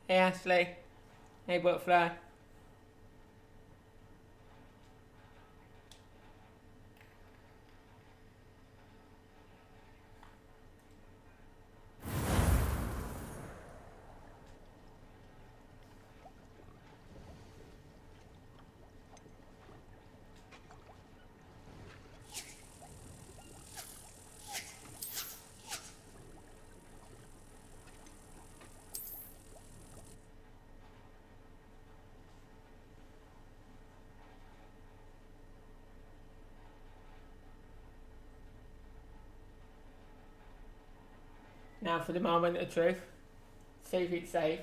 Hey Ashley. Hey Butterfly. Now for the moment of truth. See if it's saved.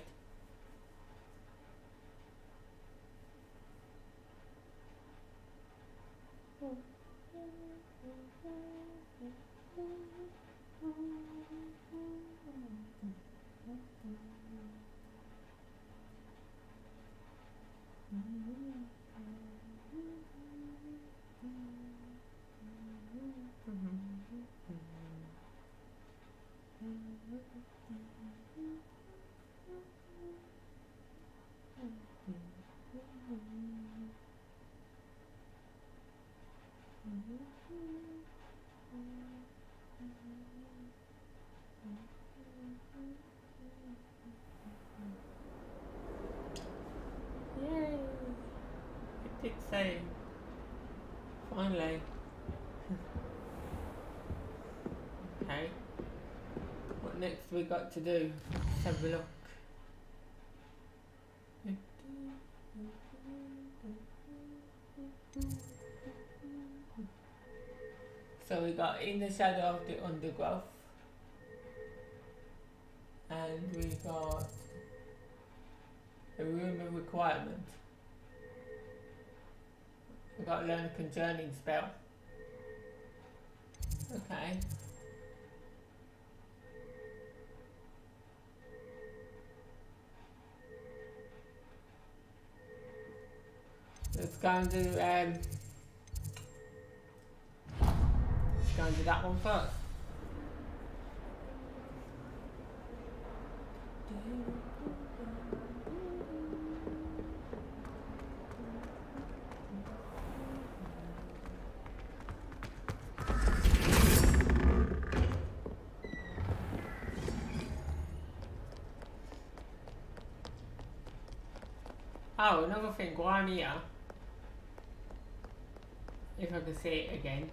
Yay! It did save. Finally. Okay. What next we got to do? Let's have a look. So we got In the Shadow of the Undergrowth. And we got a Room of Requirement. We got to learn a Conjuring spell. Okay. Let's go and do that one first. Oh, another thing while I'm here, if I can see it again.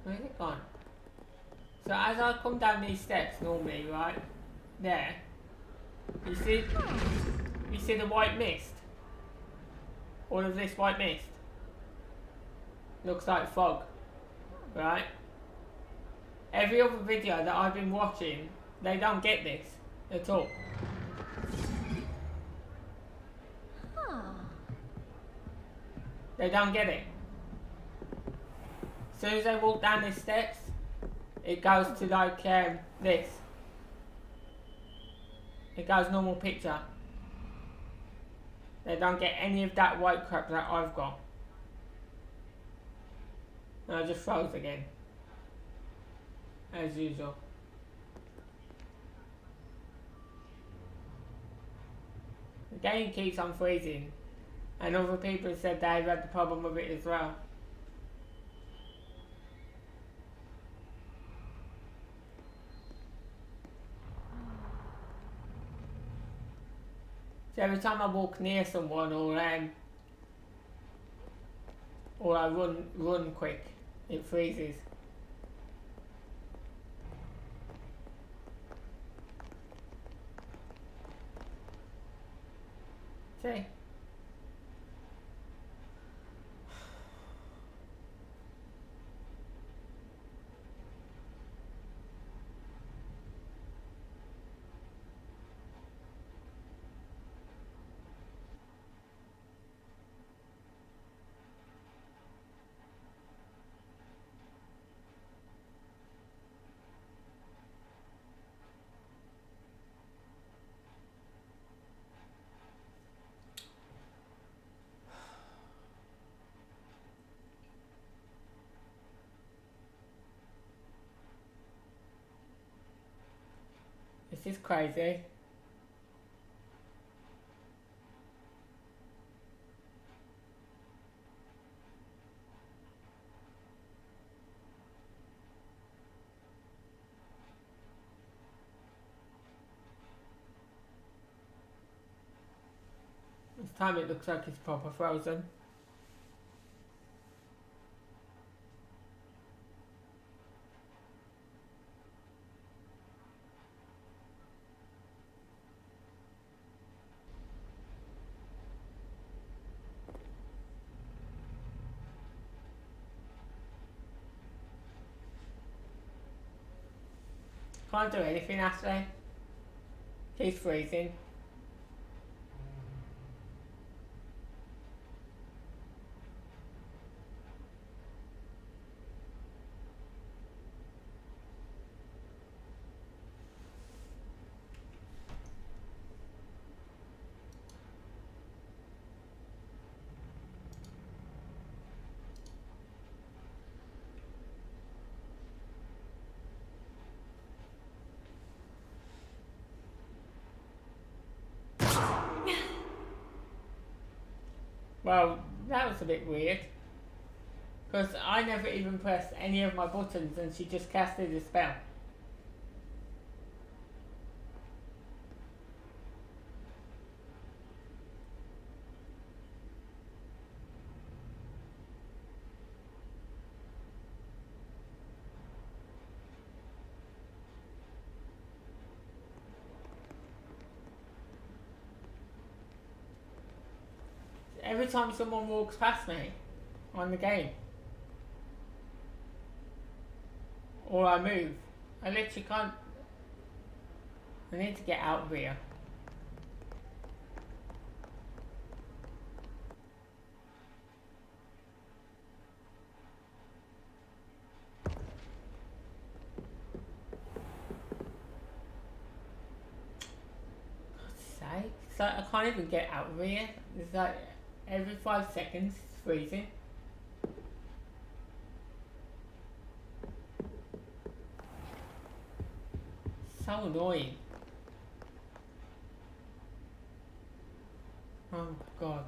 Where's it gone? So as I come down these steps normally, right, there, you see the white mist? All of this white mist? Looks like fog, right? Every other video that I've been watching, they don't get this at all. They don't get it. As soon as they walk down these steps, it goes to like this. It goes normal picture. They don't get any of that white crap that I've got. And I just froze again. As usual. The game keeps on freezing. And other people said they've had the problem with it as well. So every time I walk near someone or I run quick, it freezes. See? This is crazy. This time it looks like it's proper frozen. Can't do anything, Ashley. He's freezing. Well, that was a bit weird. Because I never even pressed any of my buttons and she just casted a spell. Every time someone walks past me on the game, or I move, I literally can't. I need to get out of here. God's sake. It's like I can't even get out of here. It's like every 5 seconds it's freezing. So annoying. Oh my god.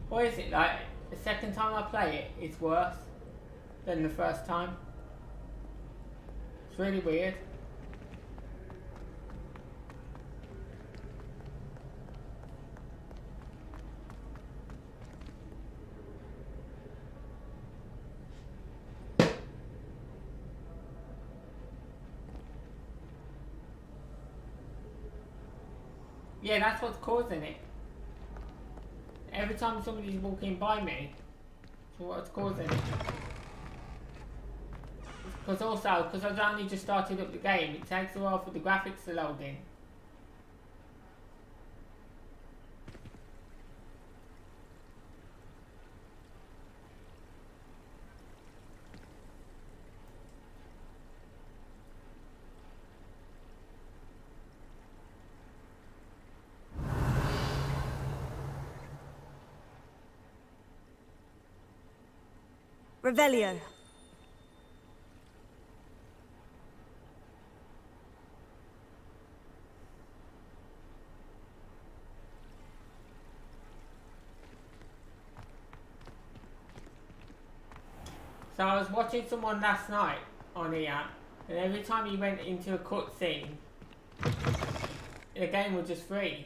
What is it like? The second time I play it, it's worse than the first time. It's really weird. Yeah, that's what's causing it. Every time somebody's walking by me, that's what's causing it. Because also, because I've only just started up the game, it takes a while for the graphics to load in. Revelio. So I was watching someone last night on here, and every time you went into a cutscene, the game would just freeze.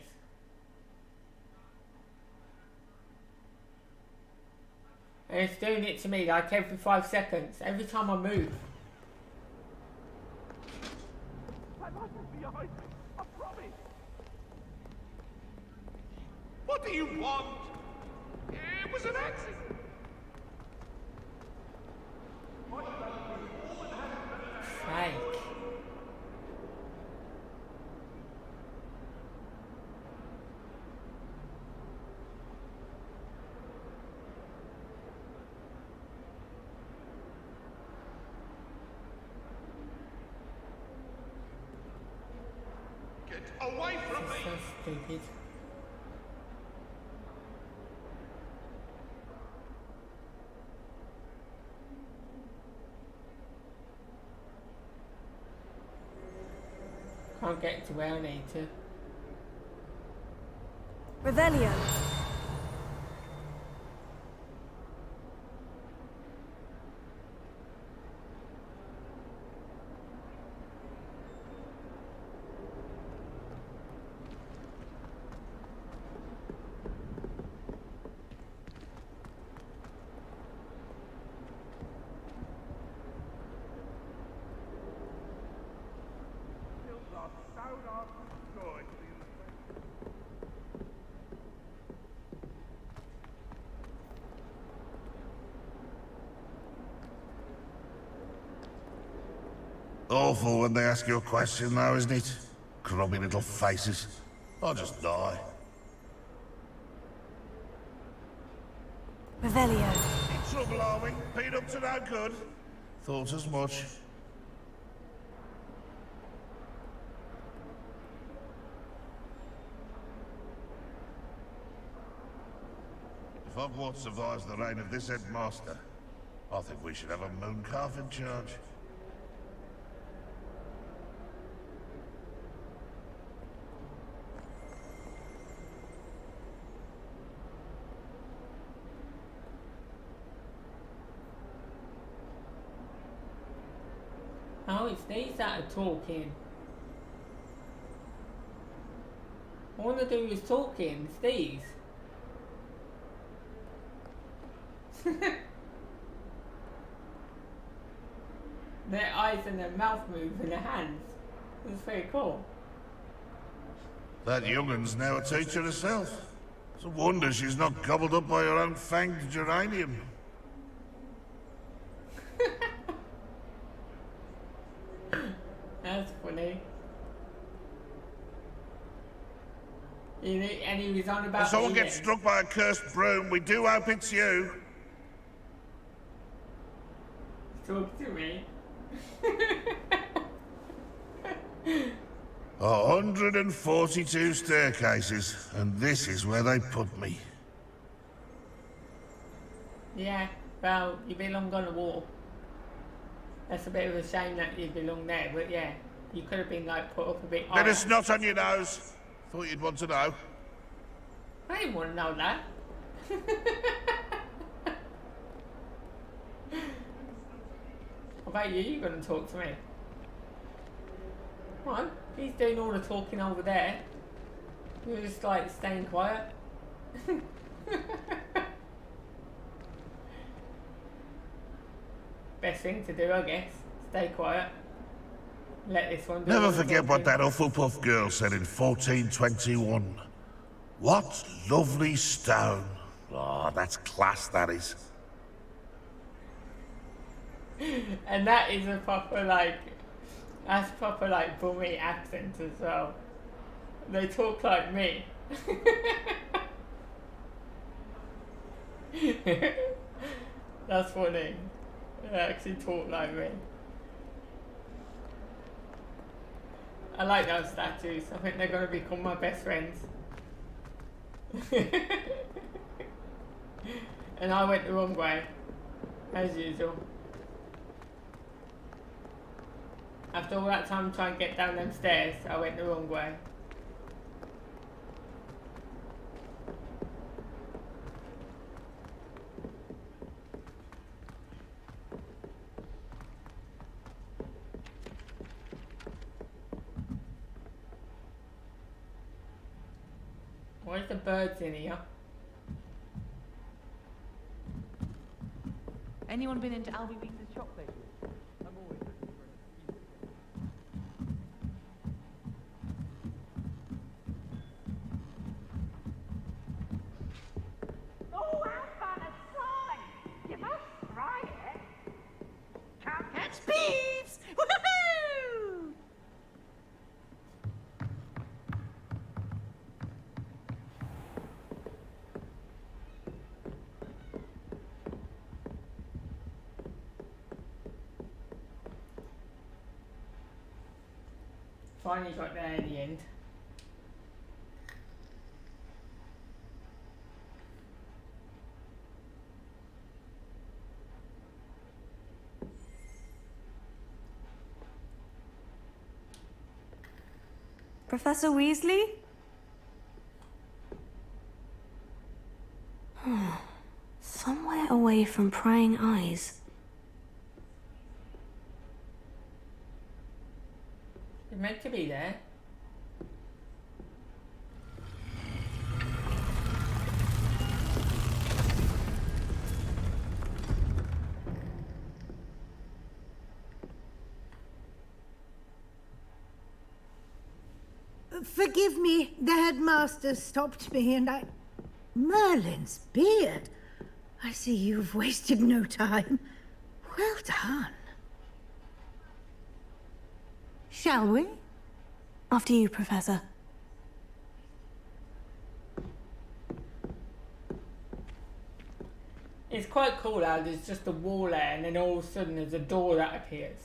And it's doing it to me like every 5 seconds, every time I move. I promise. What do you want? It was an accident. Fake. Get away from This is me! so stupid. Can't get to where I need to. Revelio. Awful when they ask you a question, though, isn't it? Grubby little faces. I'll just die. Revelio. In trouble, are we? Beat up to no good? Thought as much. If Hogwarts survives the reign of this headmaster, I think we should have a moon calf in charge. Oh, it's these that are talking. All I do is talking, it's these. Their eyes and their mouth move and their hands. It's very cool. That young'un's now a teacher herself. It's a wonder she's not gobbled up by her own fanged geranium. That's funny. And he was on about. If someone gets struck by a cursed broom, we do hope it's you. Talk to me. 142 staircases, and this is where they put me. Yeah, well, you belong on a wall. That's a bit of a shame that you belong there, but yeah, you could have been like put up a bit higher. Bit of snot on your nose. Thought you'd want to know. I didn't want to know that. What about you? You're going to talk to me. Come on, he's doing all the talking over there. You're just like staying quiet. Best thing to do, I guess. Stay quiet. Let this one do all Never the forget what talking. that Hufflepuff girl said in 1421. What lovely stone. Oh, that's class, that is. And that is a proper like, that's proper like bummy accent as well. They talk like me. That's funny. They actually talk like me. I like those statues. I think they're going to become my best friends. And I went the wrong way, as usual. After all that time trying to get down them stairs, I went the wrong way. Where's the birds in here? Anyone been into Albie Weeks' shop lately? I'm always looking for Oh, how fun a slide! You must try it. Can't catch thieves! Woohoo! Finally got there in the end. Professor Weasley? Somewhere away from prying eyes. It's meant to be there. Forgive me, the headmaster stopped me and I... Merlin's beard. I see you've wasted no time. Well done. Shall we? After you, Professor. It's quite cool how there's just a wall there and then all of a sudden there's a door that appears.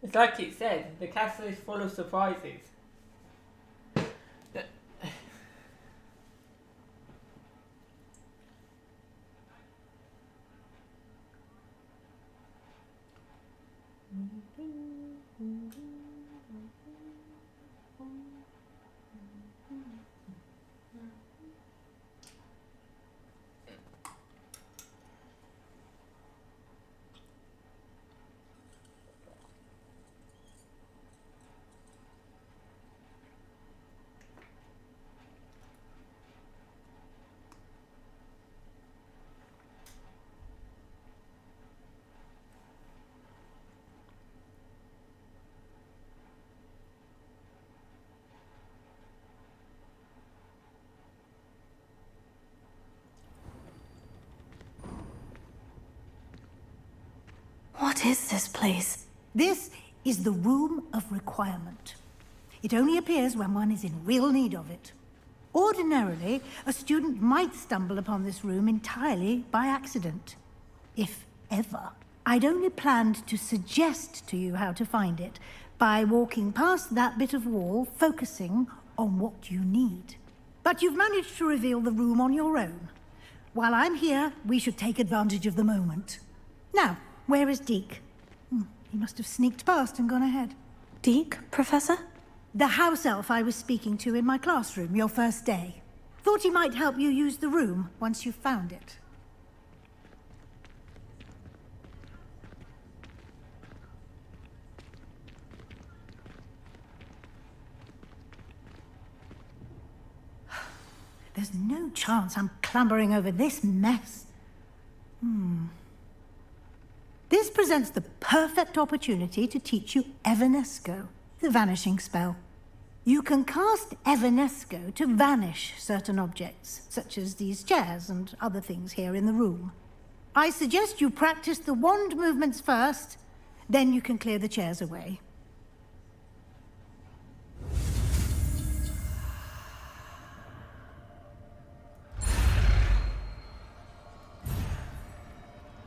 It's like it said, the castle is full of surprises. What is this place? This is the Room of Requirement. It only appears when one is in real need of it. Ordinarily, a student might stumble upon this room entirely by accident. If ever. I'd only planned to suggest to you how to find it by walking past that bit of wall, focusing on what you need. But you've managed to reveal the room on your own. While I'm here, we should take advantage of the moment. Now, where is Deke? He must have sneaked past and gone ahead. Deke, Professor? The house elf I was speaking to in my classroom your first day. Thought he might help you use the room once you've found it. There's no chance I'm clambering over this mess. This presents the perfect opportunity to teach you Evanesco, the vanishing spell. You can cast Evanesco to vanish certain objects, such as these chairs and other things here in the room. I suggest you practice the wand movements first, then you can clear the chairs away.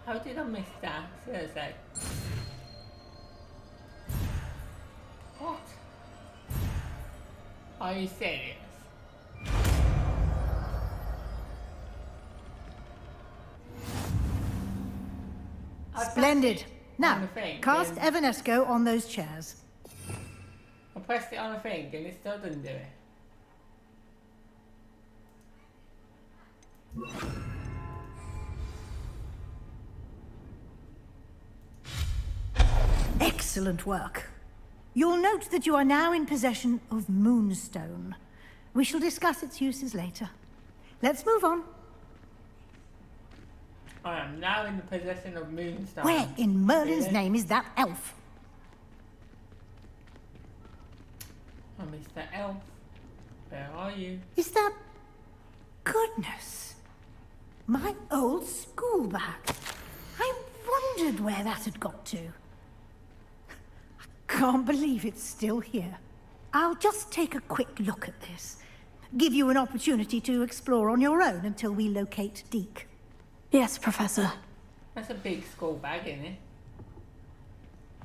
How did I miss that? Seriously. What? Are you serious? Splendid. Now, the thing, cast then- Evanesco on those chairs. I pressed it on a thing and it still didn't do it. Excellent work. You'll note that you are now in possession of Moonstone. We shall discuss its uses later. Let's move on. I am now in the possession of Moonstone. Where in Merlin's Really? name is that elf? Oh, Mr. Elf. Where are you? Is that... Goodness. My old school bag. I wondered where that had got to. Can't believe it's still here. I'll just take a quick look at this. Give you an opportunity to explore on your own until we locate Deke. Yes, Professor. That's a big school bag, isn't it?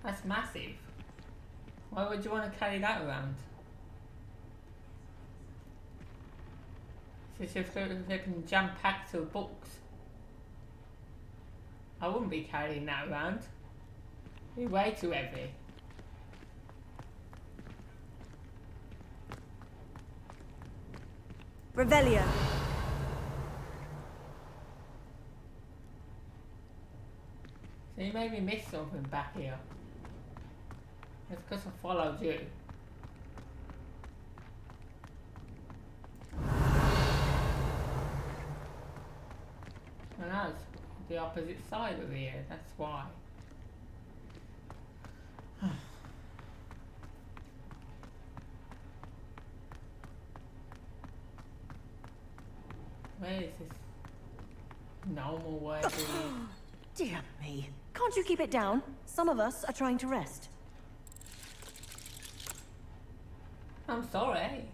That's massive. Why would you want to carry that around? It's just freaking jam-packed of books. I wouldn't be carrying that around. It'd be way too heavy. Revelio. So you made me miss something back here. It's because I followed you. And that's the opposite side of here, that's why. Where is this normal way to live? Dear me. Can't you keep it down? Some of us are trying to rest. I'm sorry.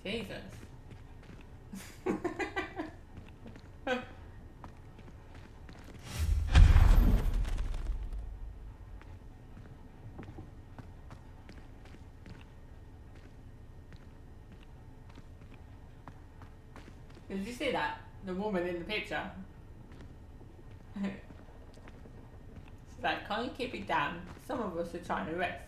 Jesus. Did you see that? The woman in the picture? She's like, can't you keep it down? Some of us are trying to rest.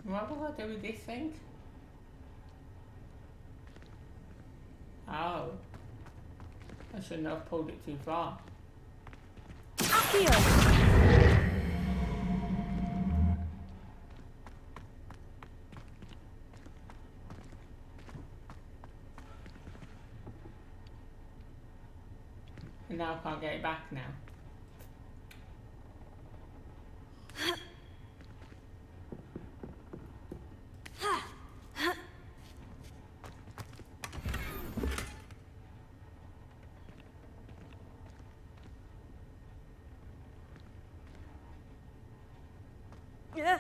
What will I do with this thing? Oh. I shouldn't have pulled it too far. Accio! And now I can't get it back now. Yeah.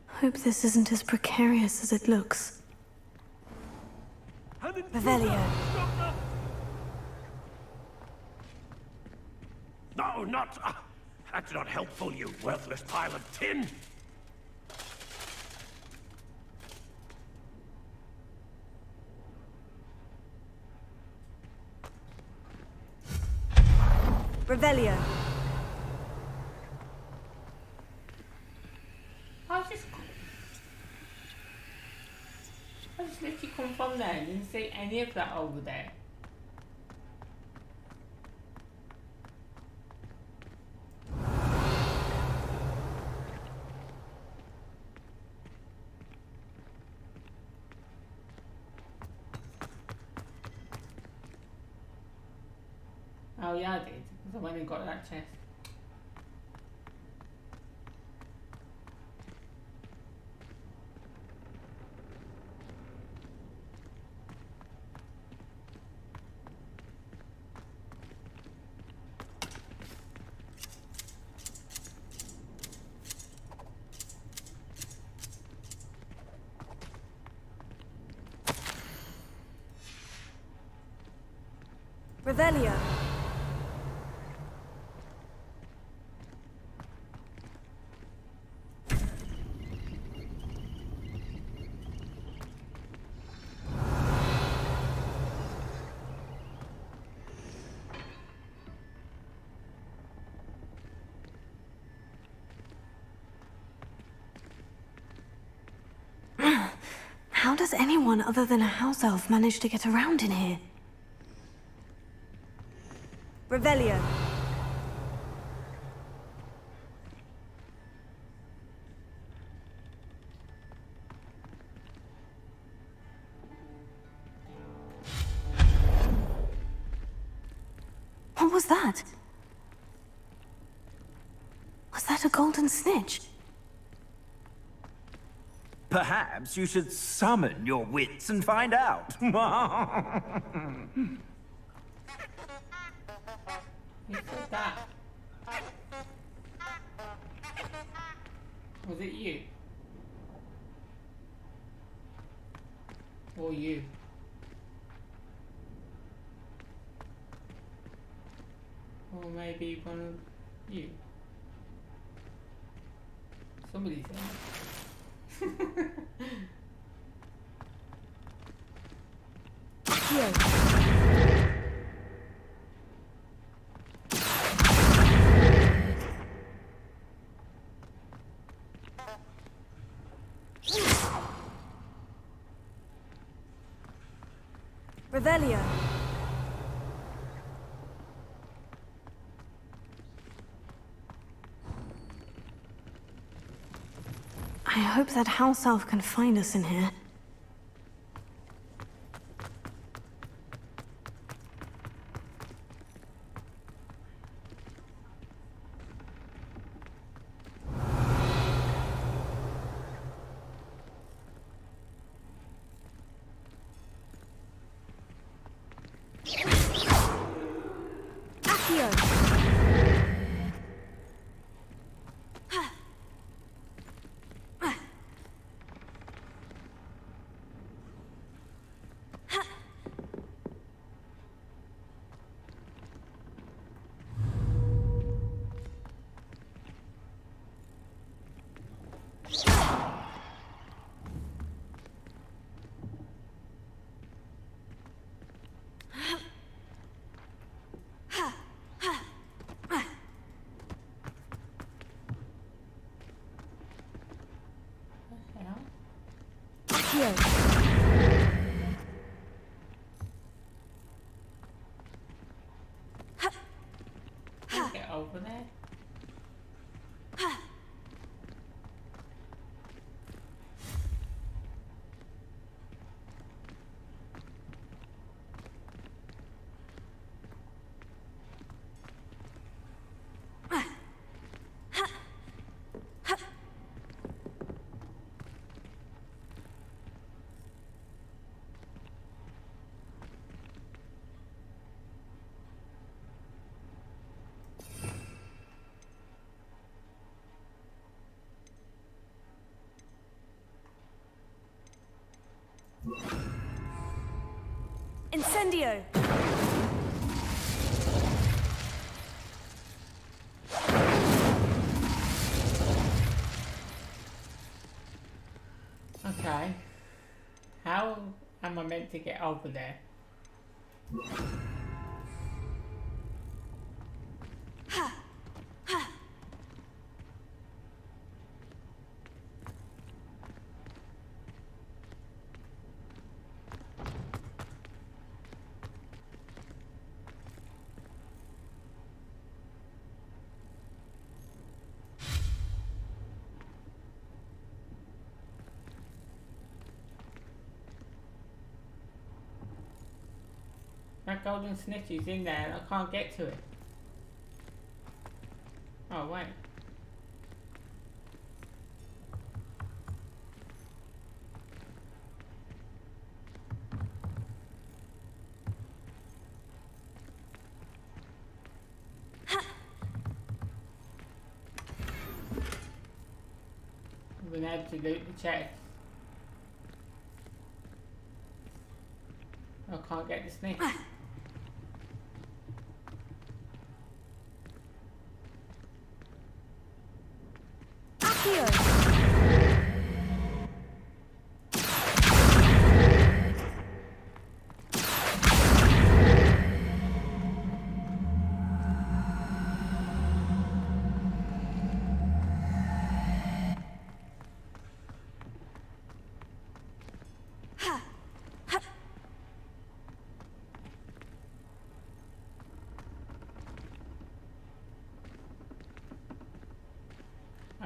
Hope this isn't as precarious as it looks. Revelio. No, not... that's not helpful, you worthless pile of tin! Revelio. I just literally come from there and didn't see any of that over there. Oh yeah, I did, because I went and got that chest. Revelio. How does anyone other than a house elf manage to get around in here? Revelio. What was that? Was that a golden snitch? Perhaps you should summon your wits and find out. Who said that? Was it you? Or you? Or maybe one of you? Somebody said it. Revelio. I hope that house elf can find us in here. Get over there. Incendio. Okay. How am I meant to get over there? That golden snitch is in there and I can't get to it. Oh wait. I've been able to loot the chest. I can't get the snitch. Accio!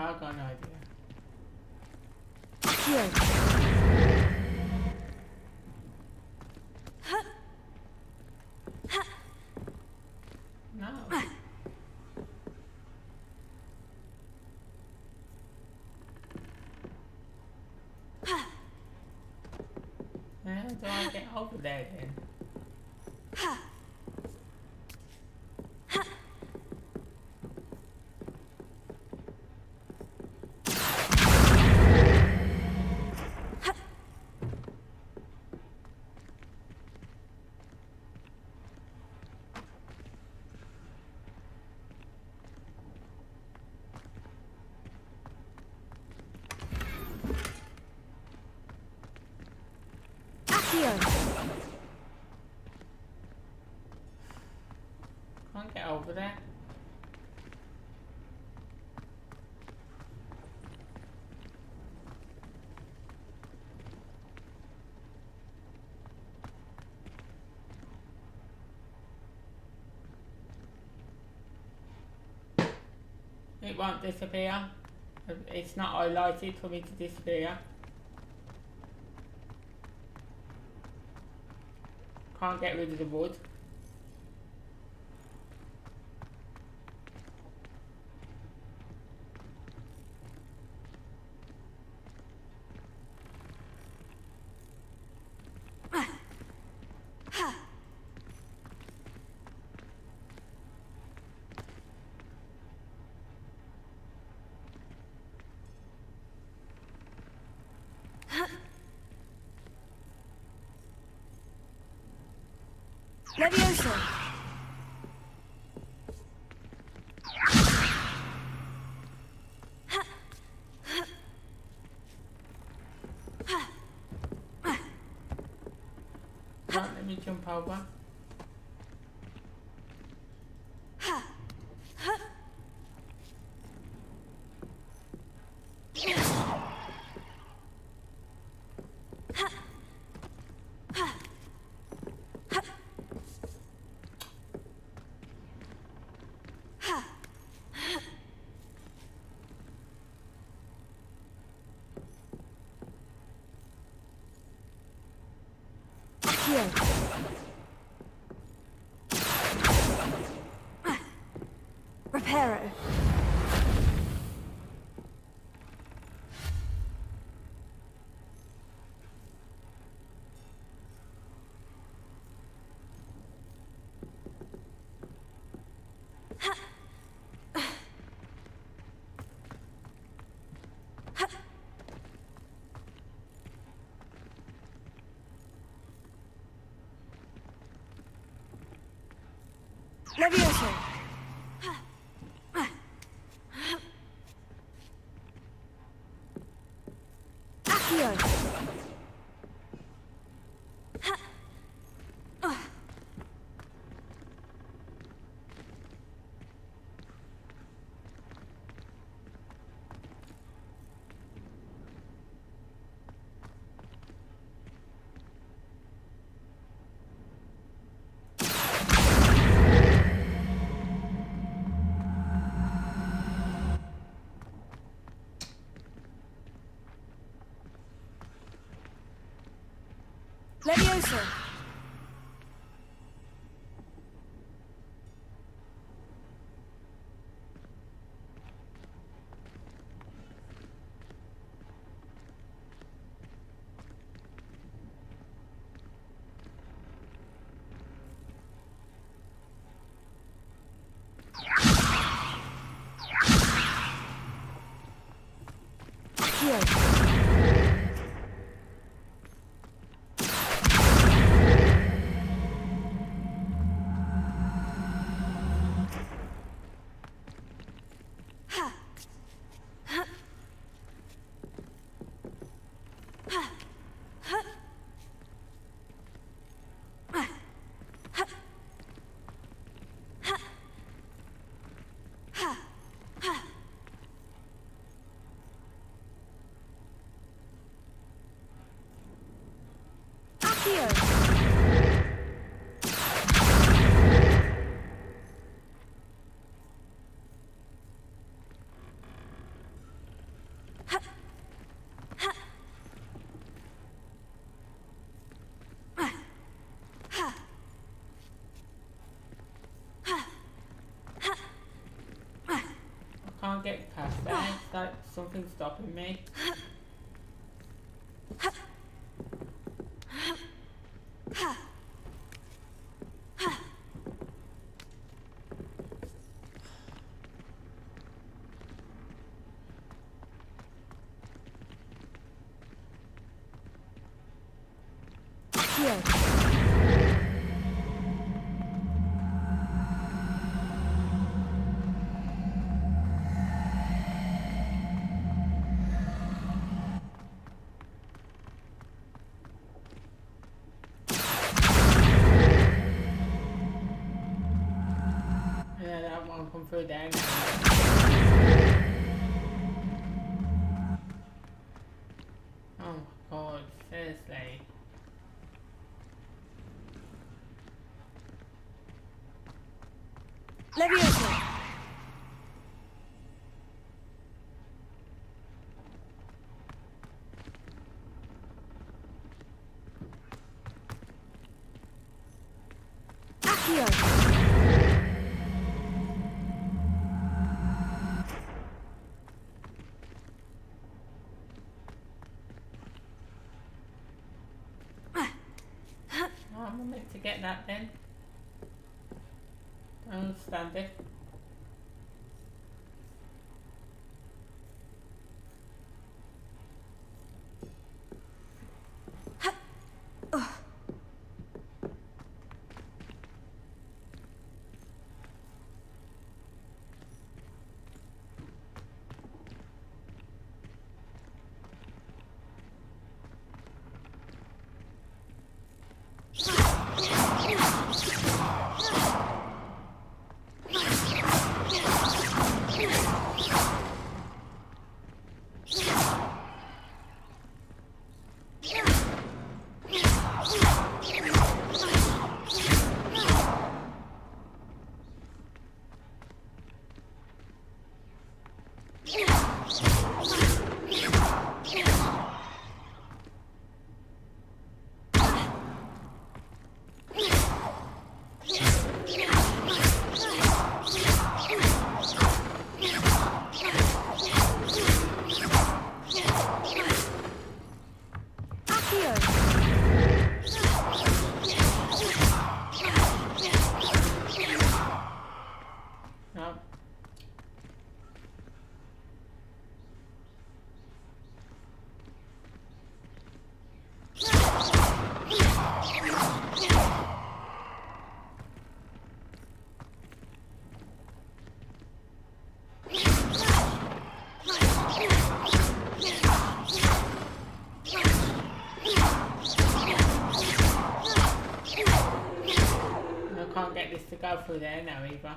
I've got no idea. Accio! No. How do I get over there then? Accio! Can't get over there. It won't disappear. It's not highlighted for me to disappear. Can't get rid of the wood. Levioso! Right, let me jump over. Reparo. Levioso. Accio. Levioso. Accio. Accio! I can't get past that. It's like something's stopping me. Accio! Yeah, that won't come through there. Oh my god, seriously. Leviosa! Accio! Oh, I'm meant to get that then. I don't understand it. No. I can't get this to go through there now either.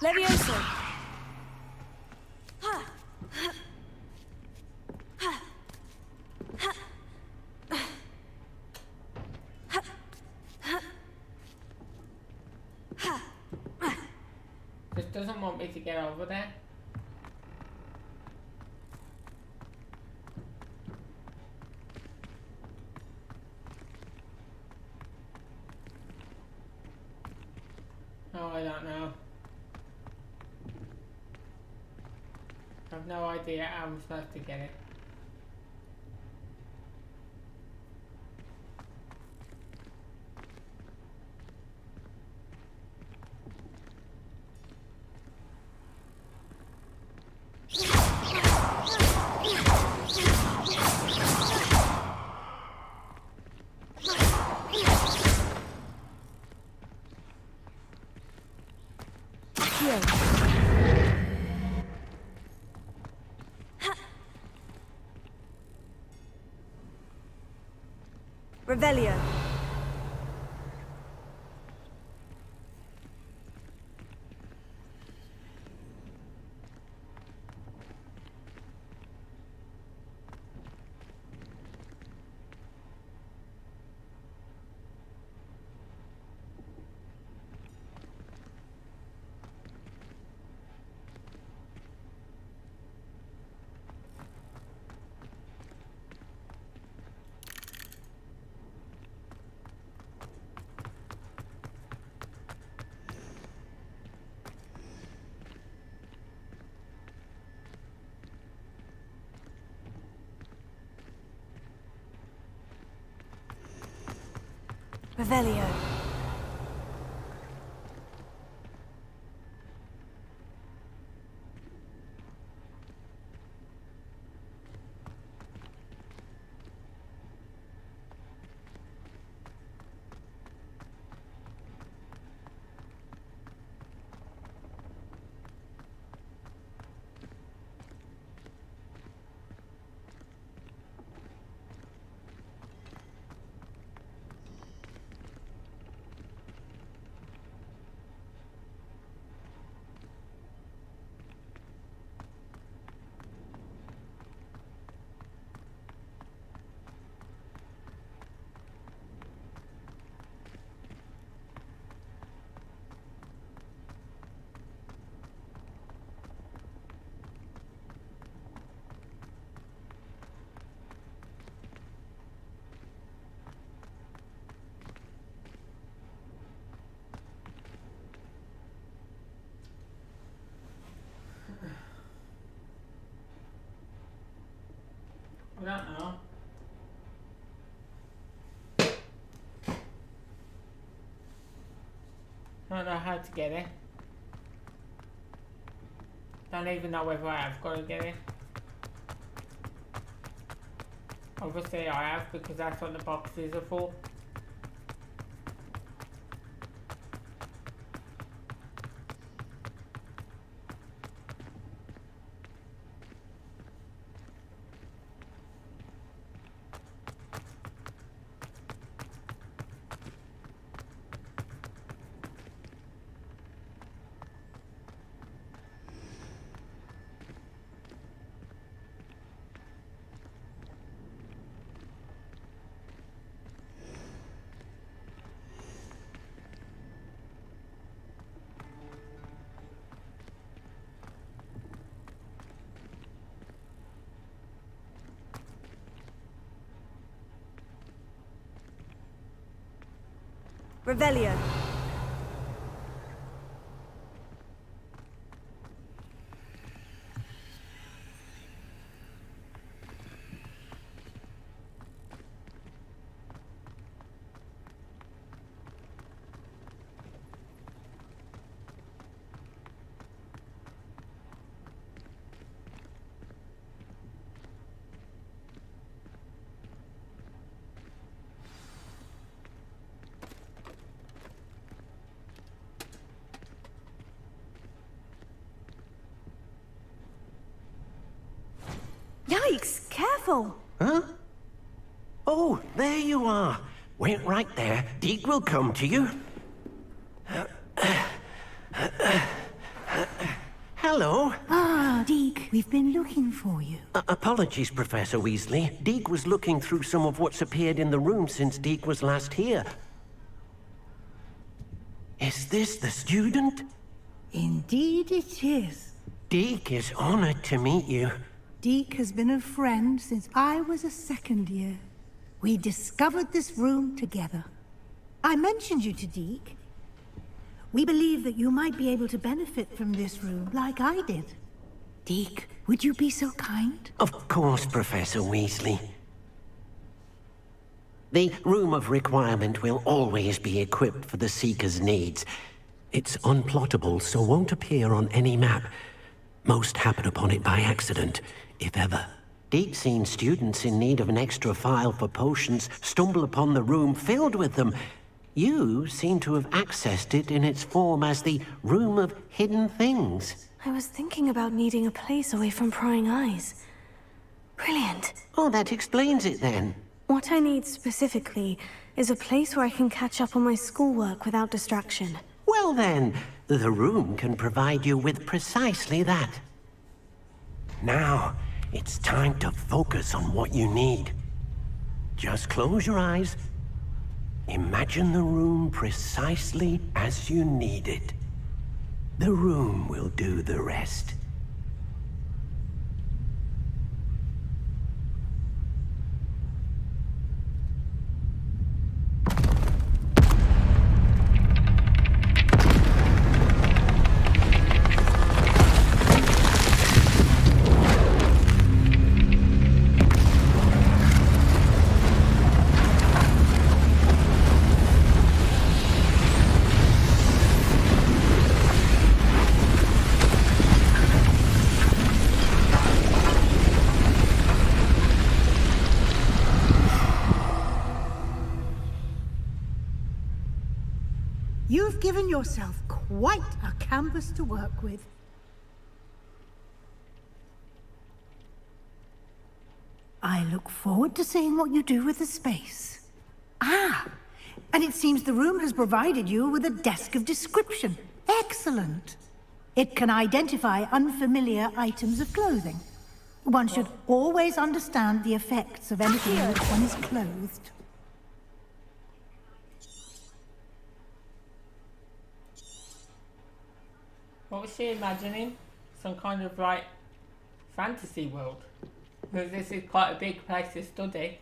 Levioso! Just doesn't want me to get over there. Oh, I don't know. I've no idea how I'm supposed to get it. Revelio. Revelio. I don't know. I don't know how to get it. Don't even know whether I have got to get it. Obviously I have, because that's what the boxes are for. Revelio. Yikes! Careful! Huh? Oh, there you are. Wait right there. Deke will come to you. hello. Ah, Deke, we've been looking for you. Apologies, Professor Weasley. Deke was looking through some of what's appeared in the room since Deke was last here. Is this the student? Indeed it is. Deke is honored to meet you. Deke has been a friend since I was a second year. We discovered this room together. I mentioned you to Deke. We believe that you might be able to benefit from this room like I did. Deke, would you be so kind? Of course, Professor Weasley. The Room of Requirement will always be equipped for the Seeker's needs. It's unplottable, so won't appear on any map. Most happen upon it by accident, if ever. Deke's seen students in need of an extra file for potions stumble upon the room filled with them. You seem to have accessed it in its form as the Room of Hidden Things. I was thinking about needing a place away from prying eyes. Brilliant. Oh, that explains it then. What I need specifically is a place where I can catch up on my schoolwork without distraction. Well then, the room can provide you with precisely that. Now, it's time to focus on what you need. Just close your eyes. Imagine the room precisely as you need it. The room will do the rest. You've given yourself quite a canvas to work with. I look forward to seeing what you do with the space. Ah, and it seems the room has provided you with a desk of description. Excellent. It can identify unfamiliar items of clothing. One should always understand the effects of anything in which one is clothed. What was she imagining? Some kind of like fantasy world. Because this is quite a big place to study.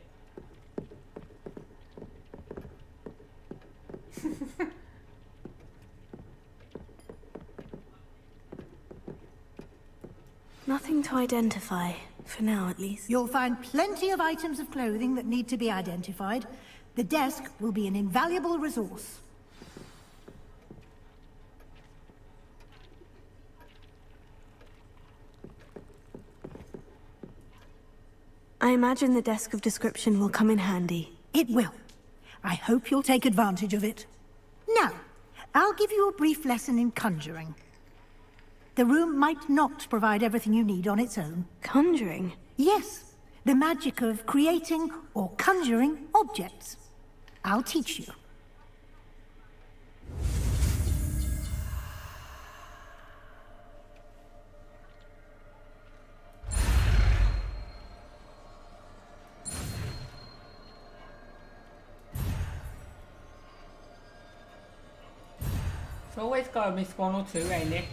Nothing to identify, for now at least. You'll find plenty of items of clothing that need to be identified. The desk will be an invaluable resource. I imagine the desk of description will come in handy. It will. I hope you'll take advantage of it. Now, I'll give you a brief lesson in conjuring. The room might not provide everything you need on its own. Conjuring? Yes, the magic of creating or conjuring objects. I'll teach you. It's always got to miss one or two, ain't it?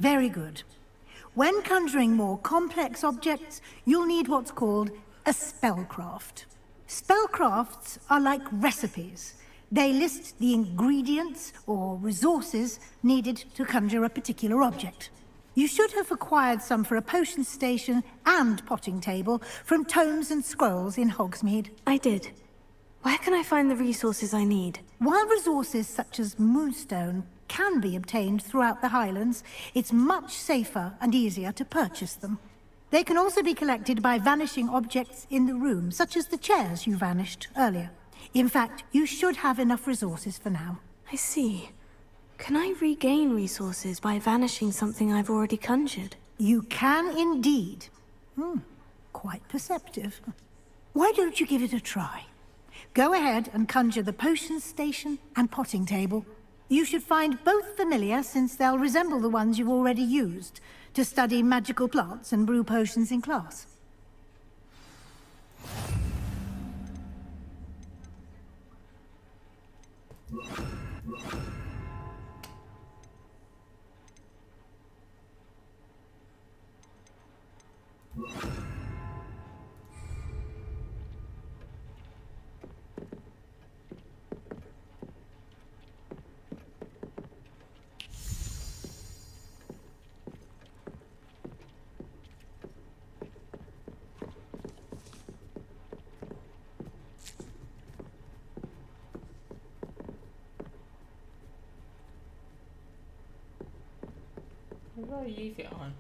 Very good. When conjuring more complex objects, you'll need what's called a spellcraft. Spellcrafts are like recipes. They list the ingredients or resources needed to conjure a particular object. You should have acquired some for a potion station and potting table from tomes and scrolls in Hogsmeade. I did. Where can I find the resources I need? While resources such as moonstone can be obtained throughout the Highlands, it's much safer and easier to purchase them. They can also be collected by vanishing objects in the room, such as the chairs you vanished earlier. In fact, you should have enough resources for now. I see. Can I regain resources by vanishing something I've already conjured? You can indeed. Quite perceptive. Why don't you give it a try? Go ahead and conjure the potions station and potting table. You should find both familiar, since they'll resemble the ones you've already used to study magical plants and brew potions in class. What do I use it on?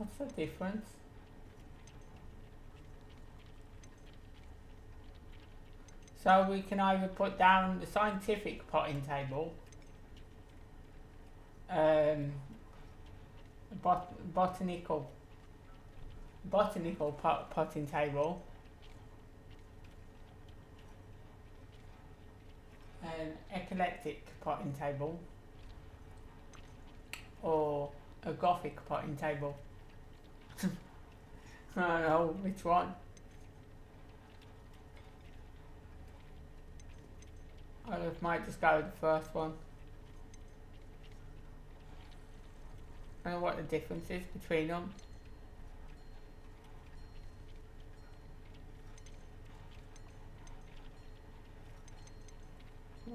What's the difference? So we can either put down the scientific potting table, botanical potting table, an eclectic potting table, or a gothic potting table. I don't know which one. I might just go with the first one. I don't know what the difference is between them.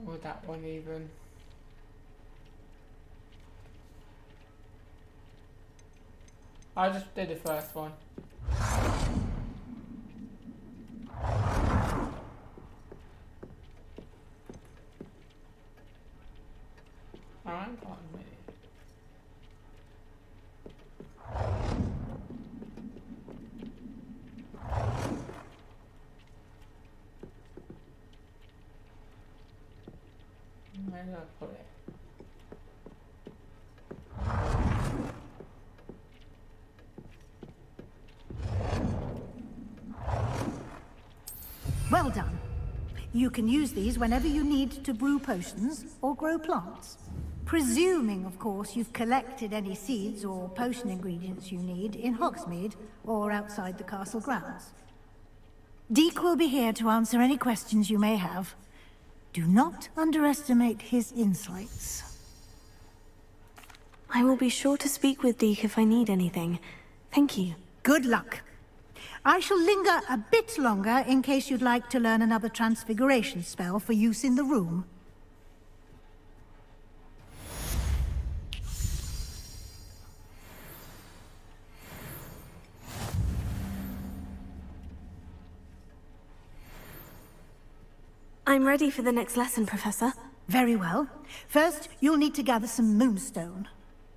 Or that one even. I'll just do the first one. Alright, got a minute. Where do I put it? Well done. You can use these whenever you need to brew potions or grow plants. Presuming, of course, you've collected any seeds or potion ingredients you need in Hogsmeade or outside the castle grounds. Deke will be here to answer any questions you may have. Do not underestimate his insights. I will be sure to speak with Deke if I need anything. Thank you. Good luck. I shall linger a bit longer in case you'd like to learn another transfiguration spell for use in the room. I'm ready for the next lesson, Professor. Very well. First, you'll need to gather some moonstone.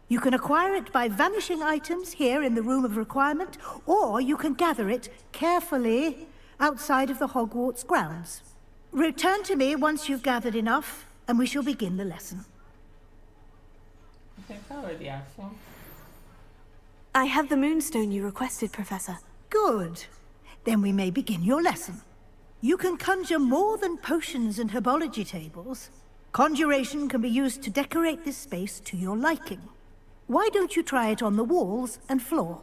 You can acquire it by vanishing items here in the Room of Requirement, or you can gather it carefully outside of the Hogwarts grounds. Return to me once you've gathered enough, and we shall begin the lesson. I think I already have some. I have the moonstone you requested, Professor. Good. Then we may begin your lesson. You can conjure more than potions and herbology tables. Conjuration can be used to decorate this space to your liking. Why don't you try it on the walls and floor?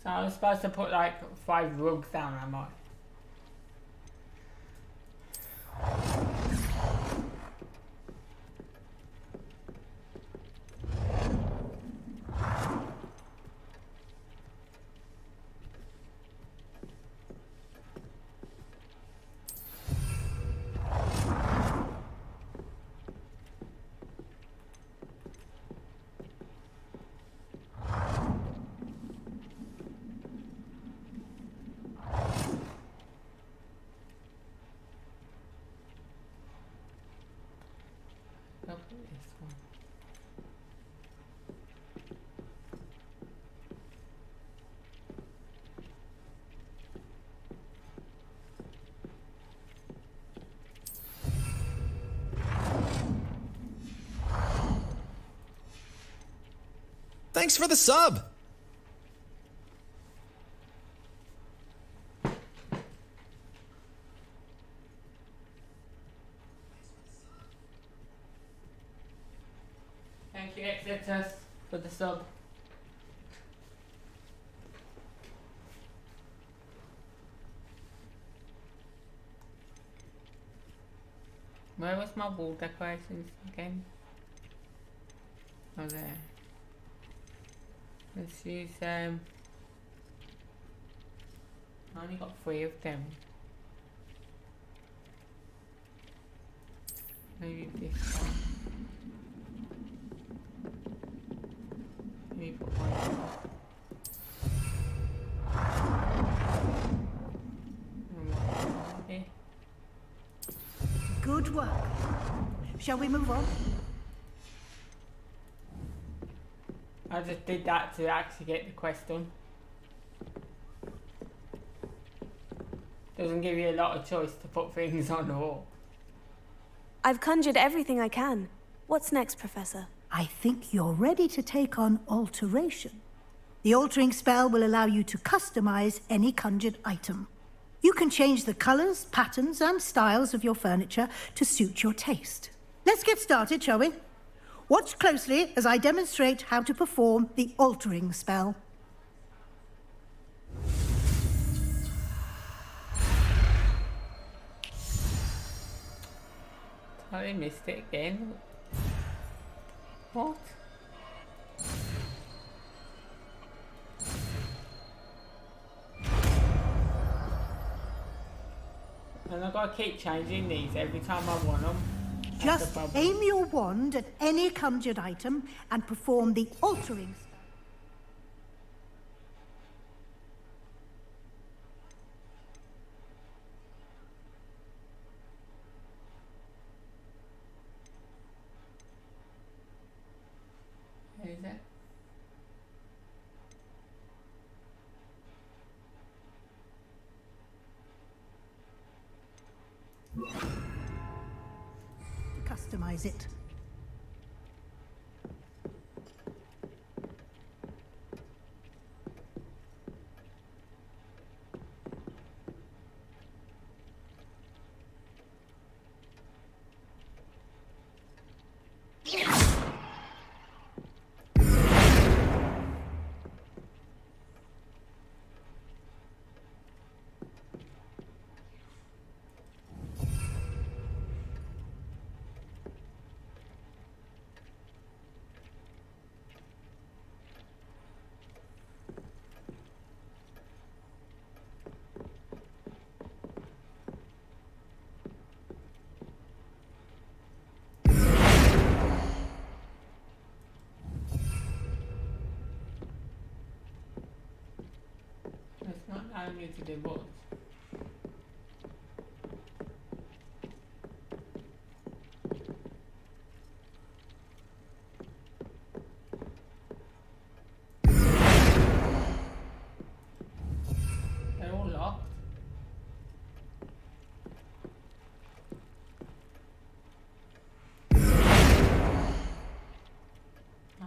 So I was supposed to put like 5 rugs down, am I? I'll put this one. Thanks for the sub! Thank you, Exetus, for the sub. Where was my wall decorations again? Oh, there. Let's use I only got 3 of them. Maybe this one. Maybe put one. Okay. Good work. Shall we move on? I just did that to actually get the quest done. Doesn't give you a lot of choice to put things on the wall. I've conjured everything I can. What's next, Professor? I think you're ready to take on alteration. The altering spell will allow you to customize any conjured item. You can change the colors, patterns, and styles of your furniture to suit your taste. Let's get started, shall we? Watch closely as I demonstrate how to perform the altering spell. I missed it again. What? And I've got to keep changing these every time I want them. Just aim your wand at any conjured item and perform the altering spell. Is it? Customize it. It's not allowing me to do both. They're all locked. Oh.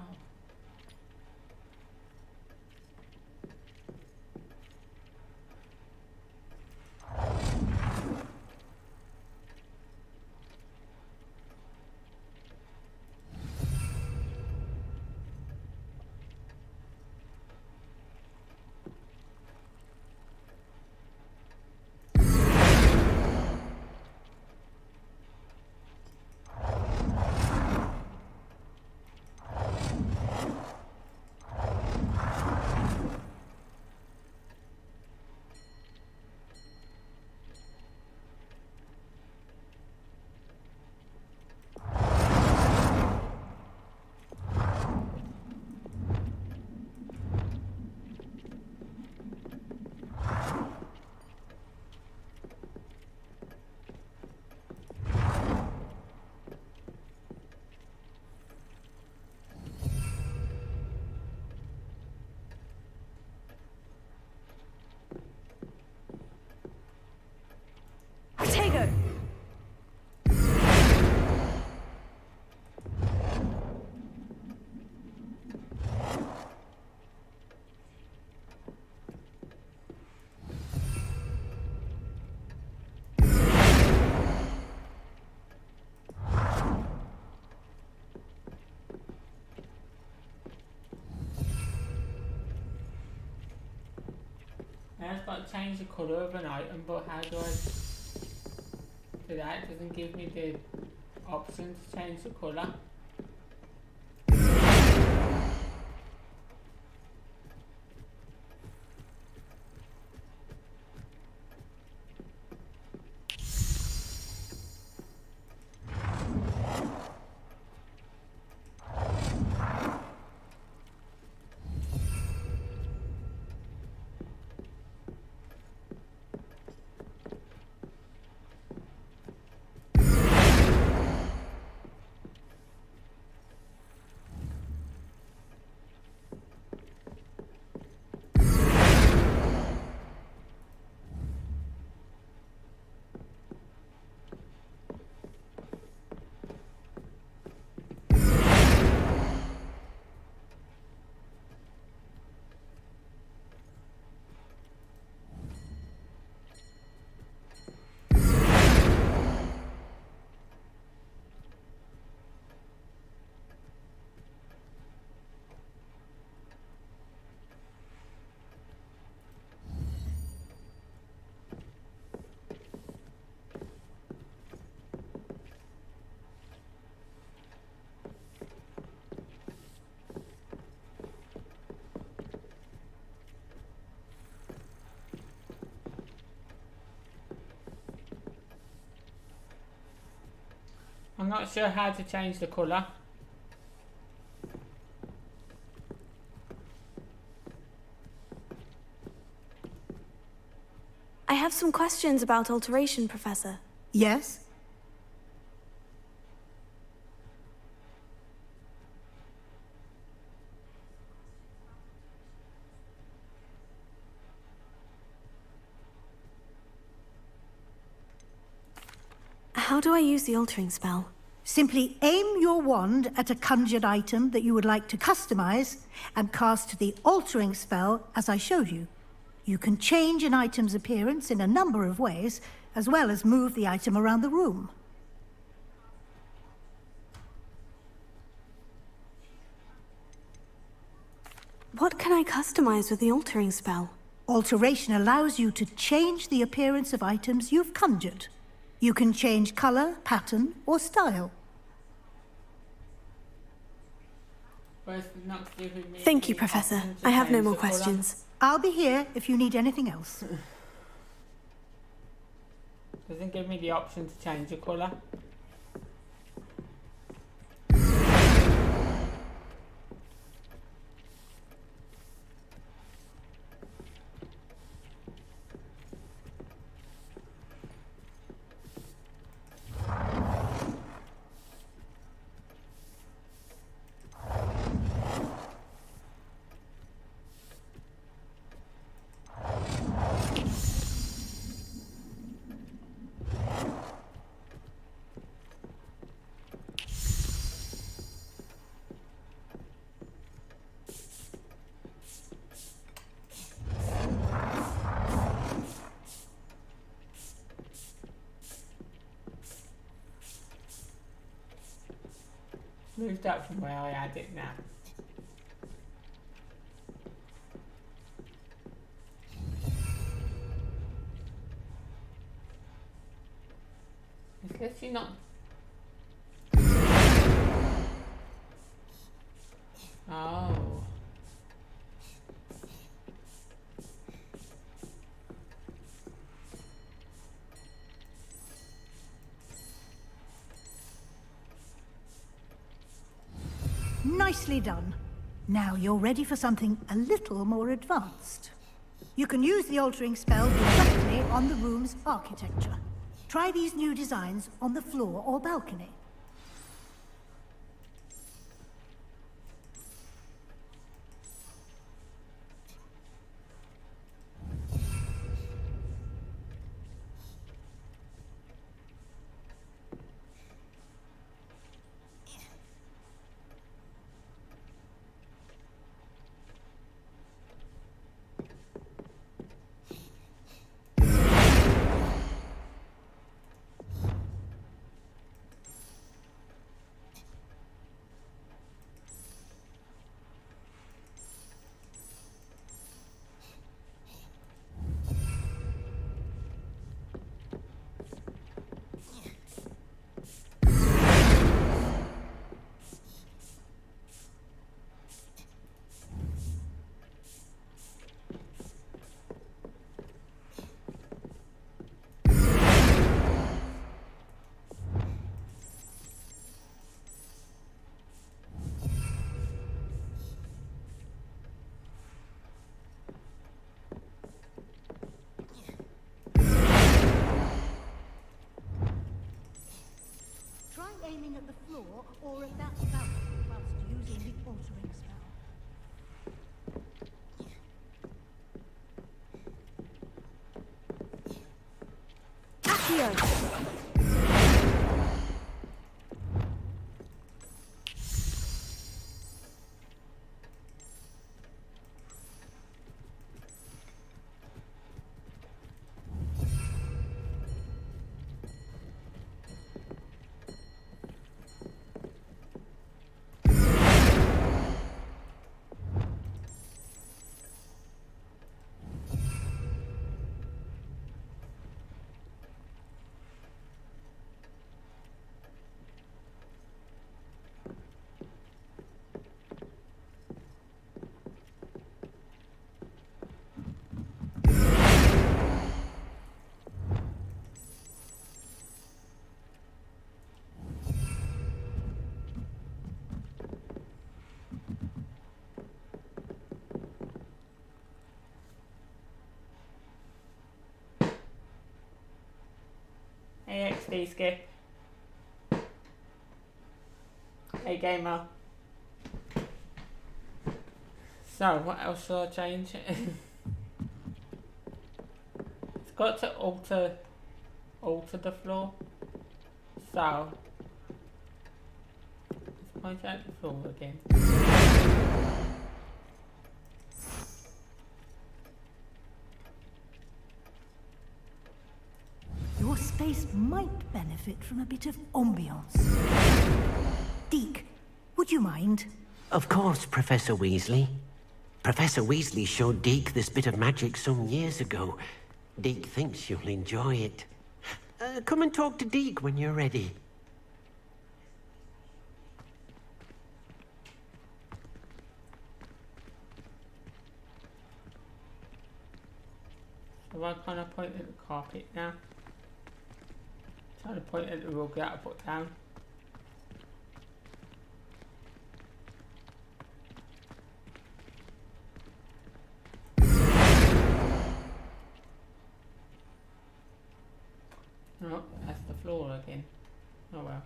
Now I've got to change the colour of an item, but how do I do that? It doesn't give me the option to change the colour. I'm not sure how to change the colour. I have some questions about alteration, Professor. Yes? How do I use the altering spell? Simply aim your wand at a conjured item that you would like to customize and cast the altering spell as I showed you. You can change an item's appearance in a number of ways, as well as move the item around the room. What can I customize with the altering spell? Alteration allows you to change the appearance of items you've conjured. You can change color, pattern, or style. But it's not giving me Thank you, the Professor. option to I have no change more the colour. questions. I'll be here if you need anything else. Doesn't give me the option to change the colour. Moved up from where I had it now. It's literally not. Oh. Nicely done. Now you're ready for something a little more advanced. You can use the altering spell directly on the room's architecture. Try these new designs on the floor or balcony. floor or at that balcony whilst using the altering spell. Accio! Hey XD Skip. Hey gamer. So what else should I change? It's got to alter the floor. So let's point out the floor again. Your space might benefit from a bit of ambiance. Deke, would you mind? Of course, Professor Weasley. Professor Weasley showed Deke this bit of magic some years ago. Deke thinks you'll enjoy it. Come and talk to Deke when you're ready. So I kind of point at the carpet now. Trying to point at the rug that I put down. No, that's the floor again. Oh well.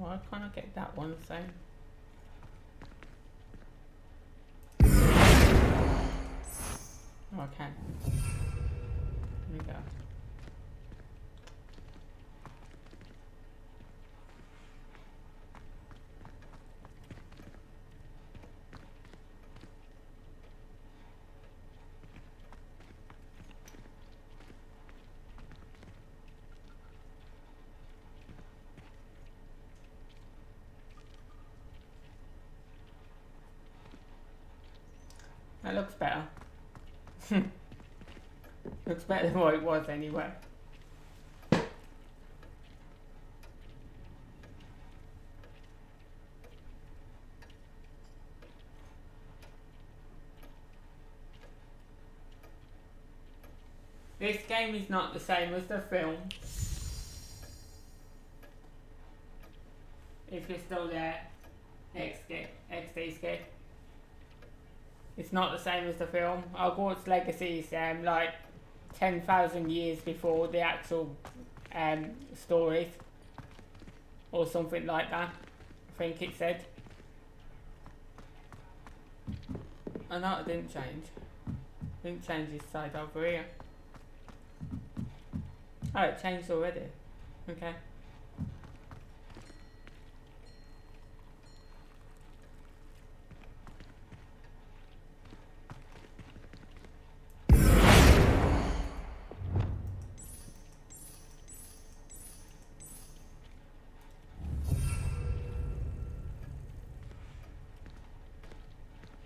Why can't I get that one the same? Oh, I can. There we go. That looks better. Looks better than what it was anyway. This game is not the same as the film. If you're still there, XD skip. It's not the same as the film. Hogwarts Legacy is like 10,000 years before the actual stories, or something like that. I think it said. Oh no, it didn't change. Didn't change this side over here. Oh, it changed already. Okay.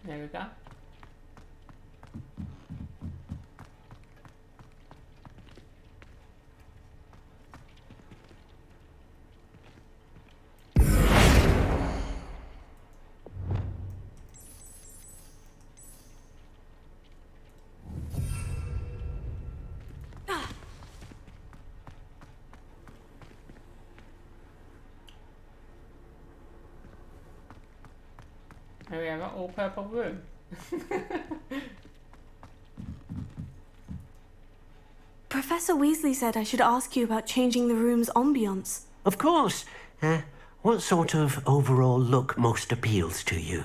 There we go. Here we have an all purple room. Professor Weasley said I should ask you about changing the room's ambience. Of course. What sort of overall look most appeals to you?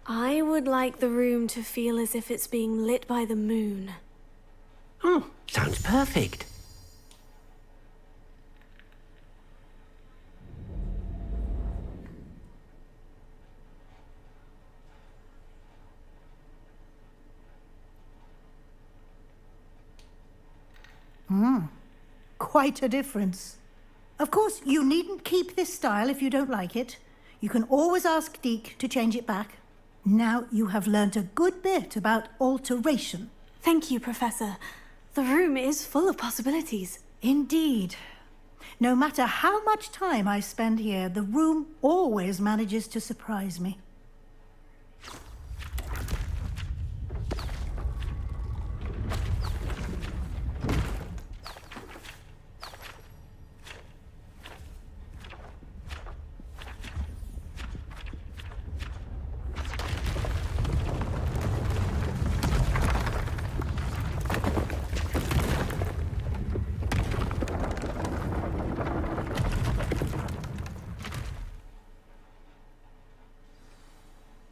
I would like the room to feel as if it's being lit by the moon. Oh, sounds perfect. Quite a difference. Of course, you needn't keep this style if you don't like it. You can always ask Deke to change it back. Now you have learnt a good bit about alteration. Thank you, Professor. The room is full of possibilities. Indeed. No matter how much time I spend here, the room always manages to surprise me.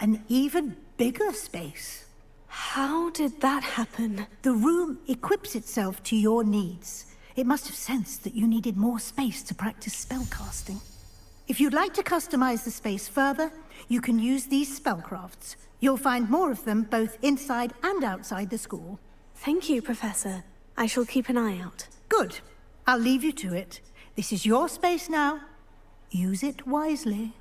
An even bigger space. How did that happen? The room equips itself to your needs. It must have sensed that you needed more space to practice spellcasting. If you'd like to customize the space further, you can use these spellcrafts. You'll find more of them both inside and outside the school. Thank you, Professor. I shall keep an eye out. Good. I'll leave you to it. This is your space now. Use it wisely.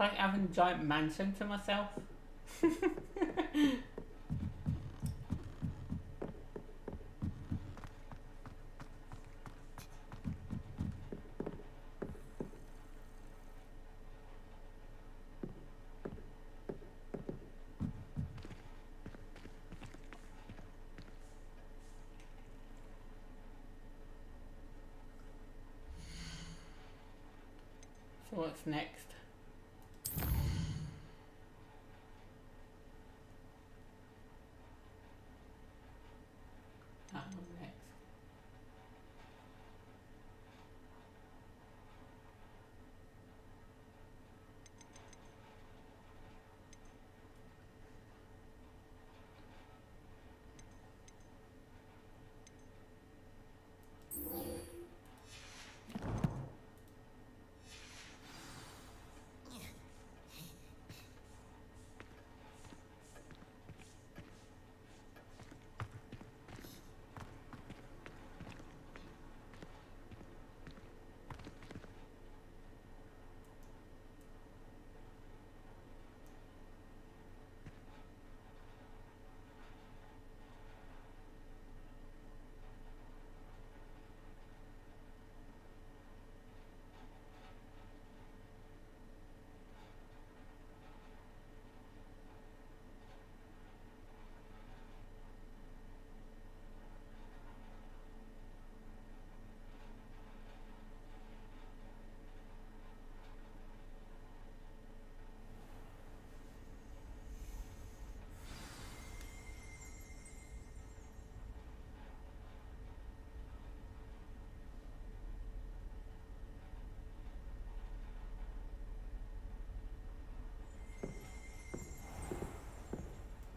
like having a giant mansion to myself. So what's next? That one next.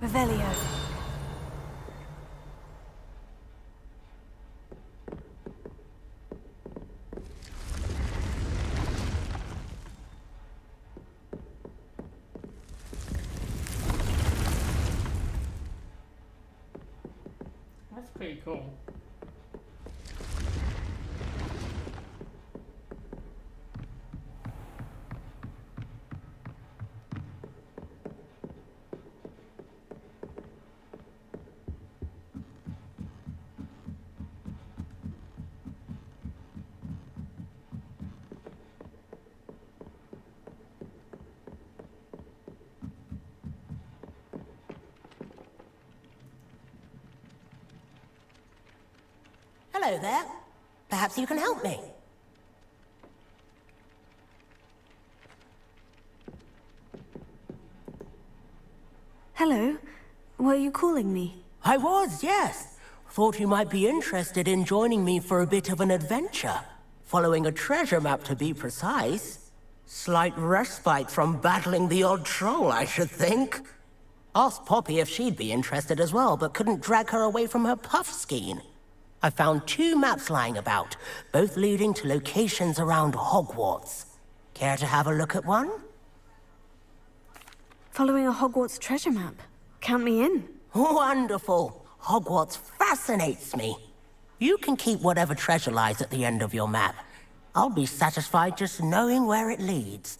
Revelio. That's pretty cool. Hello there. Perhaps you can help me. Hello? Were you calling me? I was, yes. Thought you might be interested in joining me for a bit of an adventure. Following a treasure map, to be precise. Slight respite from battling the odd troll, I should think. Asked Poppy if she'd be interested as well, but couldn't drag her away from her puff skein. I found 2 maps lying about, both leading to locations around Hogwarts. Care to have a look at one? Following a Hogwarts treasure map. Count me in. Wonderful. Hogwarts fascinates me. You can keep whatever treasure lies at the end of your map. I'll be satisfied just knowing where it leads.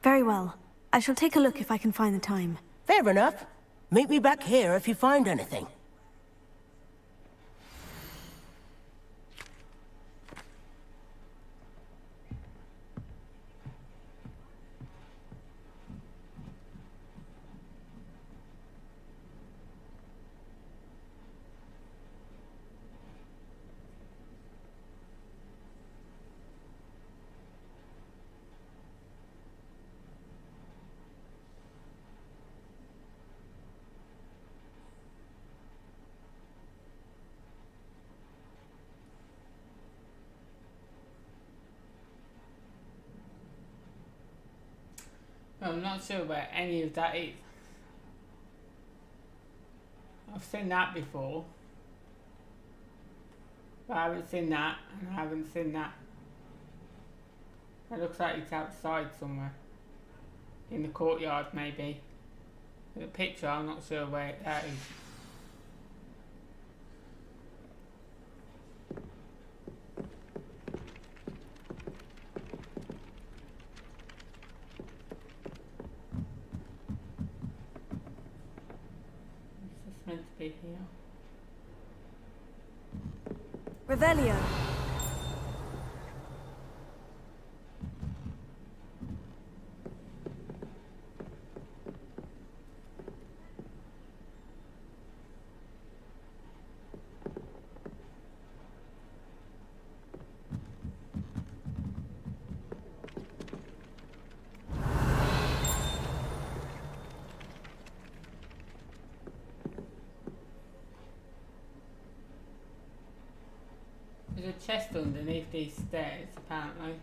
Very well. I shall take a look if I can find the time. Fair enough. Meet me back here if you find anything. I'm not sure where any of that is. I've seen that before. But I haven't seen that, and I haven't seen that. It looks like it's outside somewhere. In the courtyard, maybe. The picture, I'm not sure where that is. Revelio. There's a chest underneath these stairs, apparently.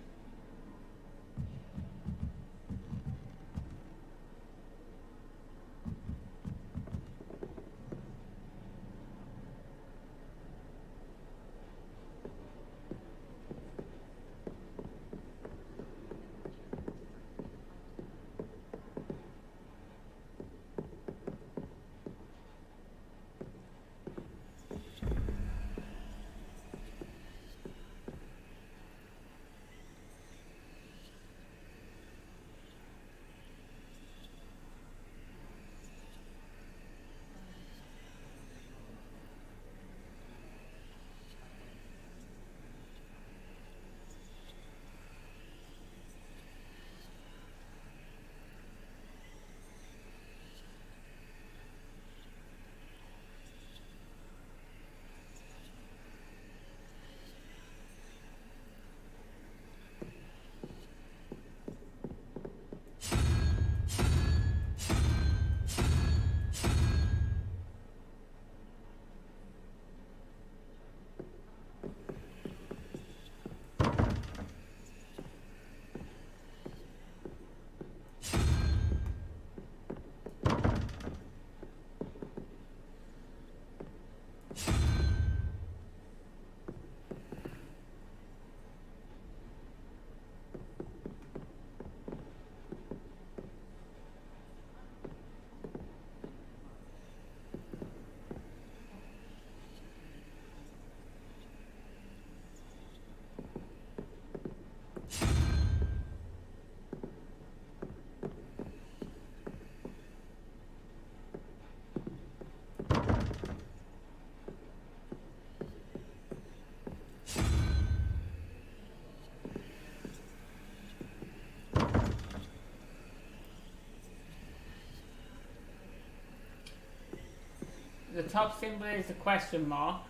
The top symbol is the question mark,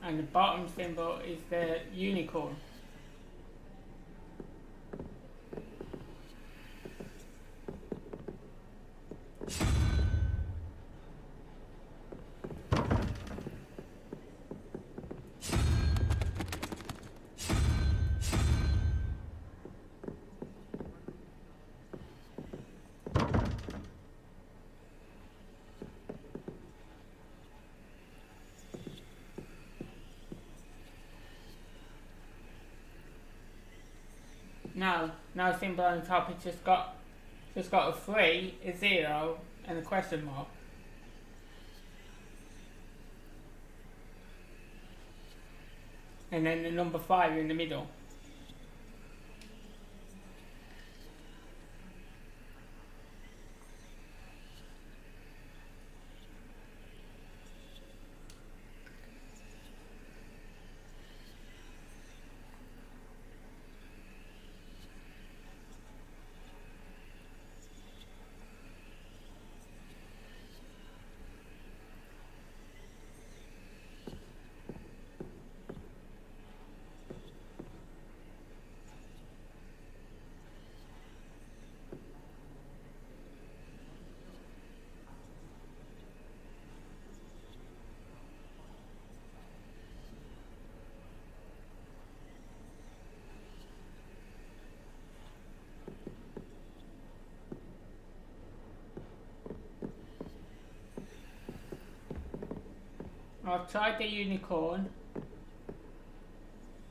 and the bottom symbol is the unicorn. No symbol on the top. It's just got a 3, a 0, and a question mark. And then the number 5 in the middle. I've tried the unicorn.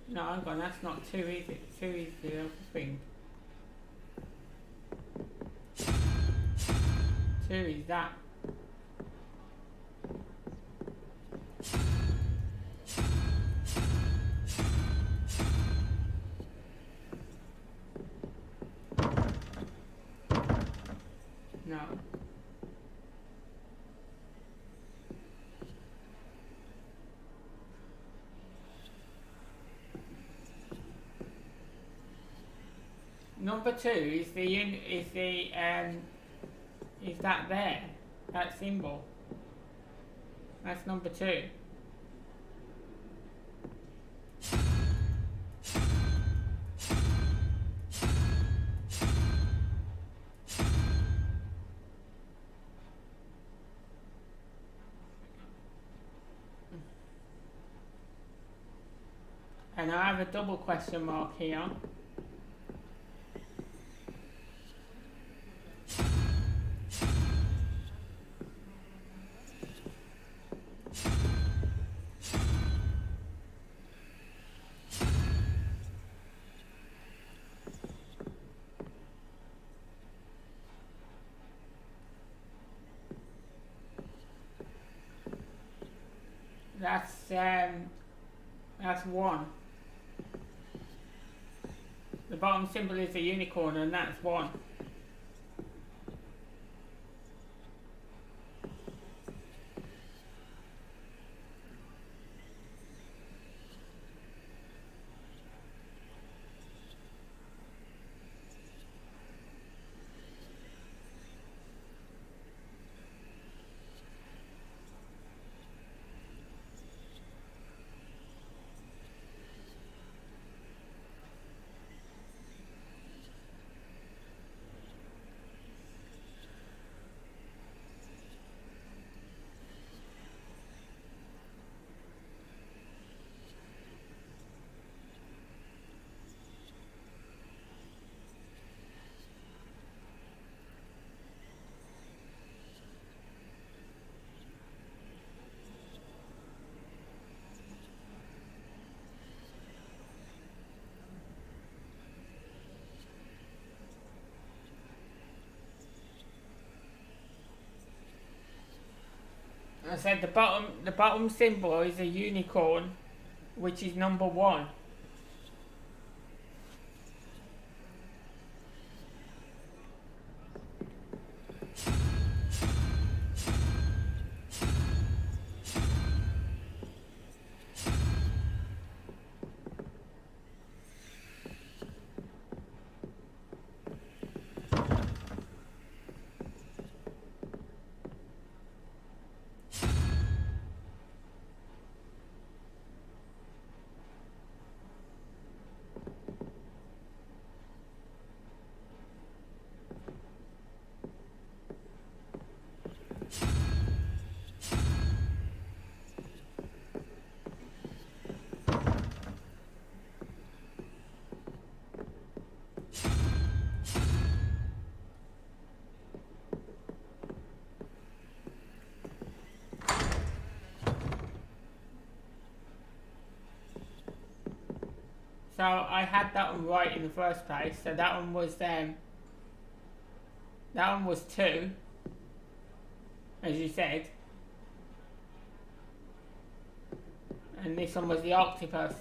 No, hang on, that's not 2, is it? 2 is the other thing. 2 is that. No. Number 2 is is that there, that symbol. That's number 2. And I have a double question mark here. That's 1. The bottom symbol is a unicorn, and that's 1. I said the bottom symbol is a unicorn, which is number 1. So I had that one right in the first place. So that one was 2, as you said, and this one was the octopus.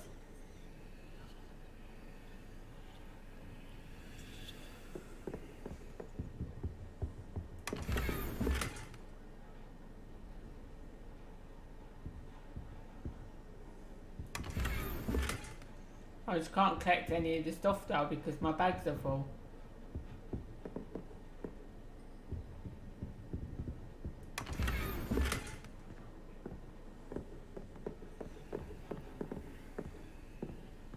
I just can't collect any of the stuff though because my bags are full.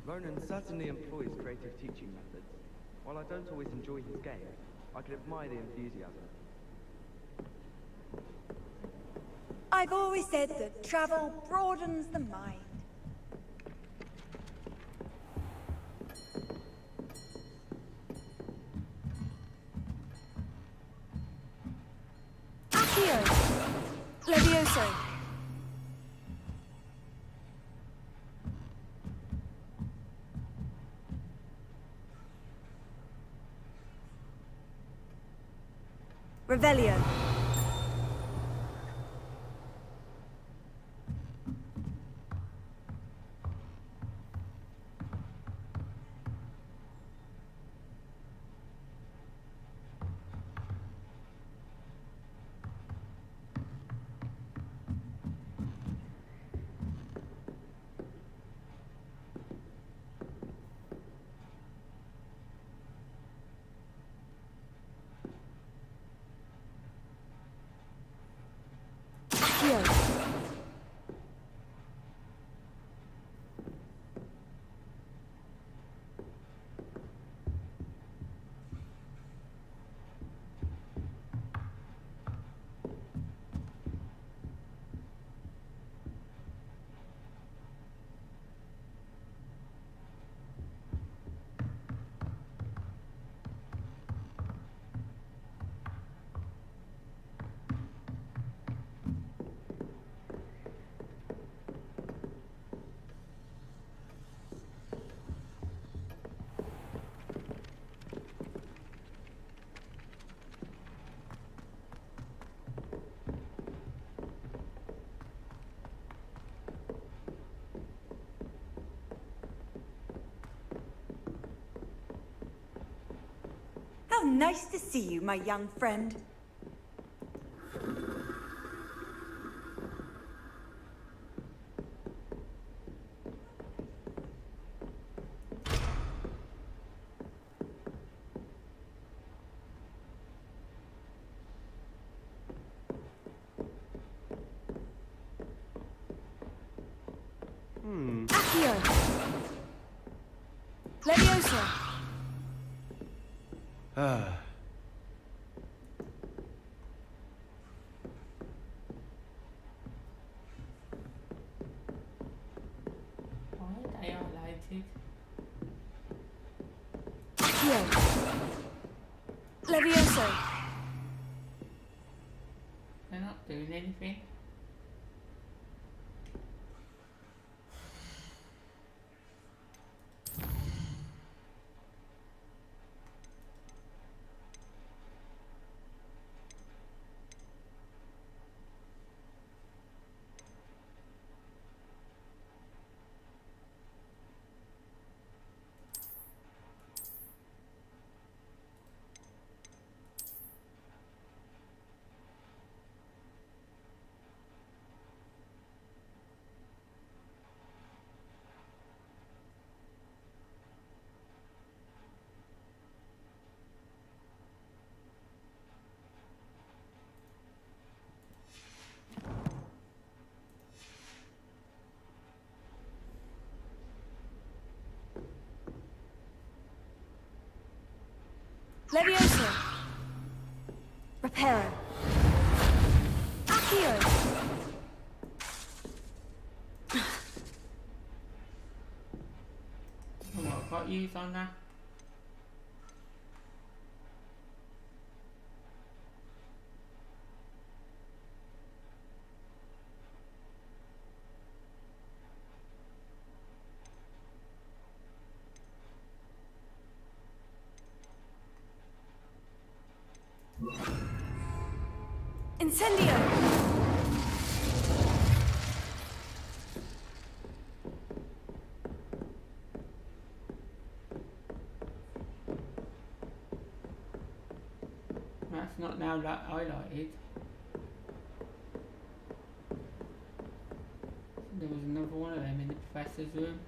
Ronan certainly employs creative teaching methods. While I don't always enjoy his game, I can admire the enthusiasm. I've always said that travel broadens the mind. Accio! Levioso! Revelio. nice to see you, my young friend. Accio! Leviosa! Why are they highlighted? Accio! Leviosa! They're not doing anything. Leviosa! Reparo! Accio! What got used on that? Incendio! That's not now highlighted. There was another one of them in the professor's room.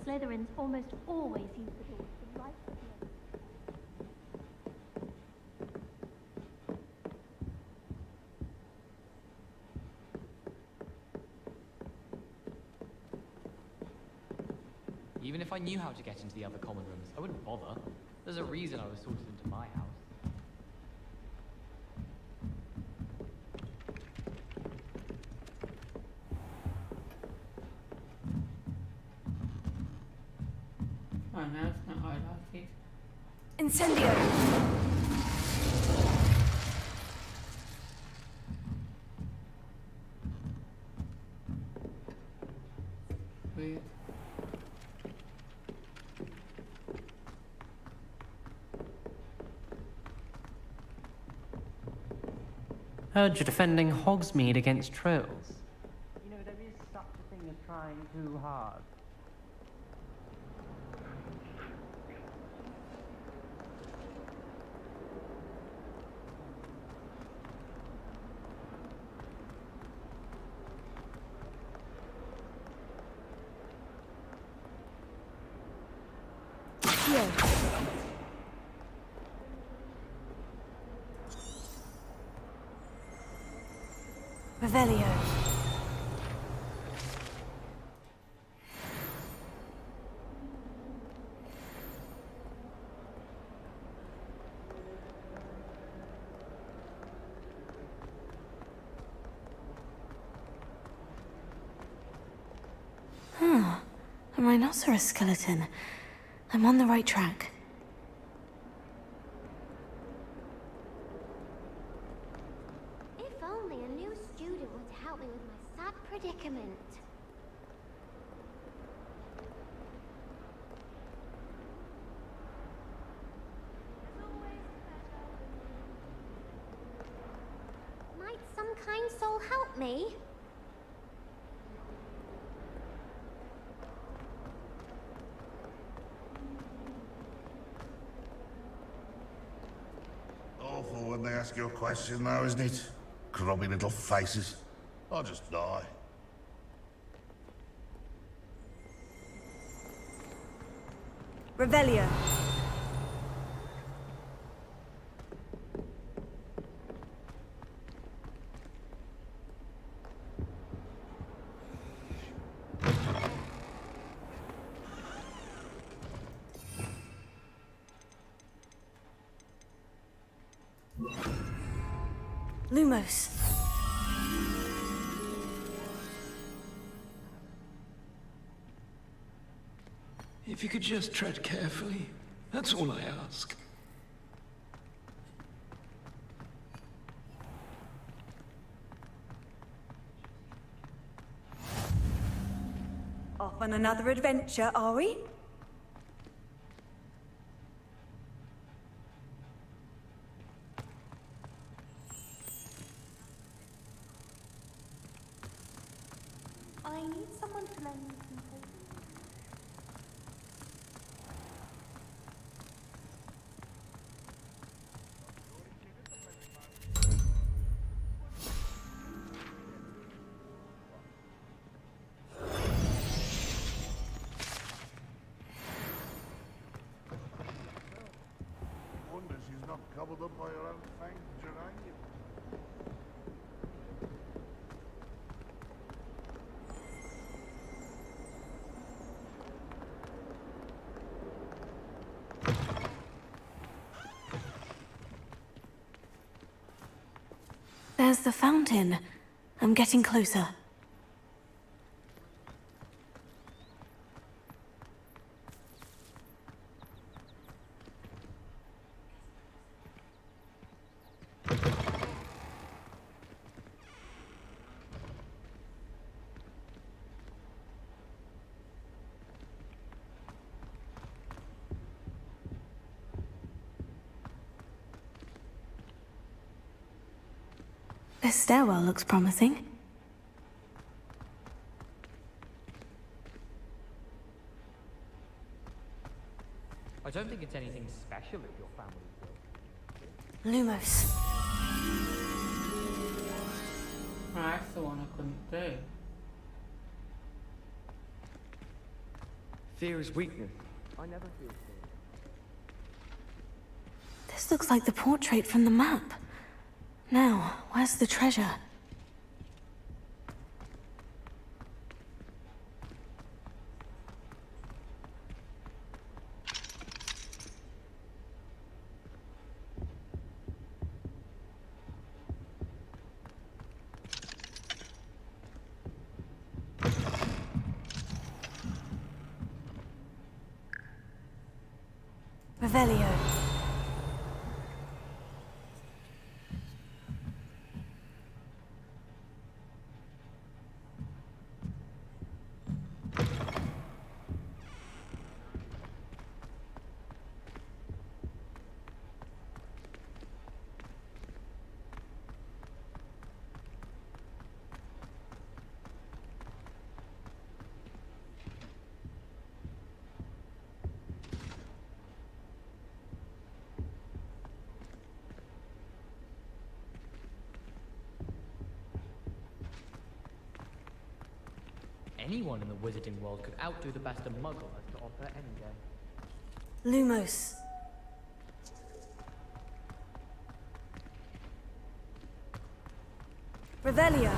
Slytherins almost always use the door to the right of the entrance. Even if I knew how to get into the other common rooms, I wouldn't bother. There's a reason I was sorted into my house. Oh no, it's not highlighted. Incendio! Weird. Heard you're defending Hogsmeade against trolls. You know, there is such a thing as trying too hard. Accio! Revelio. A rhinoceros skeleton. I'm on the right track. If only a new student were to help me with my sad predicament. Might some kind soul help me? ask your question though, isn't it? Grubby little faces. I'll just die. Revelio. Lumos. If you could just tread carefully, that's all I ask. Off on another adventure, are we? I need someone to lend me some potions. Wonder she's not gobbled up by her own fanged geranium. There's the fountain. I'm getting closer. This stairwell looks promising. I don't think it's anything special if your family will. Lumos. That's the one I couldn't do. Fear is weakness. I never feel fear. This looks like the portrait from the map. Now, where's the treasure? Revelio. Anyone in the wizarding world could outdo the best a muggle has to offer any day. Lumos. Revelio.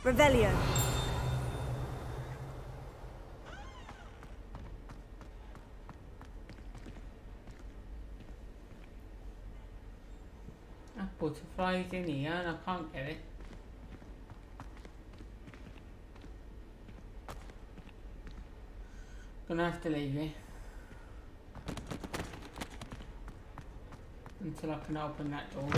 Revelio. That butterfly's in here and I can't get it. Gonna have to leave it. Until I can open that door.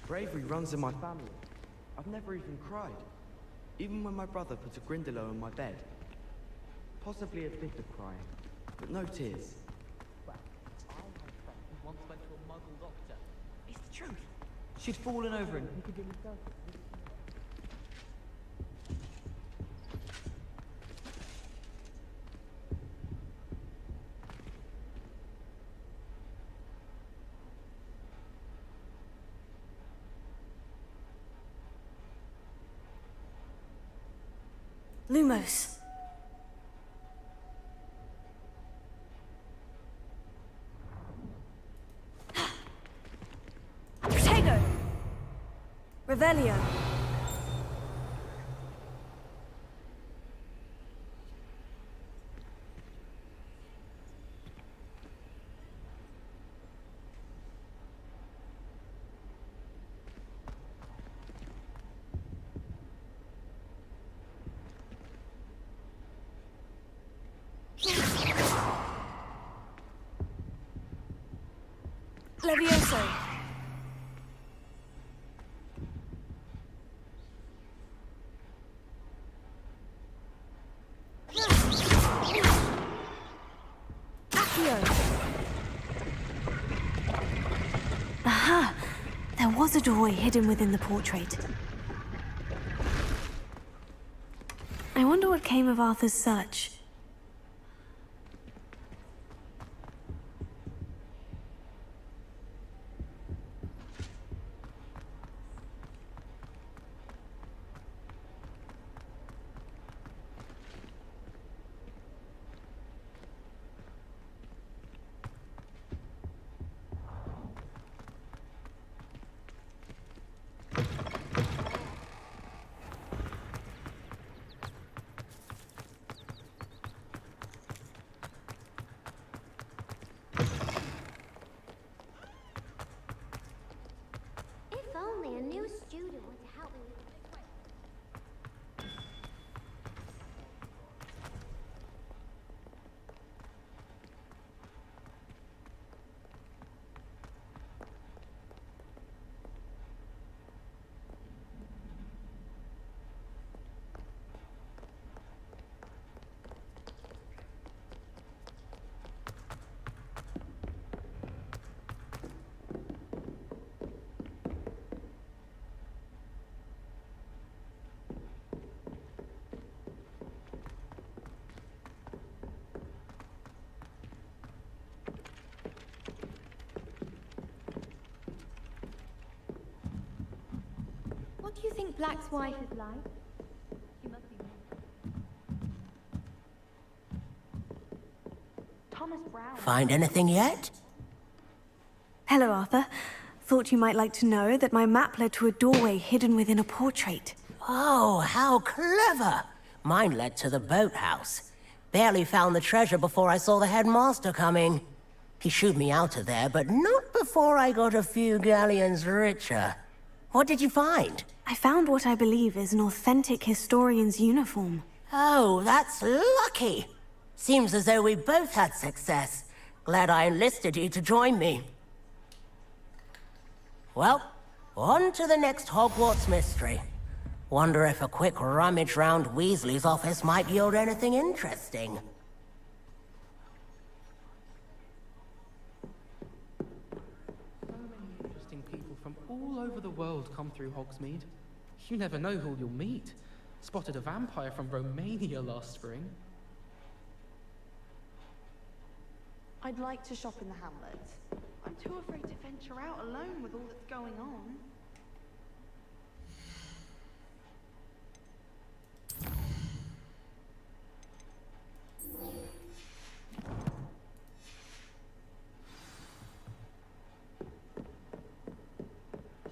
Bravery runs in my family. I've never even cried. Even when my brother put a grindalo in my bed. Possibly a bit of crying, but no tears. Well, I had a friend who once went to a muggle doctor. It's the truth. She'd fallen over and he could give himself. Lumos. Protego. Revelio. Levioso. Accio. Aha! There was a doorway hidden within the portrait. I wonder what came of Arthur's search. If only a new student were to help me with What do you think Black's wife is like? She must be... Thomas Brown. Find anything yet? Hello, Arthur. Thought you might like to know that my map led to a doorway hidden within a portrait. Oh, how clever! Mine led to the boathouse. Barely found the treasure before I saw the headmaster coming. He shooed me out of there, but not before I got a few galleons richer. What did you find? I found what I believe is an authentic historian's uniform. Oh, that's lucky. Seems as though we both had success. Glad I enlisted you to join me. Well, on to the next Hogwarts mystery. Wonder if a quick rummage round Weasley's office might yield anything interesting. So many interesting people from all over the world come through Hogsmeade. You never know who you'll meet. Spotted a vampire from Romania last spring. I'd like to shop in the hamlet. I I'm too afraid to venture out alone with all that's going on.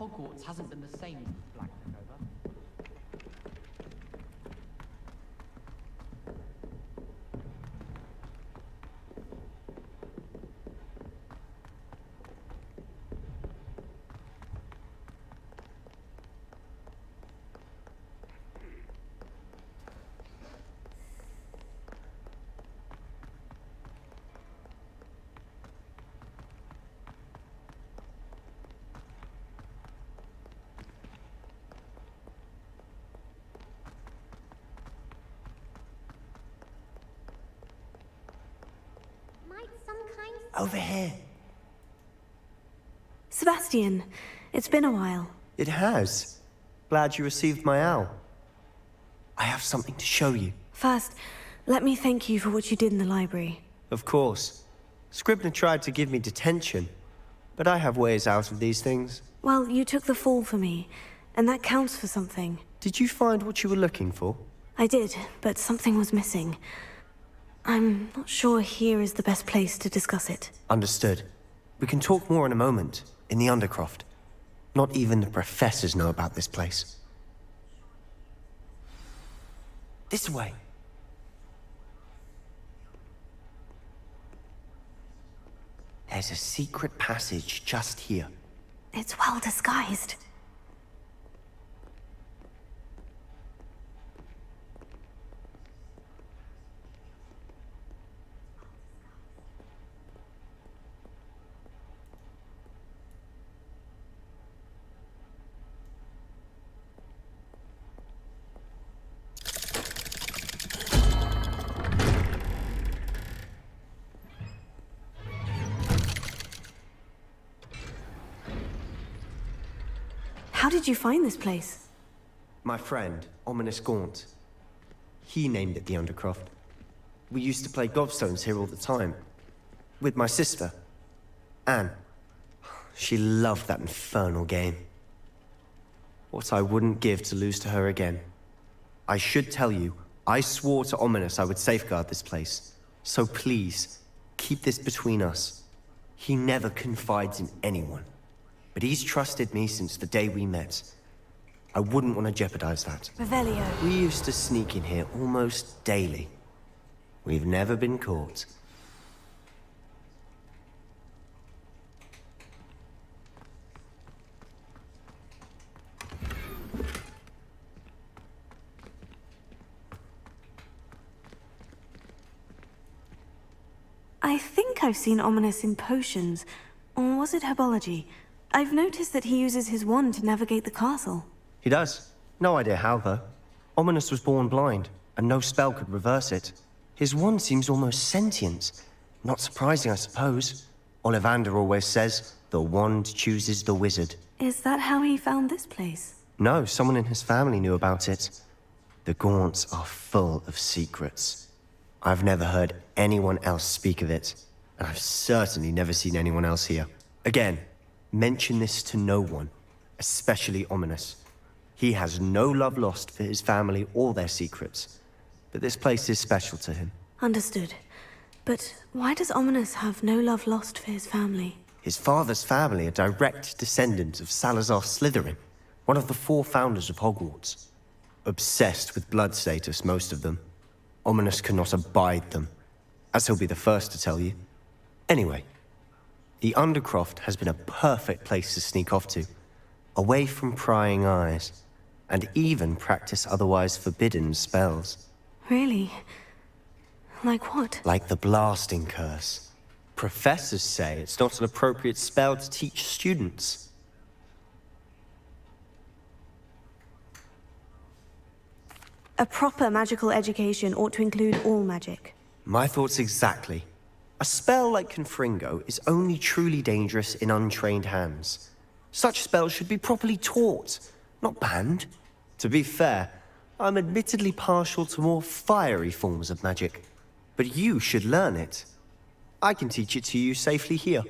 Hogwarts hasn't been the same since Black took over. Might some kind Over here. Sebastian, it's been a while. It has. Glad you received my owl. I have something to show you. First, let me thank you for what you did in the library. Of course. Scribner tried to give me detention, but I have ways out of these things. Well, you took the fall for me, and that counts for something. Did you find what you were looking for? I did, but something was missing. I'm not sure here is the best place to discuss it. Understood. We can talk more in a moment, in the Undercroft. Not even the professors know about this place. This way. There's a secret passage just here. It's well disguised. How did you find this place? My friend, Ominous Gaunt. He named it the Undercroft. We used to play gobstones here all the time. With my sister, Anne. She loved that infernal game. What I wouldn't give to lose to her again. I should tell you, I swore to Ominous I would safeguard this place. So please, keep this between us. He never confides in anyone. But he's trusted me since the day we met. I wouldn't want to jeopardize that. Revelio. We used to sneak in here almost daily. We've never been caught. I think I've seen Ominous in potions. Or was it herbology? I've noticed that he uses his wand to navigate the castle. He does. No idea how, though. Ominous was born blind, and no spell could reverse it. His wand seems almost sentient. Not surprising, I suppose. Ollivander always says, the wand chooses the wizard. Is that how he found this place? No, someone in his family knew about it. The Gaunts are full of secrets. I've never heard anyone else speak of it, and I've certainly never seen anyone else here. Again, mention this to no one, especially Ominous. He has no love lost for his family or their secrets, but this place is special to him. Understood. But why does Ominous have no love lost for his family? His father's family are direct descendants of Salazar Slytherin, one of the 4 founders of Hogwarts. Obsessed with blood status, most of them. Ominous cannot abide them, as he'll be the first to tell you. Anyway, the Undercroft has been a perfect place to sneak off to, away from prying eyes, and even practice otherwise forbidden spells. Really? Like what? Like the blasting curse. Professors say it's not an appropriate spell to teach students. A proper magical education ought to include all magic. My thoughts exactly. A spell like Confringo is only truly dangerous in untrained hands. Such spells should be properly taught, not banned. To be fair, I'm admittedly partial to more fiery forms of magic, but you should learn it. I can teach it to you safely here.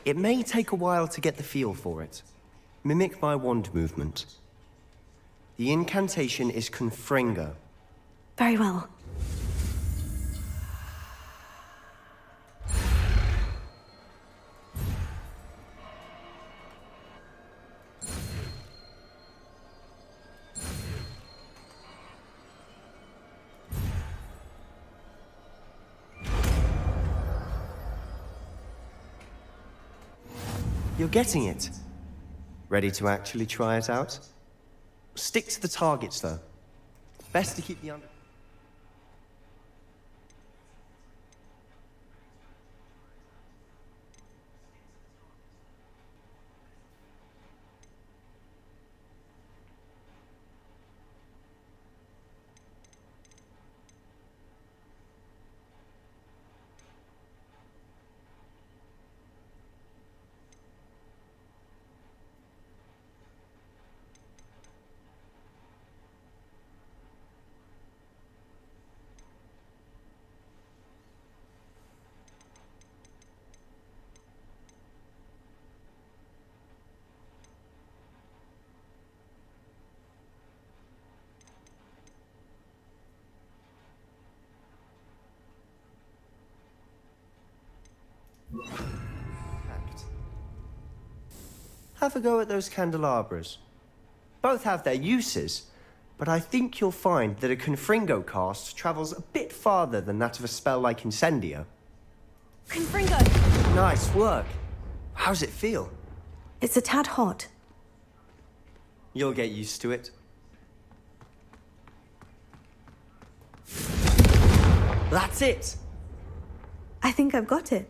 It may take a while to get the feel for it. Mimic my wand movement. The incantation is Confringo. Very well. You're getting it. Ready to actually try it out? Stick to the targets, though. Best to keep the under... Have a go at those candelabras. Both have their uses, but I think you'll find that a Confringo cast travels a bit farther than that of a spell like Incendio. Confringo! Nice work. How's it feel? It's a tad hot. You'll get used to it. That's it! I think I've got it.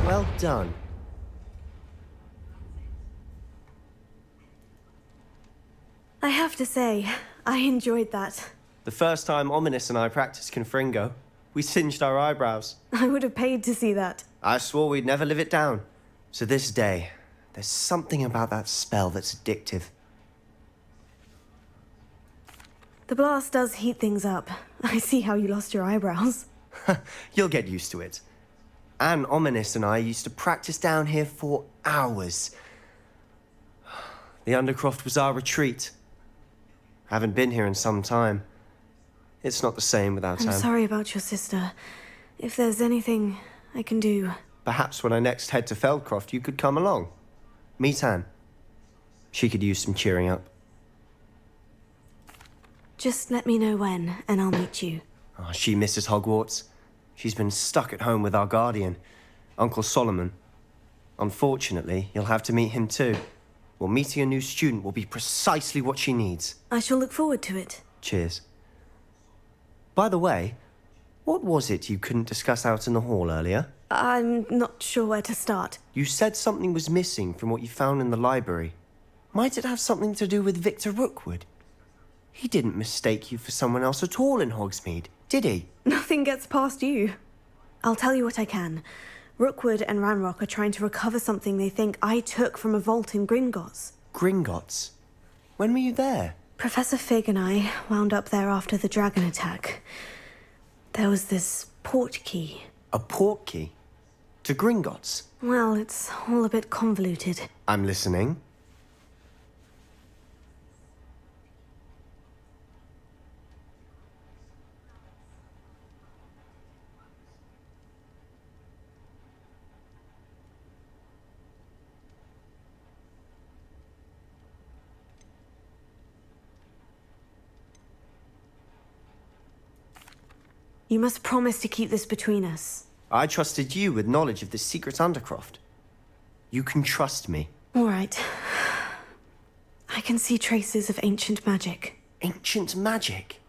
Well done. I have to say, I enjoyed that. The first time Ominous and I practiced Confringo, we singed our eyebrows. I would have paid to see that. I swore we'd never live it down. So this day, there's something about that spell that's addictive. The blast does heat things up. I see how you lost your eyebrows. You'll get used to it. Anne, Ominous and I used to practice down here for hours. The Undercroft was our retreat. Haven't been here in some time. It's not the same without I'm Anne. sorry about your sister. If there's anything I can do... Perhaps when I next head to Feldcroft, you could come along. Meet Anne. She could use some cheering up. Just let me know when, and I'll meet you. Oh, she misses Hogwarts. She's been stuck at home with our guardian, Uncle Solomon. Unfortunately, you'll have to meet him too. Well, meeting a new student will be precisely what she needs. I shall look forward to it. Cheers. By the way, what was it you couldn't discuss out in the hall earlier? I'm not sure where to start. You said something was missing from what you found in the library. Might it have something to do with Victor Rookwood? He didn't mistake you for someone else at all in Hogsmeade, did he? Nothing gets past you. I'll tell you what I can. Rookwood and Ranrock are trying to recover something they think I took from a vault in Gringotts. Gringotts? When were you there? Professor Fig and I wound up there after the dragon attack. There was this port key. A port key? To Gringotts? Well, it's all a bit convoluted. I'm listening. You must promise to keep this between us. I trusted you with knowledge of this secret Undercroft. You can trust me. All right. I can see traces of ancient magic. Ancient magic?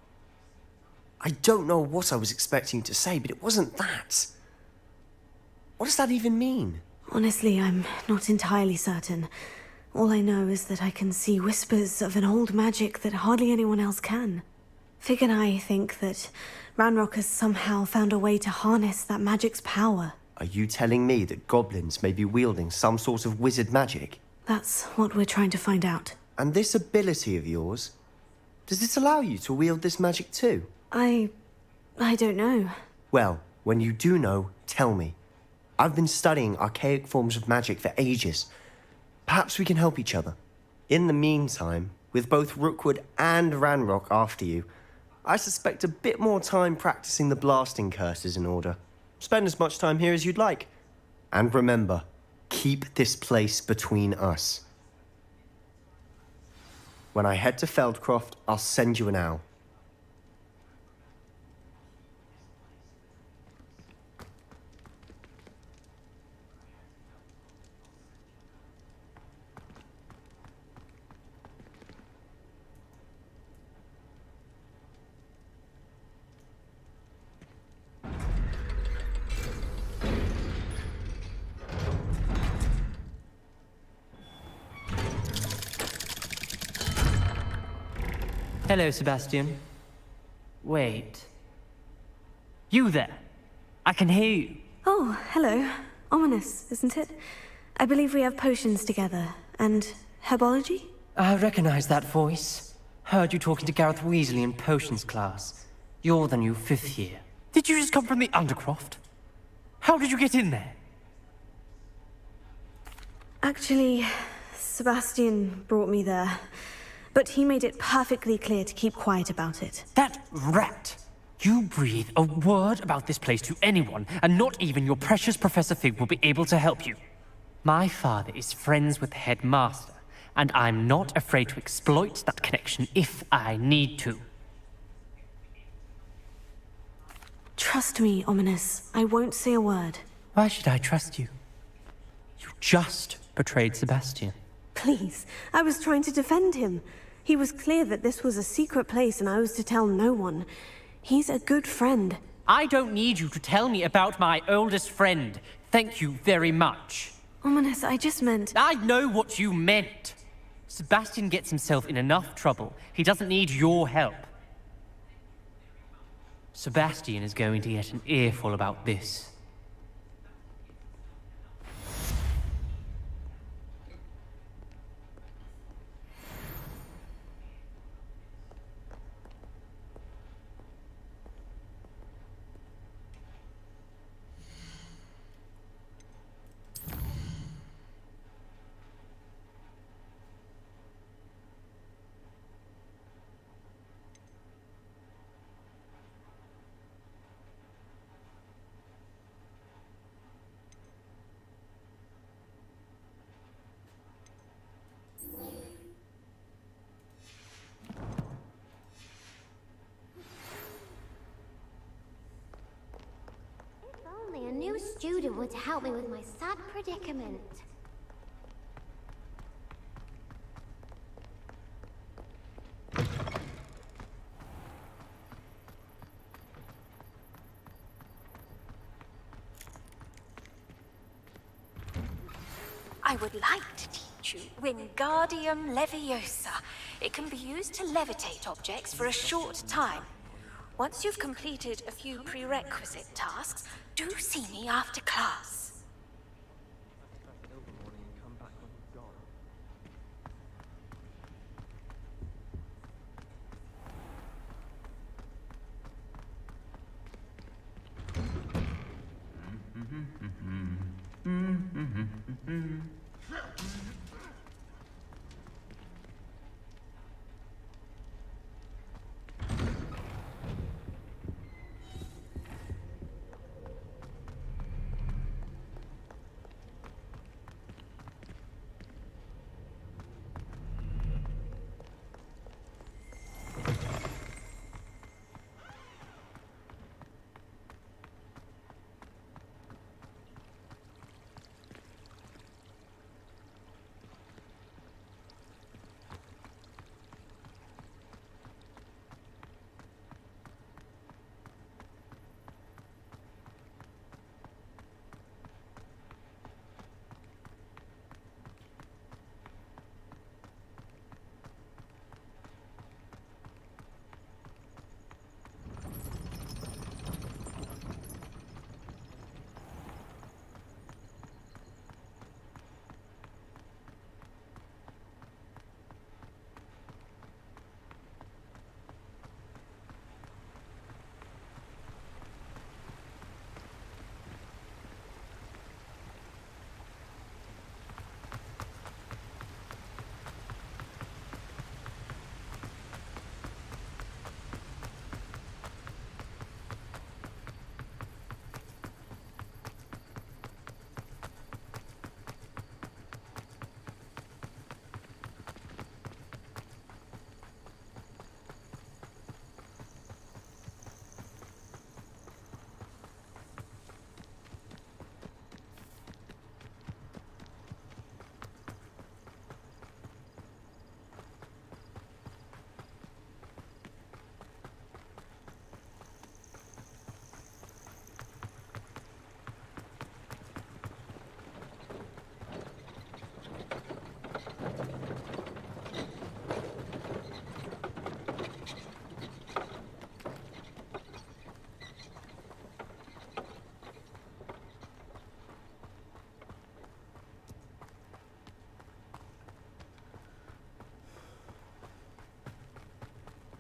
I don't know what I was expecting you to say, but it wasn't that. What does that even mean? Honestly, I'm not entirely certain. All I know is that I can see whispers of an old magic that hardly anyone else can. Fig and I think that Ranrock has somehow found a way to harness that magic's power. Are you telling me that goblins may be wielding some sort of wizard magic? That's what we're trying to find out. And this ability of yours, does it allow you to wield this magic too? I don't know. Well, When you do know, tell me. I've been studying archaic forms of magic for ages. Perhaps we can help each other. In the meantime, with both Rookwood and Ranrock after you, I suspect a bit more time practicing the blasting curse is in order. Spend as much time here as you'd like. And remember, keep this place between us. When I head to Feldcroft, I'll send you an owl. Hello, Sebastian. Wait. You there? I can hear you. Oh, hello. Ominous, isn't it? I believe we have potions together. And herbology? I recognize that voice. Heard you talking to Gareth Weasley in potions class. You're the new 5th year. Did you just come from the Undercroft? How did you get in there? Actually, Sebastian brought me there. But he made it perfectly clear to keep quiet about it. That rat! You breathe a word about this place to anyone, and not even your precious Professor Fig will be able to help you. My father is friends with the headmaster, and I'm not afraid to exploit that connection if I need to. Trust me, Ominous. I won't say a word. Why should I trust you? You just betrayed Sebastian. Please, I was trying to defend him. He was clear that this was a secret place and I was to tell no one. He's a good friend. I don't need you to tell me about my oldest friend. Thank you very much. Ominous, I just meant... I know what you meant. Sebastian gets himself in enough trouble. He doesn't need your help. Sebastian is going to get an earful about this. Only a new student would help me with my sad predicament. I would like to teach you Wingardium Leviosa. It can be used to levitate objects for a short time. Once you've completed a few prerequisite tasks, do see me after class.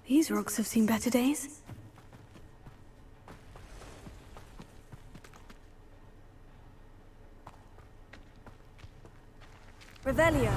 These rocks have seen better days. Revelio.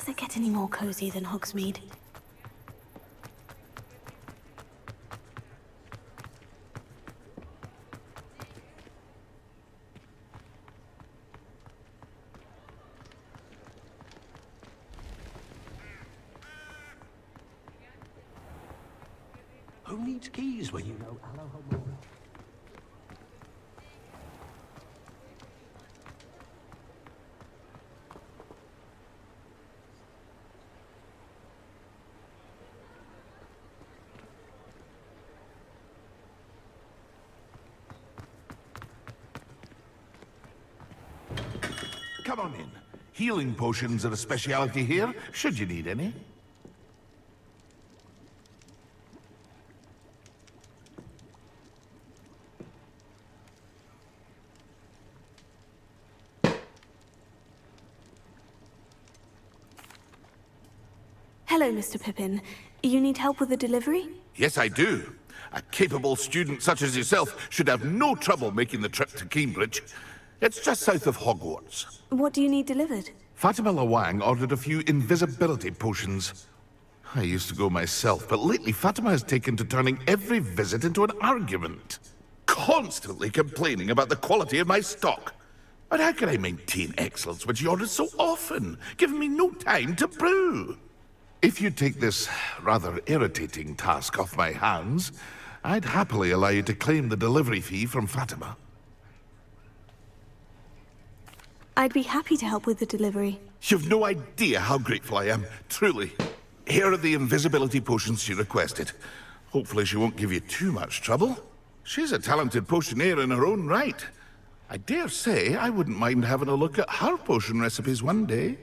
Does it get any more cozy than Hogsmeade? Who needs keys when you know Alohomora? Come on in. Healing potions are a speciality here, should you need any. Hello, Mr. Pippin. You need help with the delivery? Yes, I do. A capable student such as yourself should have no trouble making the trip to Cambridge. It's just south of Hogwarts. What do you need delivered? Fatima Lawang ordered a few invisibility potions. I used to go myself, but lately Fatima has taken to turning every visit into an argument. Constantly complaining about the quality of my stock. But how can I maintain excellence when she orders so often, giving me no time to brew? If you take this rather irritating task off my hands, I'd happily allow you to claim the delivery fee from Fatima. I'd be happy to help with the delivery. You've no idea how grateful I am, truly. Here are the invisibility potions she requested. Hopefully she won't give you too much trouble. She's a talented potioneer in her own right. I dare say I wouldn't mind having a look at her potion recipes one day.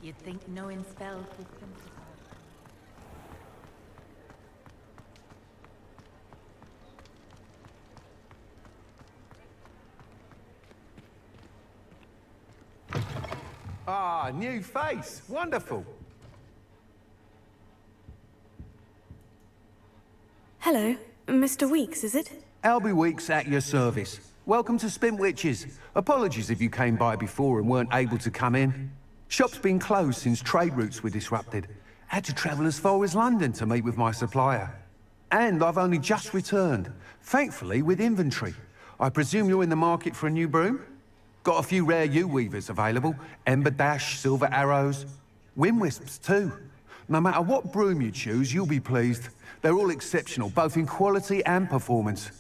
You'd think knowing spells was simple. Ah, new face. Wonderful. Hello, Mr. Weeks, is it? Albie Weeks at your service. Welcome to Spintwitches. Apologies if you came by before and weren't able to come in. Shop's been closed since trade routes were disrupted. Had to travel as far as London to meet with my supplier. And I've only just returned, thankfully with inventory. I presume you're in the market for a new broom? Got a few rare yew-weavers available. Ember Dash, Silver Arrows. Wind-wisps too. No matter what broom you choose, you'll be pleased. They're all exceptional, both in quality and performance.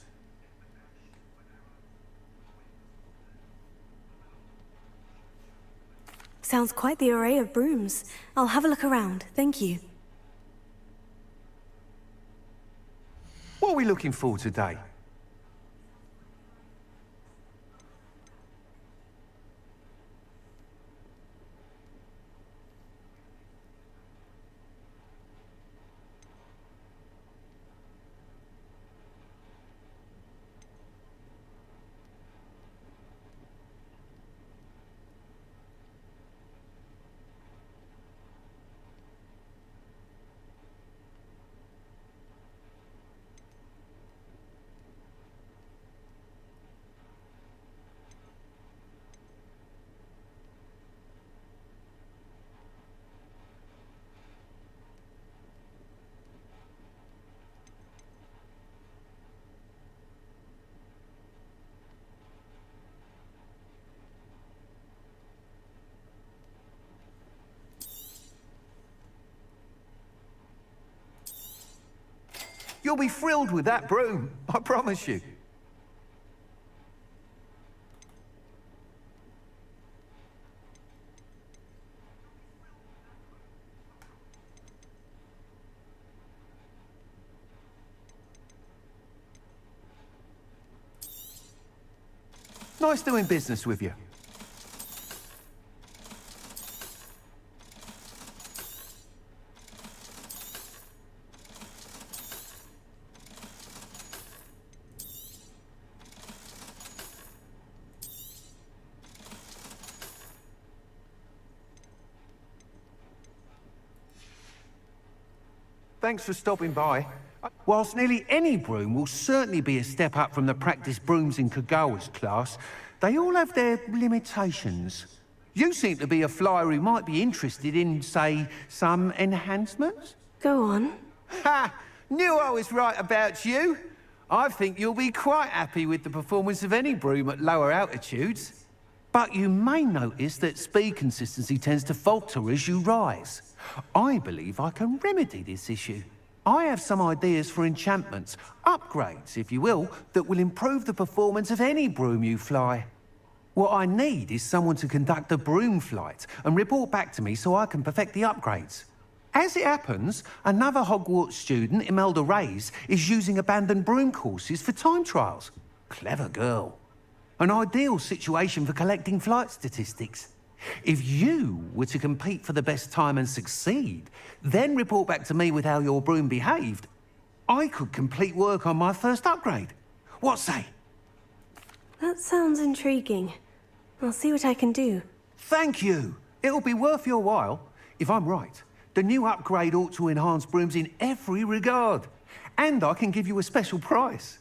Sounds quite the array of brooms. I'll have a look around, thank you. What are we looking for today? You'll be thrilled with that broom, I promise you. Nice doing business with you. Thanks for stopping by. Whilst nearly any broom will certainly be a step up from the practice brooms in Kagawa's class, they all have their limitations. You seem to be a flyer who might be interested in, say, some enhancements? Go on. Ha! Knew I was right about you. I think you'll be quite happy with the performance of any broom at lower altitudes. But you may notice that speed consistency tends to falter as you rise. I believe I can remedy this issue. I have some ideas for enchantments, upgrades, if you will, that will improve the performance of any broom you fly. What I need is someone to conduct a broom flight and report back to me so I can perfect the upgrades. As it happens, another Hogwarts student, Imelda Reyes, is using abandoned broom courses for time trials. Clever girl. An ideal situation for collecting flight statistics. If you were to compete for the best time and succeed, then report back to me with how your broom behaved, I could complete work on my first upgrade. What say? That sounds intriguing. I'll see what I can do. Thank you. It'll be worth your while. If I'm right, the new upgrade ought to enhance brooms in every regard. And I can give you a special price.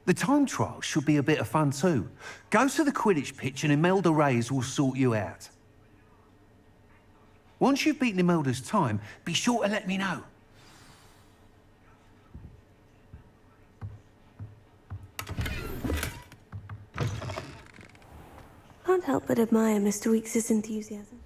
The time trial should be a bit of fun too. Go to the Quidditch pitch and Imelda Reyes will sort you out. Once you've beaten Imelda's time, be sure to let me know. Can't help but admire Mr. Weeks' enthusiasm.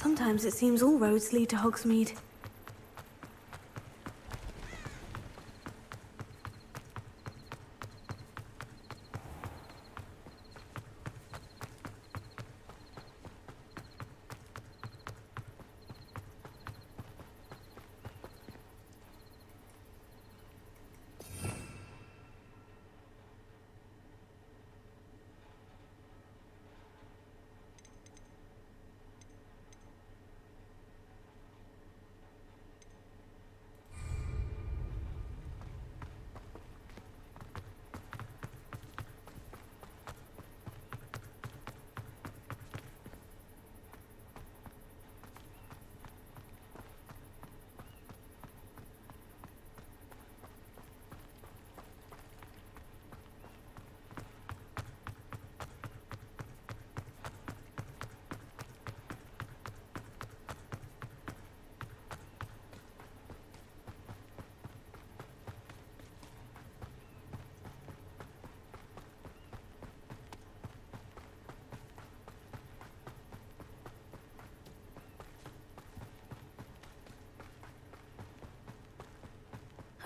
Sometimes it seems all roads lead to Hogsmeade.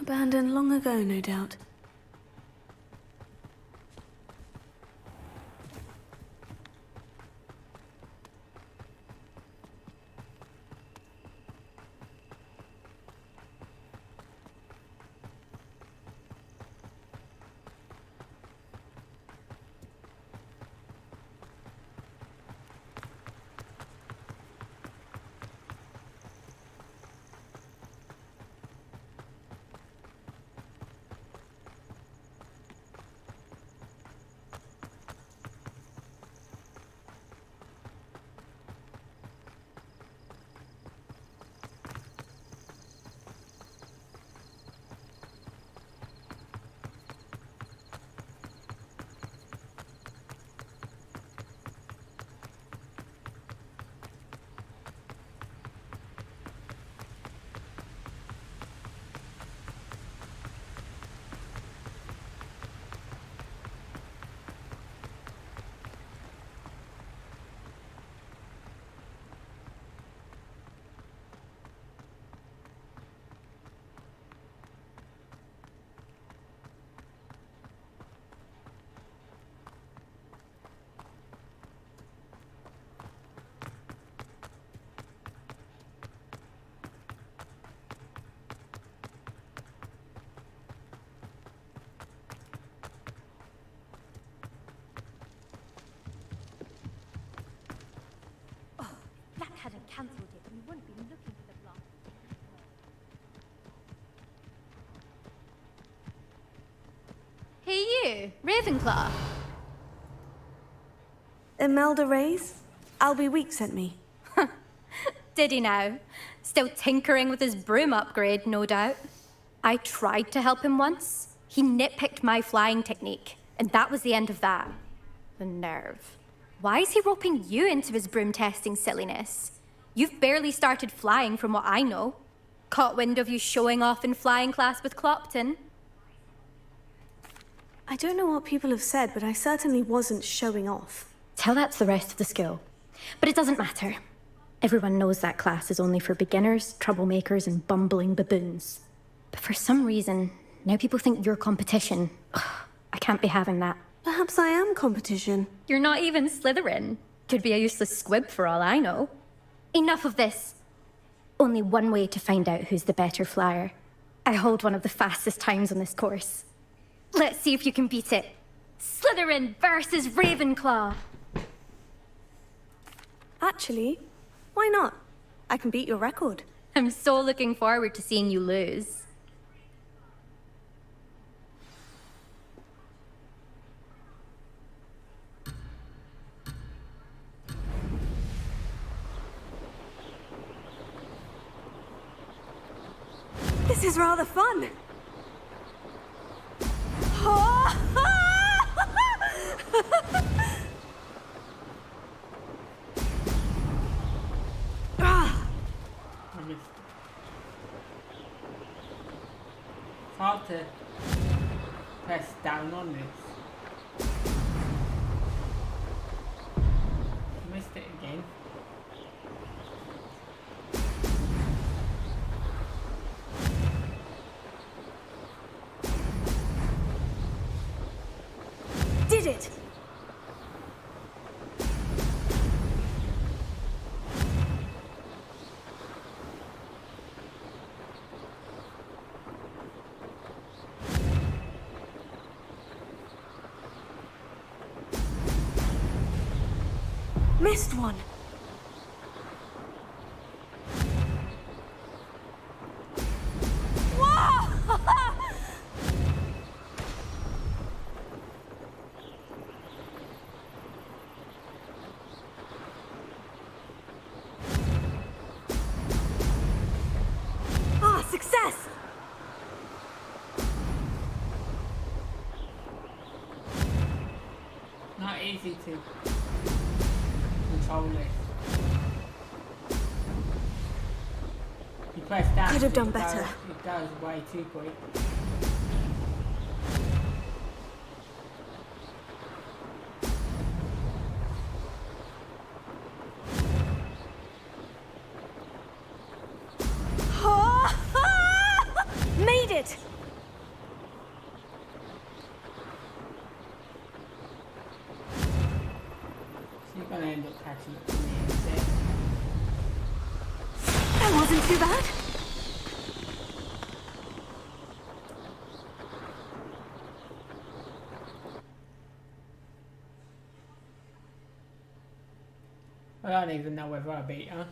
Abandoned long ago, no doubt. Black hadn't cancelled it, we wouldn't be looking for the block. Hey you, Ravenclaw. Imelda Reyes? Albie Week sent me. Did he now? Still tinkering with his broom upgrade, no doubt. I tried to help him once. He nitpicked my flying technique, and that was the end of that. The nerve. Why is he roping you into his broom testing silliness? You've barely started flying from what I know. Caught wind of you showing off in flying class with Clopton. I don't know what people have said, but I certainly wasn't showing off. Tell that to the rest of the school. But it doesn't matter. Everyone knows that class is only for beginners, troublemakers, and bumbling baboons. But for some reason, now people think you're competition. Ugh, I can't be having that. Perhaps I am competition. You're not even Slytherin. Could be a useless squib for all I know. Enough of this. Only one way to find out who's the better flyer. I hold one of the fastest times on this course. Let's see if you can beat it. Slytherin versus Ravenclaw. Actually, why not? I can beat your record. I'm so looking forward to seeing you lose. This is rather fun. It's hard to press down on this. Missed it again. missed one. Ah, success! Not easy to control it. You press down. Could have done it goes- better. It goes way too quick. Made it! She's gonna end up catching up to me instead. That wasn't too bad. I don't even know whether I beat her.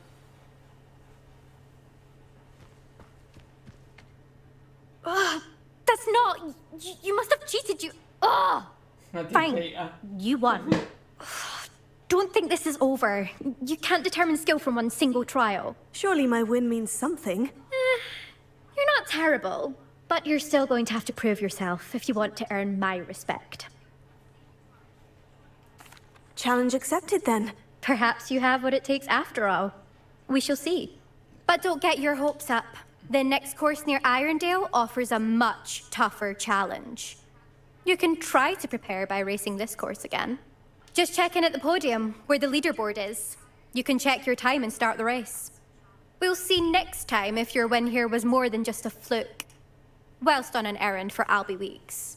That's not. You must have cheated. I did Fine. beat her. You won. Don't think this is over. You can't determine skill from one single trial. Surely my win means something. You're not terrible, but you're still going to have to prove yourself if you want to earn my respect. Challenge accepted then. Perhaps you have what it takes after all. We shall see. But don't get your hopes up. The next course near Irondale offers a much tougher challenge. You can try to prepare by racing this course again. Just check in at the podium, where the leaderboard is. You can check your time and start the race. We'll see next time if your win here was more than just a fluke. Whilst on an errand for Albie Weeks.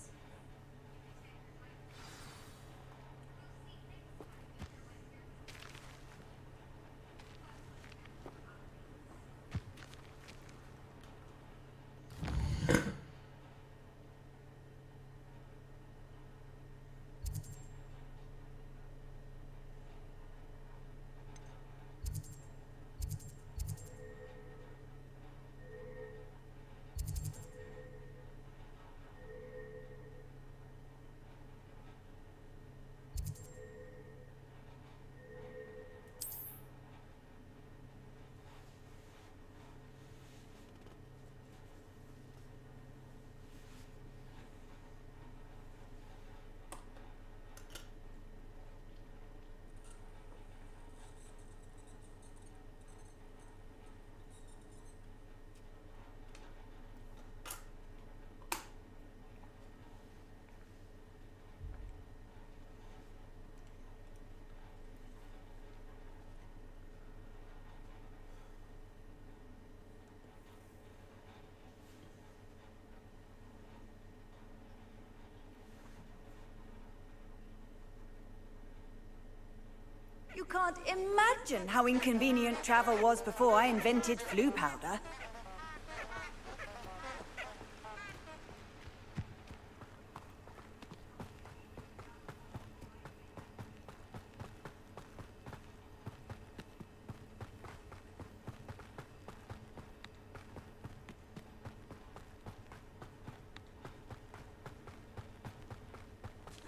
You can't imagine how inconvenient travel was before I invented flu powder.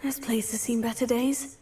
This place has seen better days.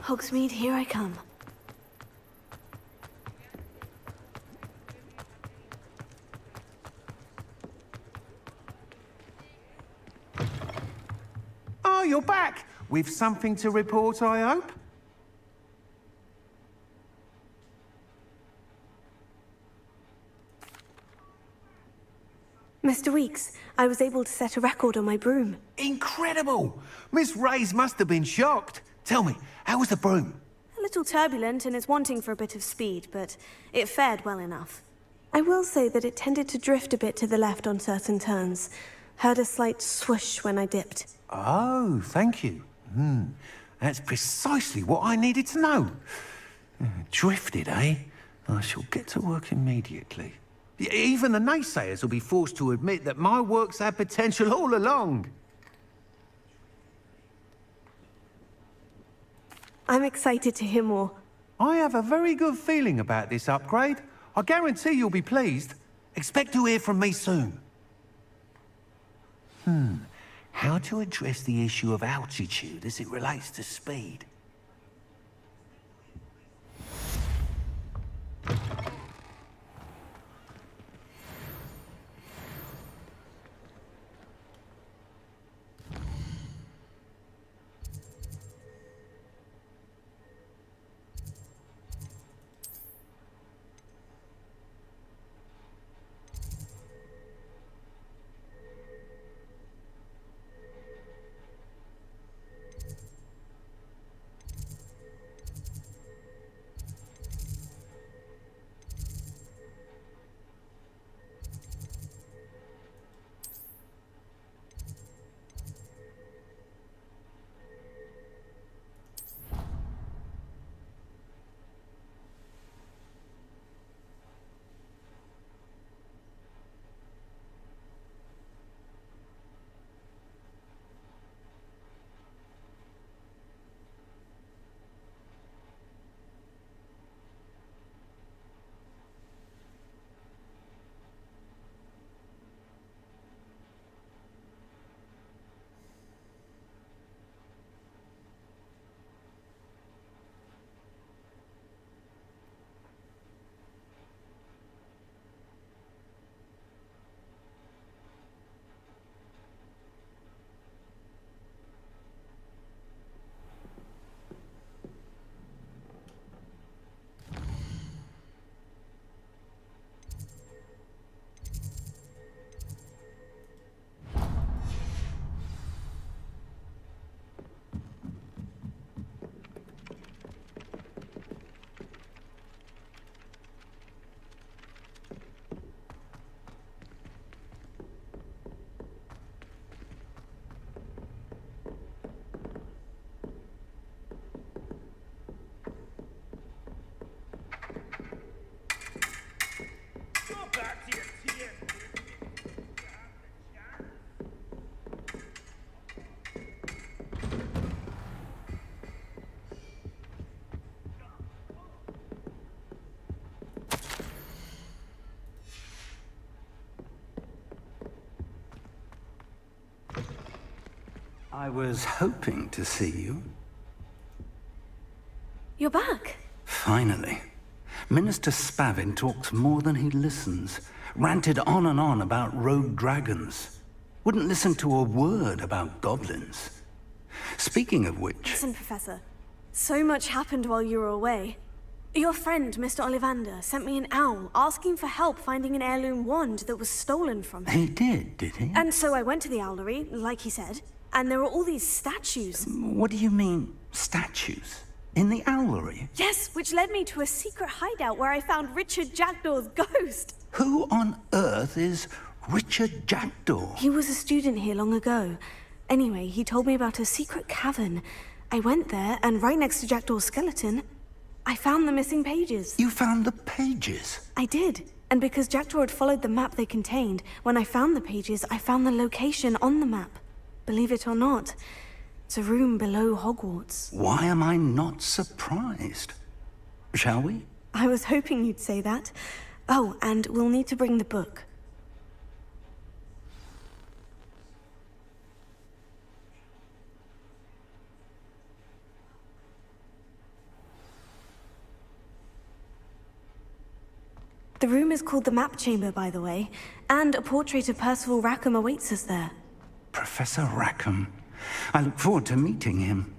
Hogsmeade, here I come. you're back. With something to report, I hope? Mr. Weeks, I was able to set a record on my broom. Incredible! Miss Reyes must have been shocked. Tell me, how was the broom? A little turbulent and is wanting for a bit of speed, but it fared well enough. I will say that it tended to drift a bit to the left on certain turns. Heard a slight swoosh when I dipped. Oh, thank you. That's precisely what I needed to know. Drifted, eh? I shall get to work immediately. Even the naysayers will be forced to admit that my work's had potential all along. I'm excited to hear more. I have a very good feeling about this upgrade. I guarantee you'll be pleased. Expect to hear from me soon. How to address the issue of altitude as it relates to speed? I was hoping to see you. You're back. Finally. Minister Spavin talks more than he listens. Ranted on and on about rogue dragons. Wouldn't listen to a word about goblins. Speaking of which... Listen, Professor. So much happened while you were away. Your friend, Mr. Ollivander, sent me an owl asking for help finding an heirloom wand that was stolen from him. He did he? And so I went to the owlery, like he said, and there were all these statues. What do you mean, statues? In the owlery? Yes, which led me to a secret hideout where I found Richard Jackdaw's ghost. Who on earth is Richard Jackdaw? He was a student here long ago. Anyway, he told me about a secret cavern. I went there, and right next to Jackdaw's skeleton, I found the missing pages. You found the pages? I did. And because Jackdaw had followed the map they contained, when I found the pages, I found the location on the map. Believe it or not, it's a room below Hogwarts. Why am I not surprised? Shall we? I was hoping you'd say that. Oh, and we'll need to bring the book. The room is called the Map Chamber, by the way, and a portrait of Percival Rackham awaits us there. Professor Rackham. I look forward to meeting him.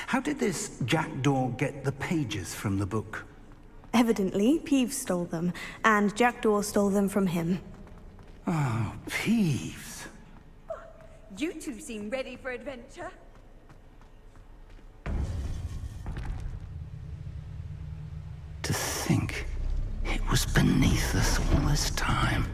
How did this jackdaw get the pages from the book? Evidently, Peeves stole them, and Jackdaw stole them from him. Oh, Peeves. You two seem ready for adventure. To think it was beneath us all this time.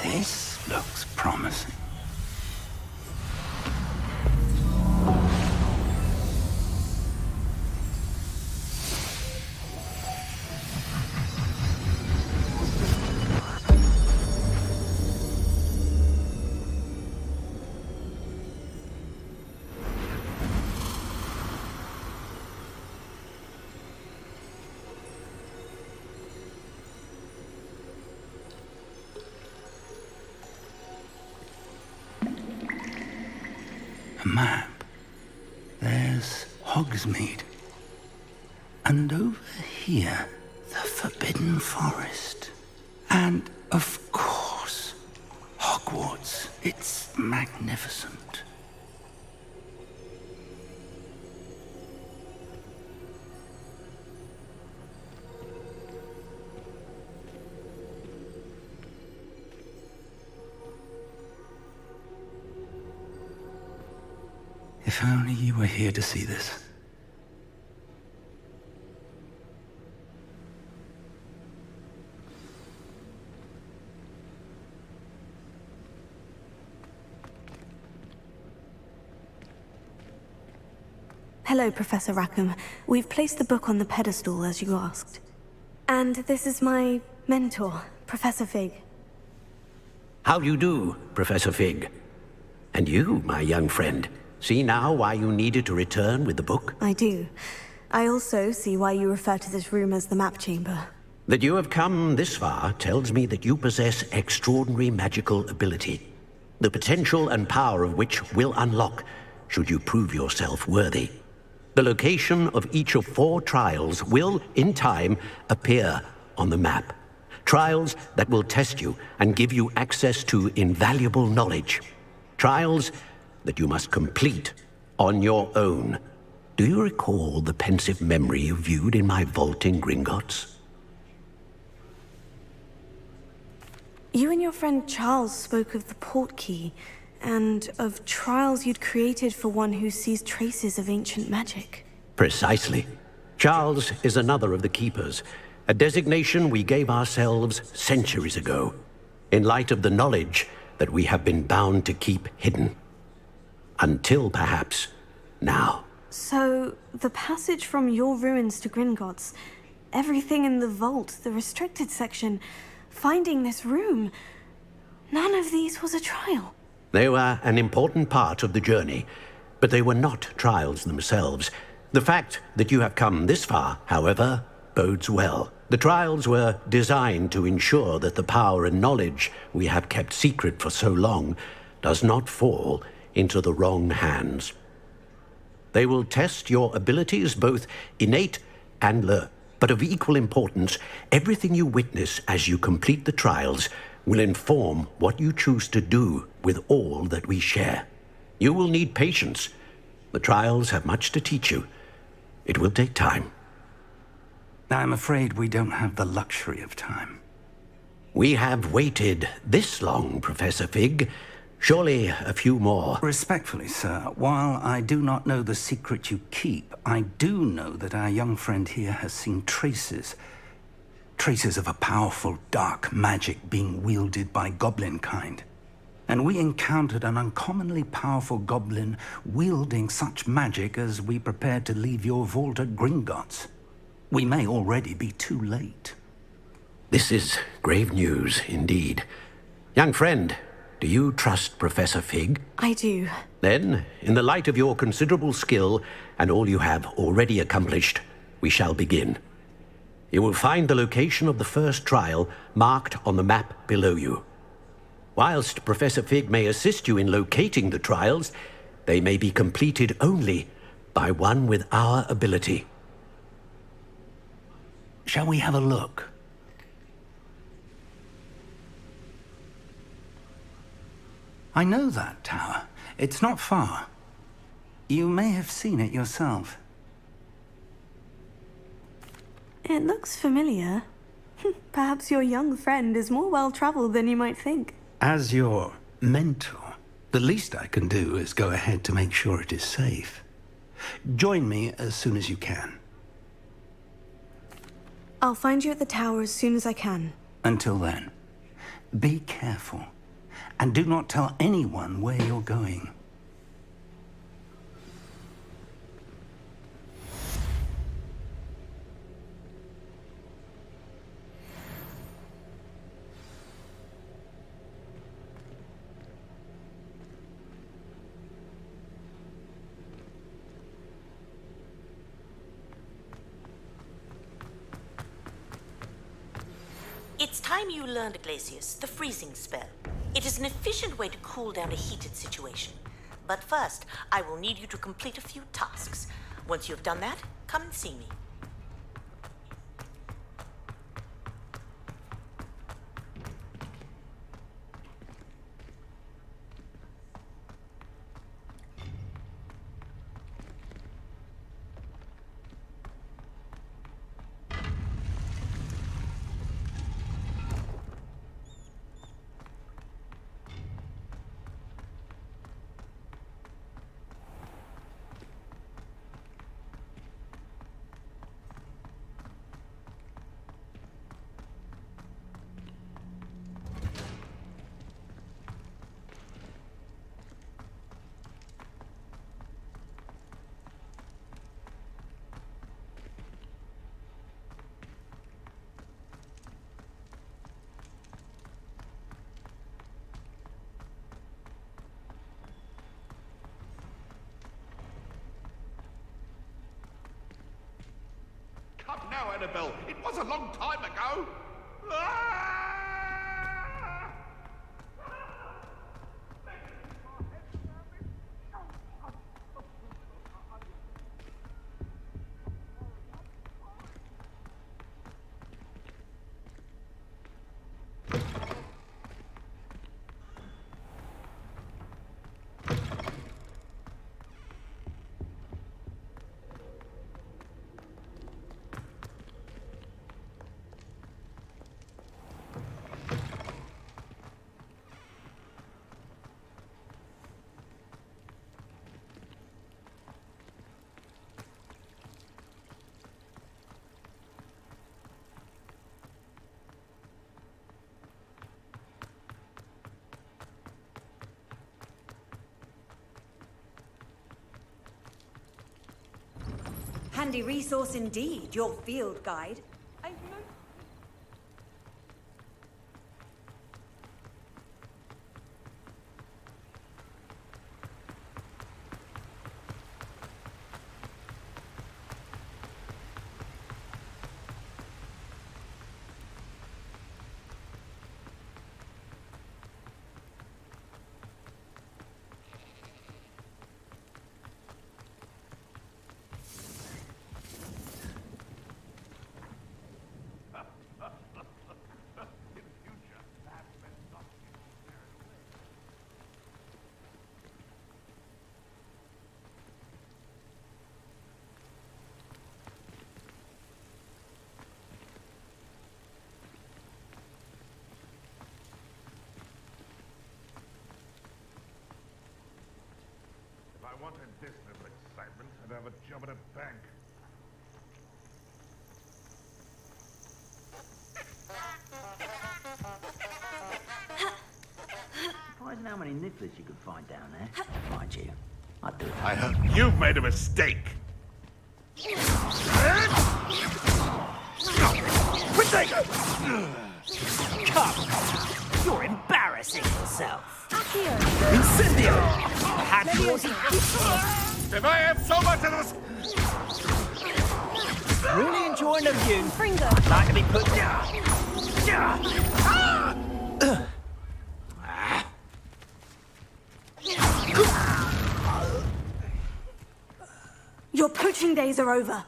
This looks promising. A map. There's Hogsmeade. And over here, the Forbidden Forest. And, of course, Hogwarts. It's magnificent. If only you were here to see this. Hello, Professor Rackham. We've placed the book on the pedestal as you asked. And this is my mentor, Professor Fig. How do you do, Professor Fig? And you, my young friend, see now why you needed to return with the book? I do. I also see why you refer to this room as the map chamber. That you have come this far tells me that you possess extraordinary magical ability, the potential and power of which will unlock should you prove yourself worthy. The location of each of 4 trials will, in time, appear on the map. Trials that will test you and give you access to invaluable knowledge. Trials that you must complete on your own. Do you recall the pensive memory you viewed in my vault in Gringotts? You and your friend Charles spoke of the portkey, and of trials you'd created for one who sees traces of ancient magic. Precisely. Charles is another of the Keepers, a designation we gave ourselves centuries ago, in light of the knowledge that we have been bound to keep hidden. Until, perhaps, now. So, the passage from your ruins to Gringotts, everything in the vault, the restricted section, finding this room, none of these was a trial. They were an important part of the journey, but they were not trials themselves. The fact that you have come this far, however, bodes well. The trials were designed to ensure that the power and knowledge we have kept secret for so long does not fall into the wrong hands. They will test your abilities, both innate and learned. But of equal importance, everything you witness as you complete the trials will inform what you choose to do with all that we share. You will need patience. The trials have much to teach you. It will take time. I'm afraid we don't have the luxury of time. We have waited this long, Professor Fig. Surely a few more. Respectfully, sir, while I do not know the secret you keep, I do know that our young friend here has seen traces of a powerful dark magic being wielded by goblin kind. And we encountered an uncommonly powerful goblin wielding such magic as we prepared to leave your vault at Gringotts. We may already be too late. This is grave news indeed. Young friend, Do you trust Professor Fig? I do. Then, in the light of your considerable skill and all you have already accomplished, we shall begin. You will find the location of the first trial marked on the map below you. Whilst Professor Fig may assist you in locating the trials, they may be completed only by one with our ability. Shall we have a look? I know that tower. It's not far. You may have seen it yourself. It looks familiar. Perhaps your young friend is more well-traveled than you might think. As your mentor, the least I can do is go ahead to make sure it is safe. Join me as soon as you can. I'll find you at the tower as soon as I can. Until then, be careful. And do not tell anyone where you're going. It's time you learned, Glacius, the freezing spell. It is an efficient way to cool down a heated situation. But first, I will need you to complete a few tasks. Once you've done that, come and see me. Come now, Annabelle. It was a long time ago. Handy resource indeed, your field guide. I wanted business excitement, I'd have a job at a bank. Surprising how many nifflers you could find down there. Mind you, I'd do it. I heard you've made a mistake. Come, you're embarrassing yourself. Incendio! If I have so much of this... Really enjoying the view. I'd like to be put down. Your poaching days are over.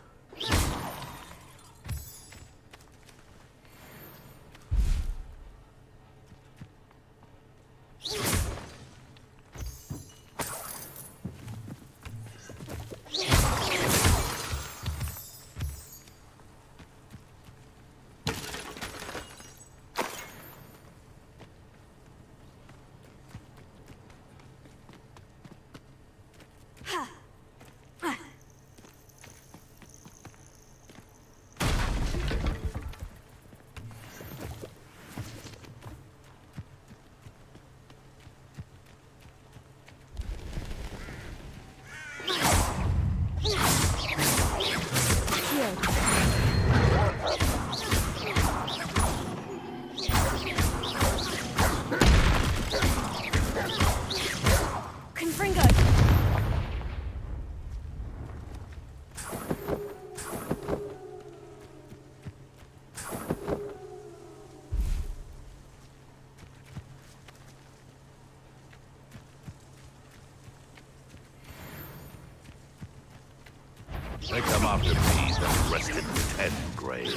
They come after me that rested 10 graves.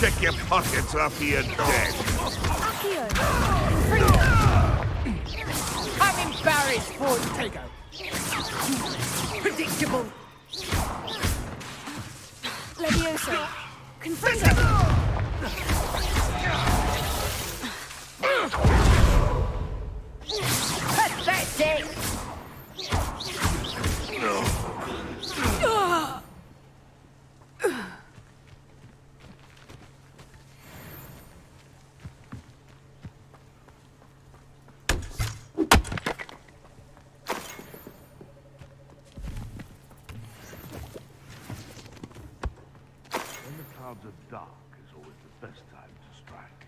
Check your pockets after you're dead. I'm embarrassed for Tego. Predictable. Levioso. Confringo. Pathetic. Clouds are dark is always the best time to strike.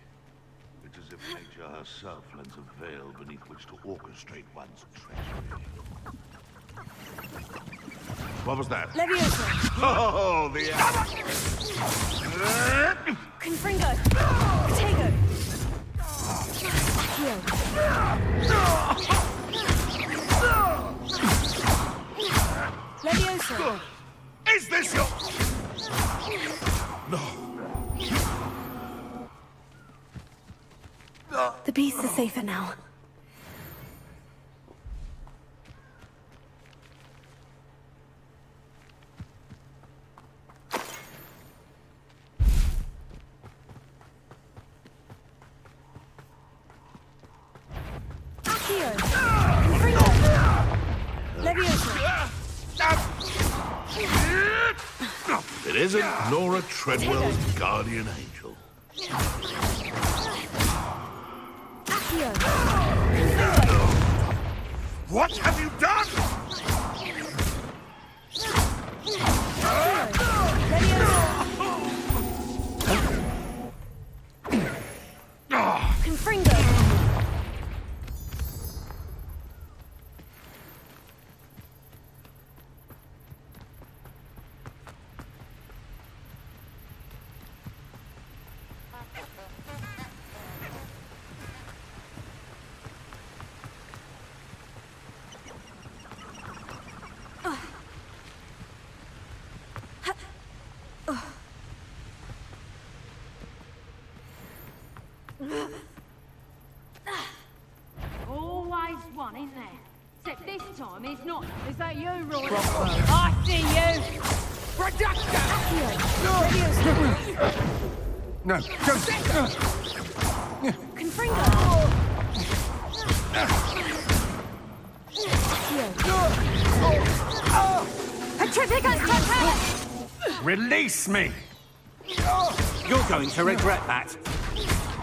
It's as if nature herself lends a veil beneath which to orchestrate one's treachery. What was that? Levioso. Oh, the... Confringo. Tego. Levioso. Is this your... No. The beasts are safer now. Accio. Confringo. Levioso. It isn't Nora Treadwell's guardian angel. What have you done? Confringo. Always one, isn't there? Except this time it's not. Is that you, Roy? I see you! No, don't. Confringo! Release me! You're going to regret that.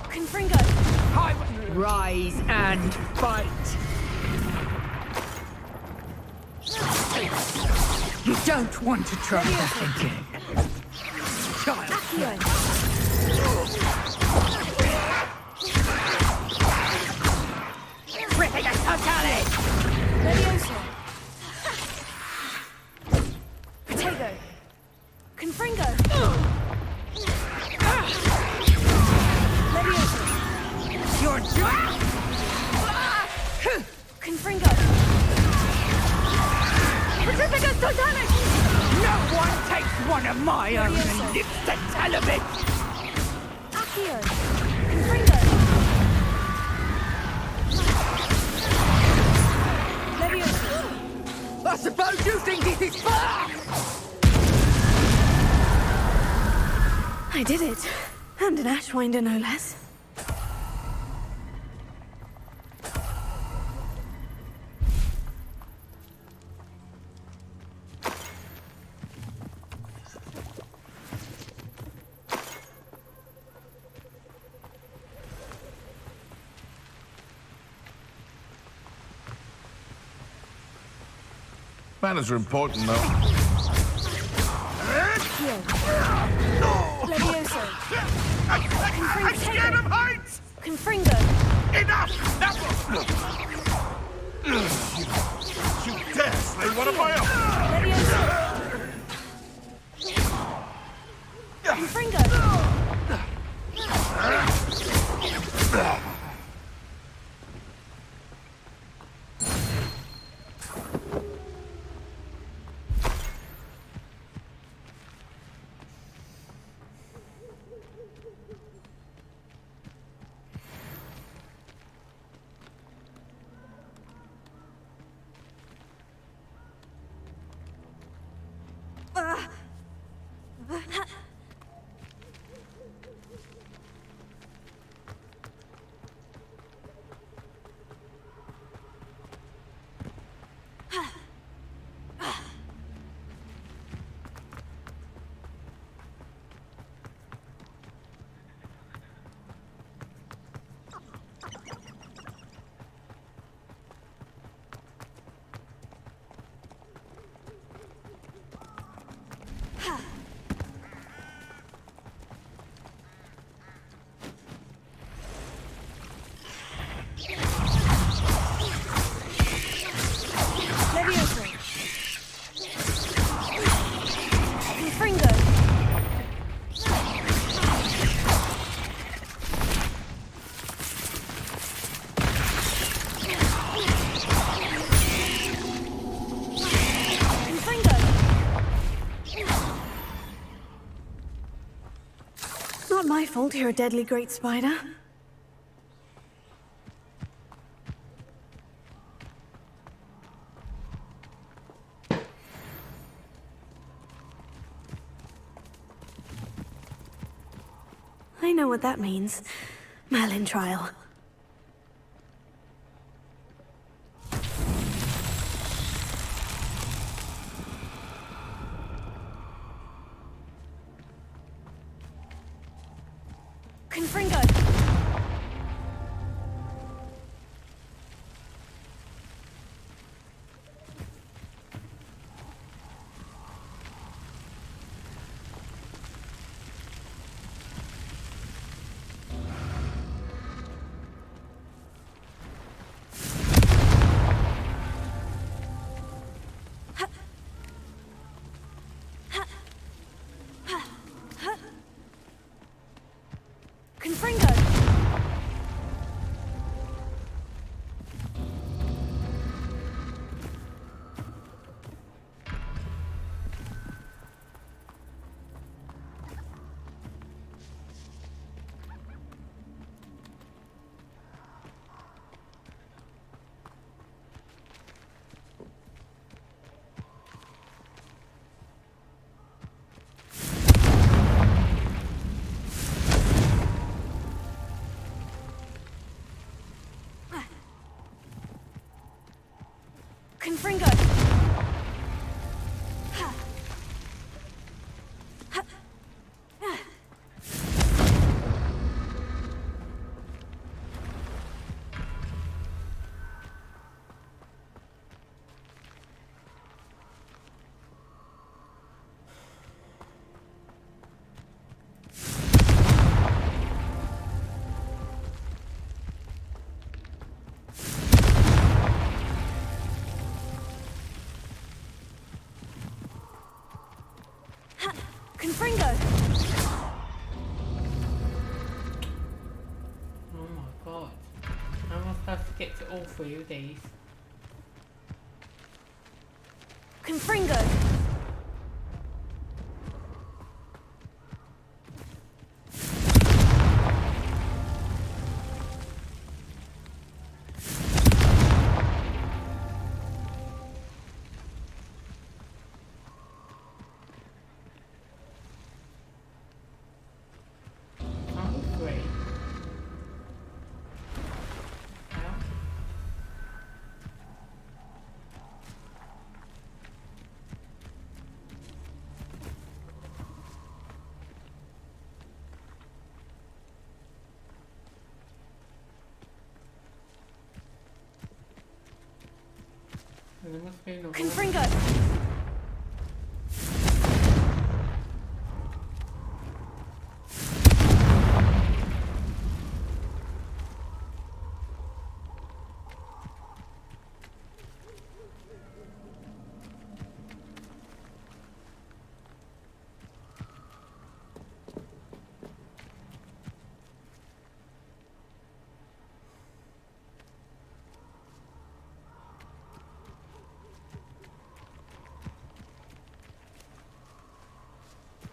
Confringo! Rise and fight! You don't want to try that again. Child. Leviosa! Potato! Confringo! Leviosa! You're done! Confringo! Pacificus Totalic! No one takes one of my own and lives to tell of it! Accio! Confringo! Leviosa! I suppose you think this is fun! I did it. And an Ashwinder, no less. Manners are important, though. Leviosa! I'm scared of heights! Confringo! Enough! You dare slay one of my own! Confringo! Not my fault you're a deadly great spider. I know what that means. Merlin trial. Confringo! Confringo! Confringo! Oh my god. How am I supposed to get to all three of these? Confringo! Only three. How? There must be another one. Confringo!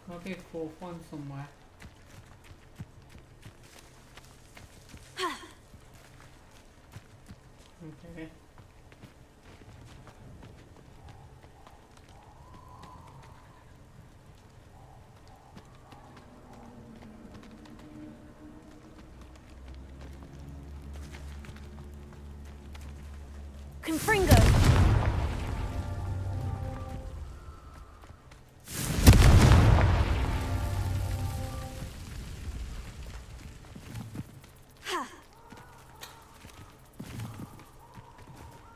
There'll be a fourth one somewhere. Okay. Confringo!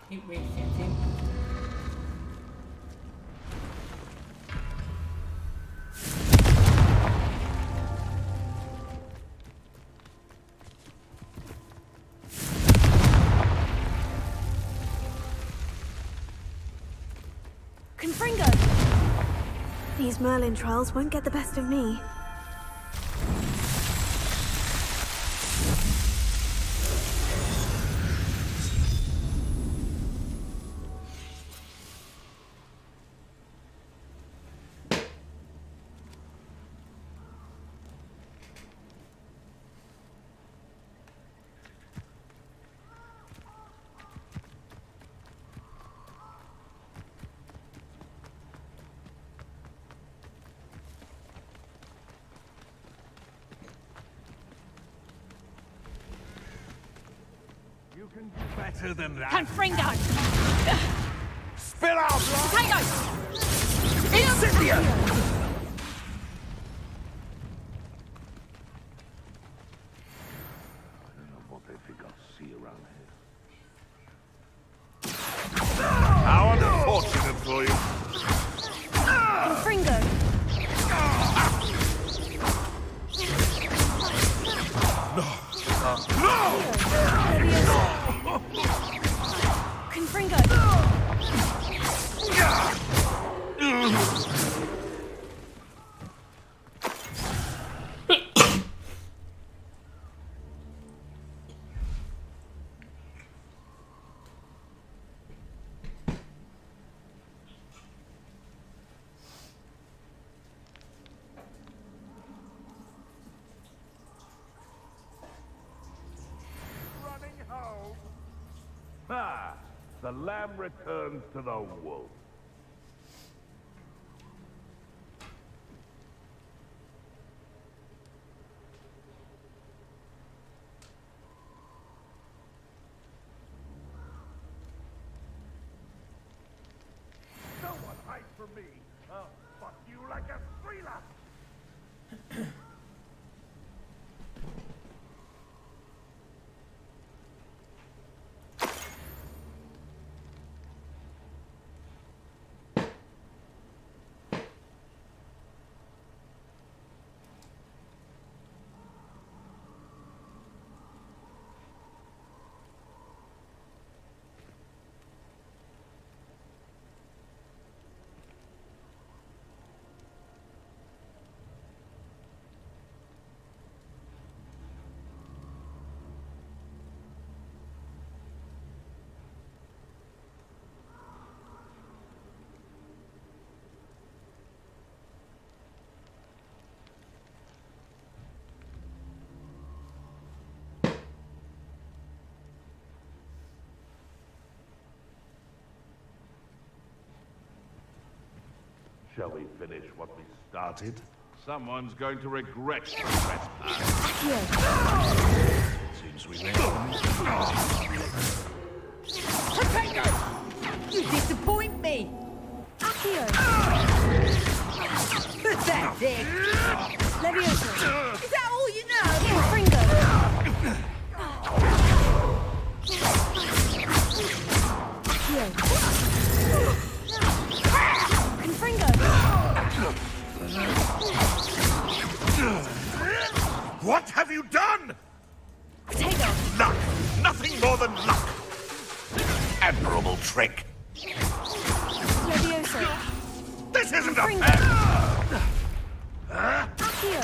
Keep resetting. Confringo! These Merlin trials won't get the best of me. You can do better than that. Confringo! Spill out, lad! Potatoes! Incendio! I don't know what they think I'll see around here. How unfortunate for you. Confringo! Confringo! Running home. Ah, the lamb returns to the wolf. me. I'll fuck you like a thriller. Shall we finish what we started? Someone's going to regret the trespass. Seems we made Potato! You disappoint me! Accio! Pathetic! Leviosa! Is that all you know? Fringo! Accio! Fringo! What have you done? Potato! Luck! Nothing more than luck! Admirable trick! Leviosa! This isn't Fringo! a fair... Accio!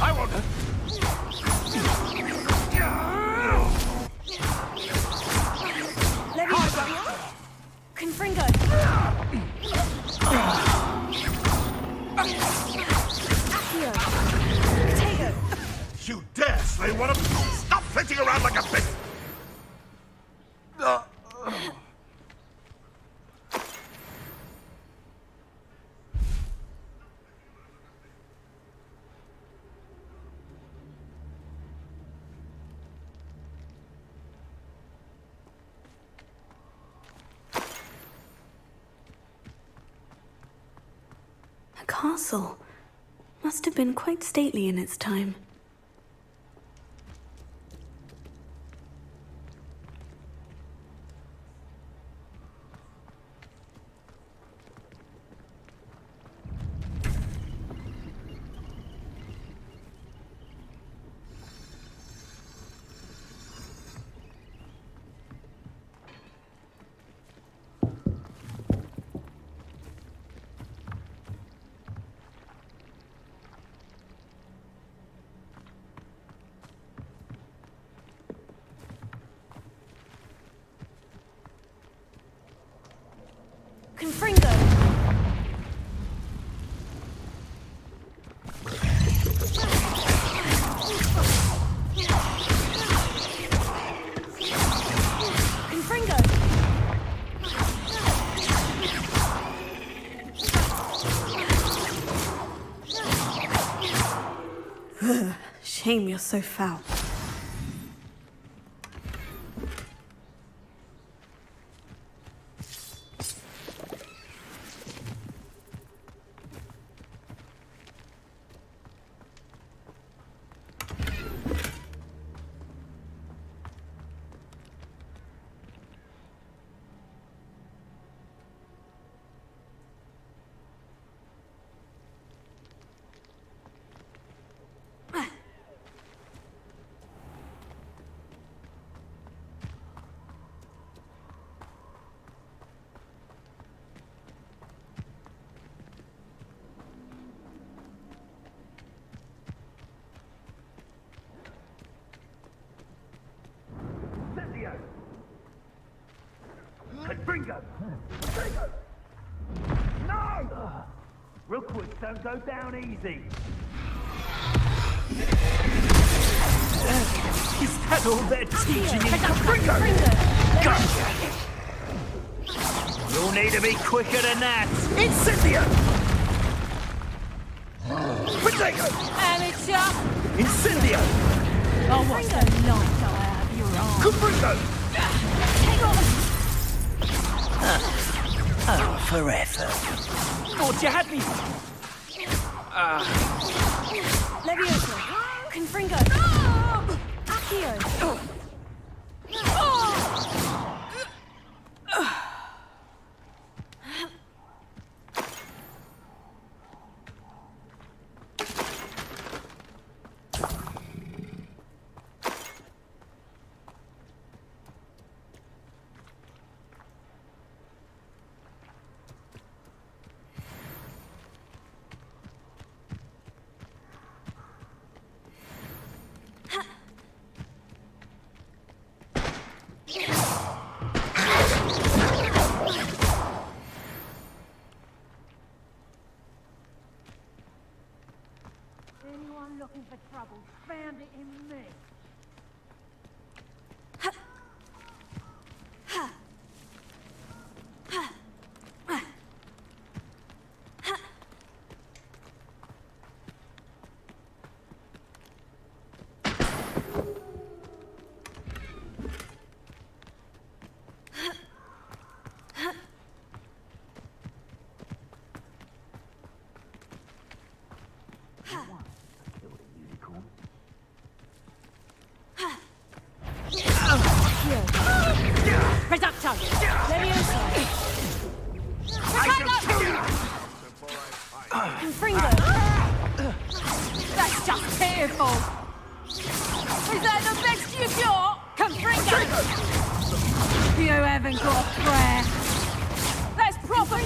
I won't... Leviosa! Confringo! Accio! Potato! You dare slay one of them? Stop flitting around like a bitch! A castle. Must have been quite stately in its time. Confringo! Confringo! Shame you're so foul. Bingo! Bingo! No! Rookwoods don't go down easy. Is that all they're teaching you? Bingo! Gotcha! You'll need to be quicker than that. Incendio! Potato! Amateur! Incendio! Oh, what's the light out of your arm? Confringo! Oh, forever. Thought you had me. Leviosa! Confringo! Accio! Anyone looking for trouble found it in me. Reducto! Leviosa! Confringo! That's just pitiful! Is that the best you got? Confringo! You haven't got a prayer! That's proper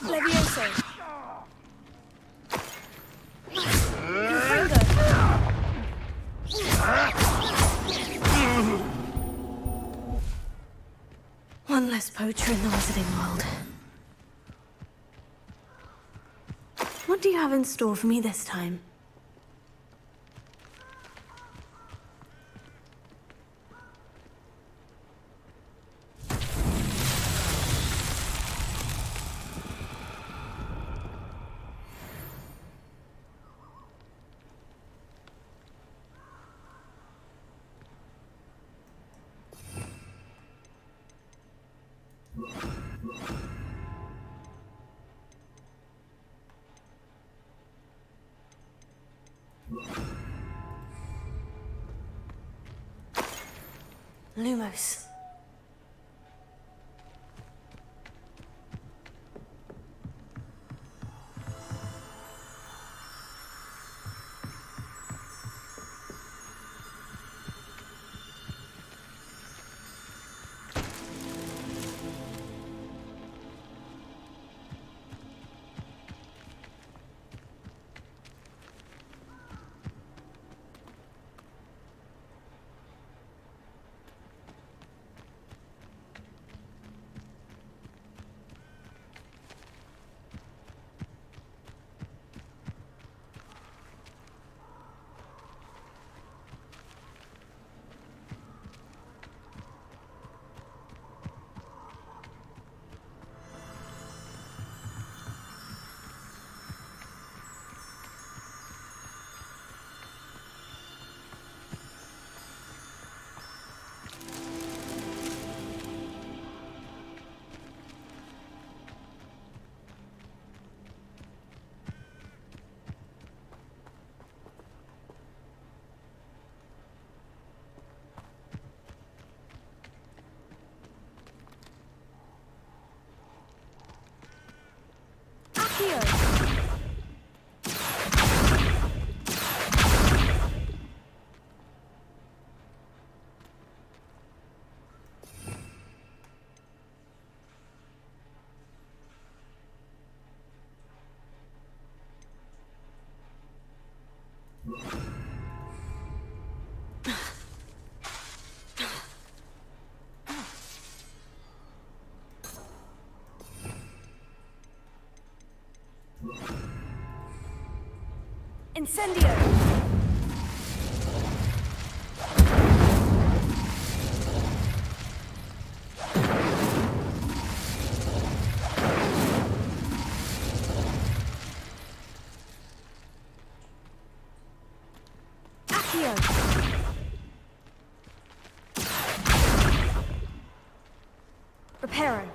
Leviosa! One less poacher in the wizarding world. What do you have in store for me this time? Lumos. Incendio! Reparo.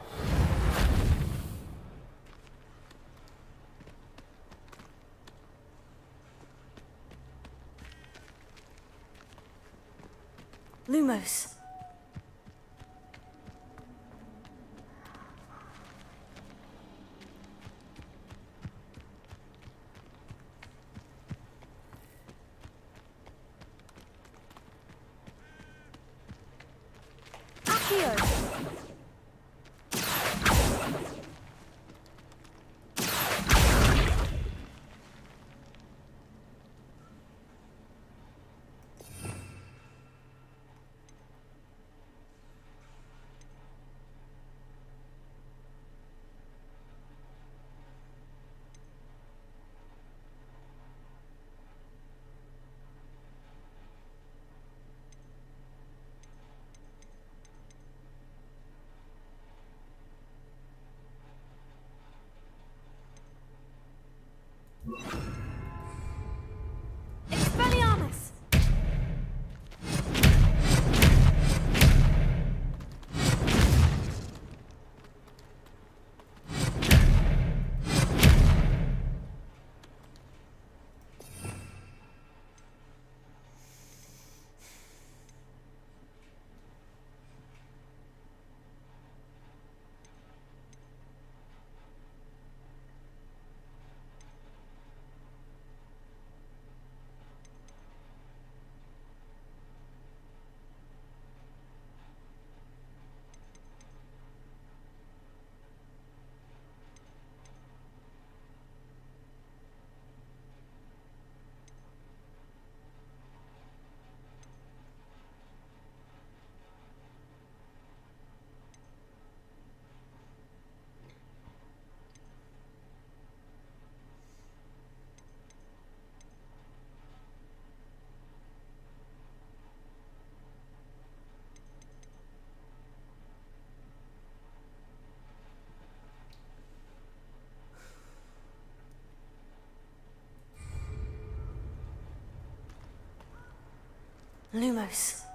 Lumos. Accio. Expelliarmus! Lumos.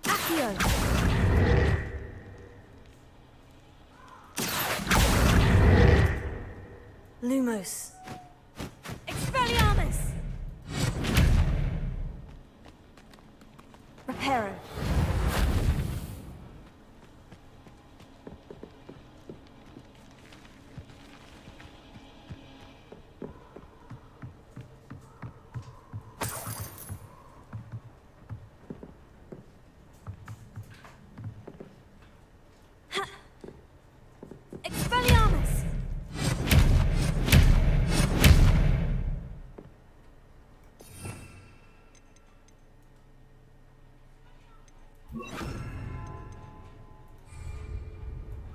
Accio. Lumos. Expelliarmus! Reparo. Expelliarmus!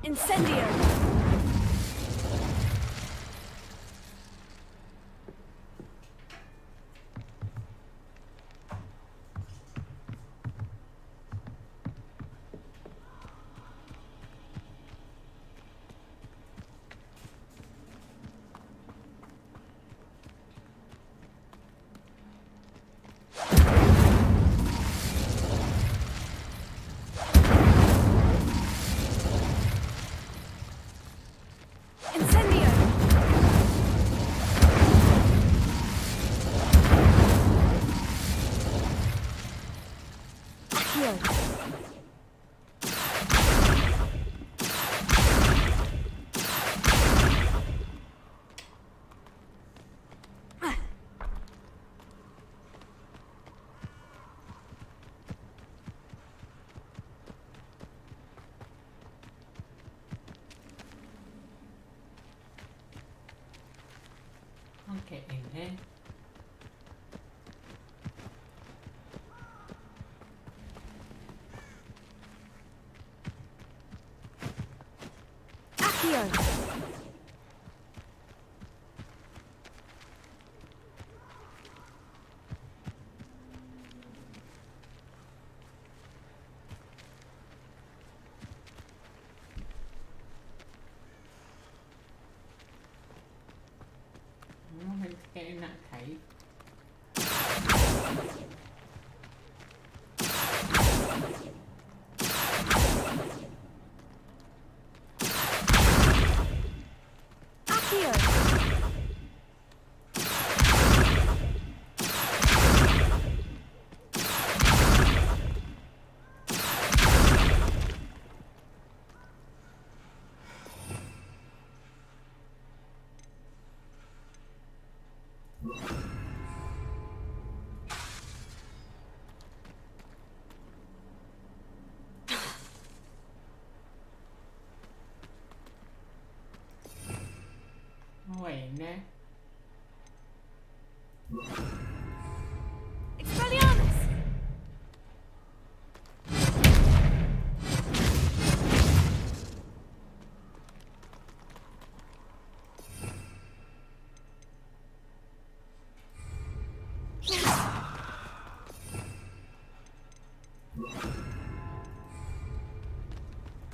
Incendio! Incendio! Accio! Accio! I'm not meant to get in that cave. Wait, no. Expelliarmus!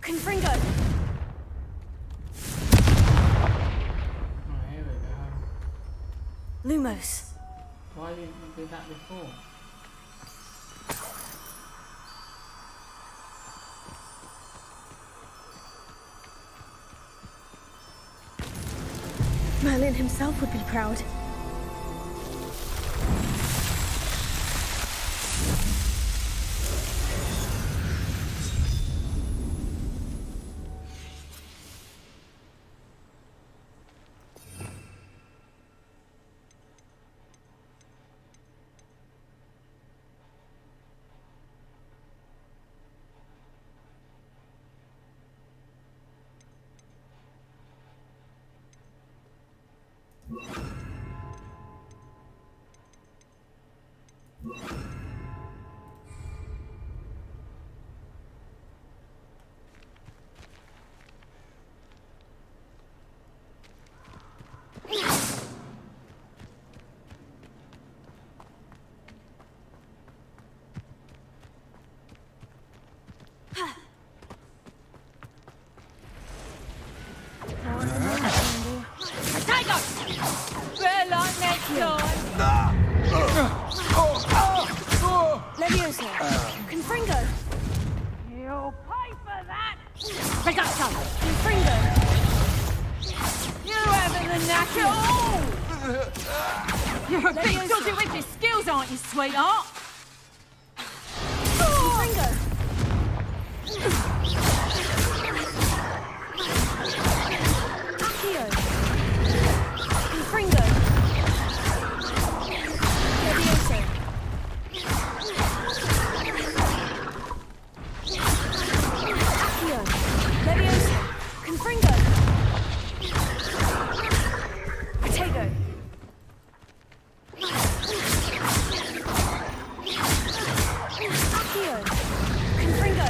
Confringo! Oh, here we go. Lumos. Why didn't you do that before? Merlin himself would be proud. Potato! Better like next time. Leviosa! Confringo! You'll pay for that! Reducto! Confringo! You haven't the knack at all! You're a bit dodgy with your skills, aren't you, sweetheart? Confringo! Accio! Confringo! Leviosa! Accio! Leviosa! Confringo! Potato! Accio! Confringo!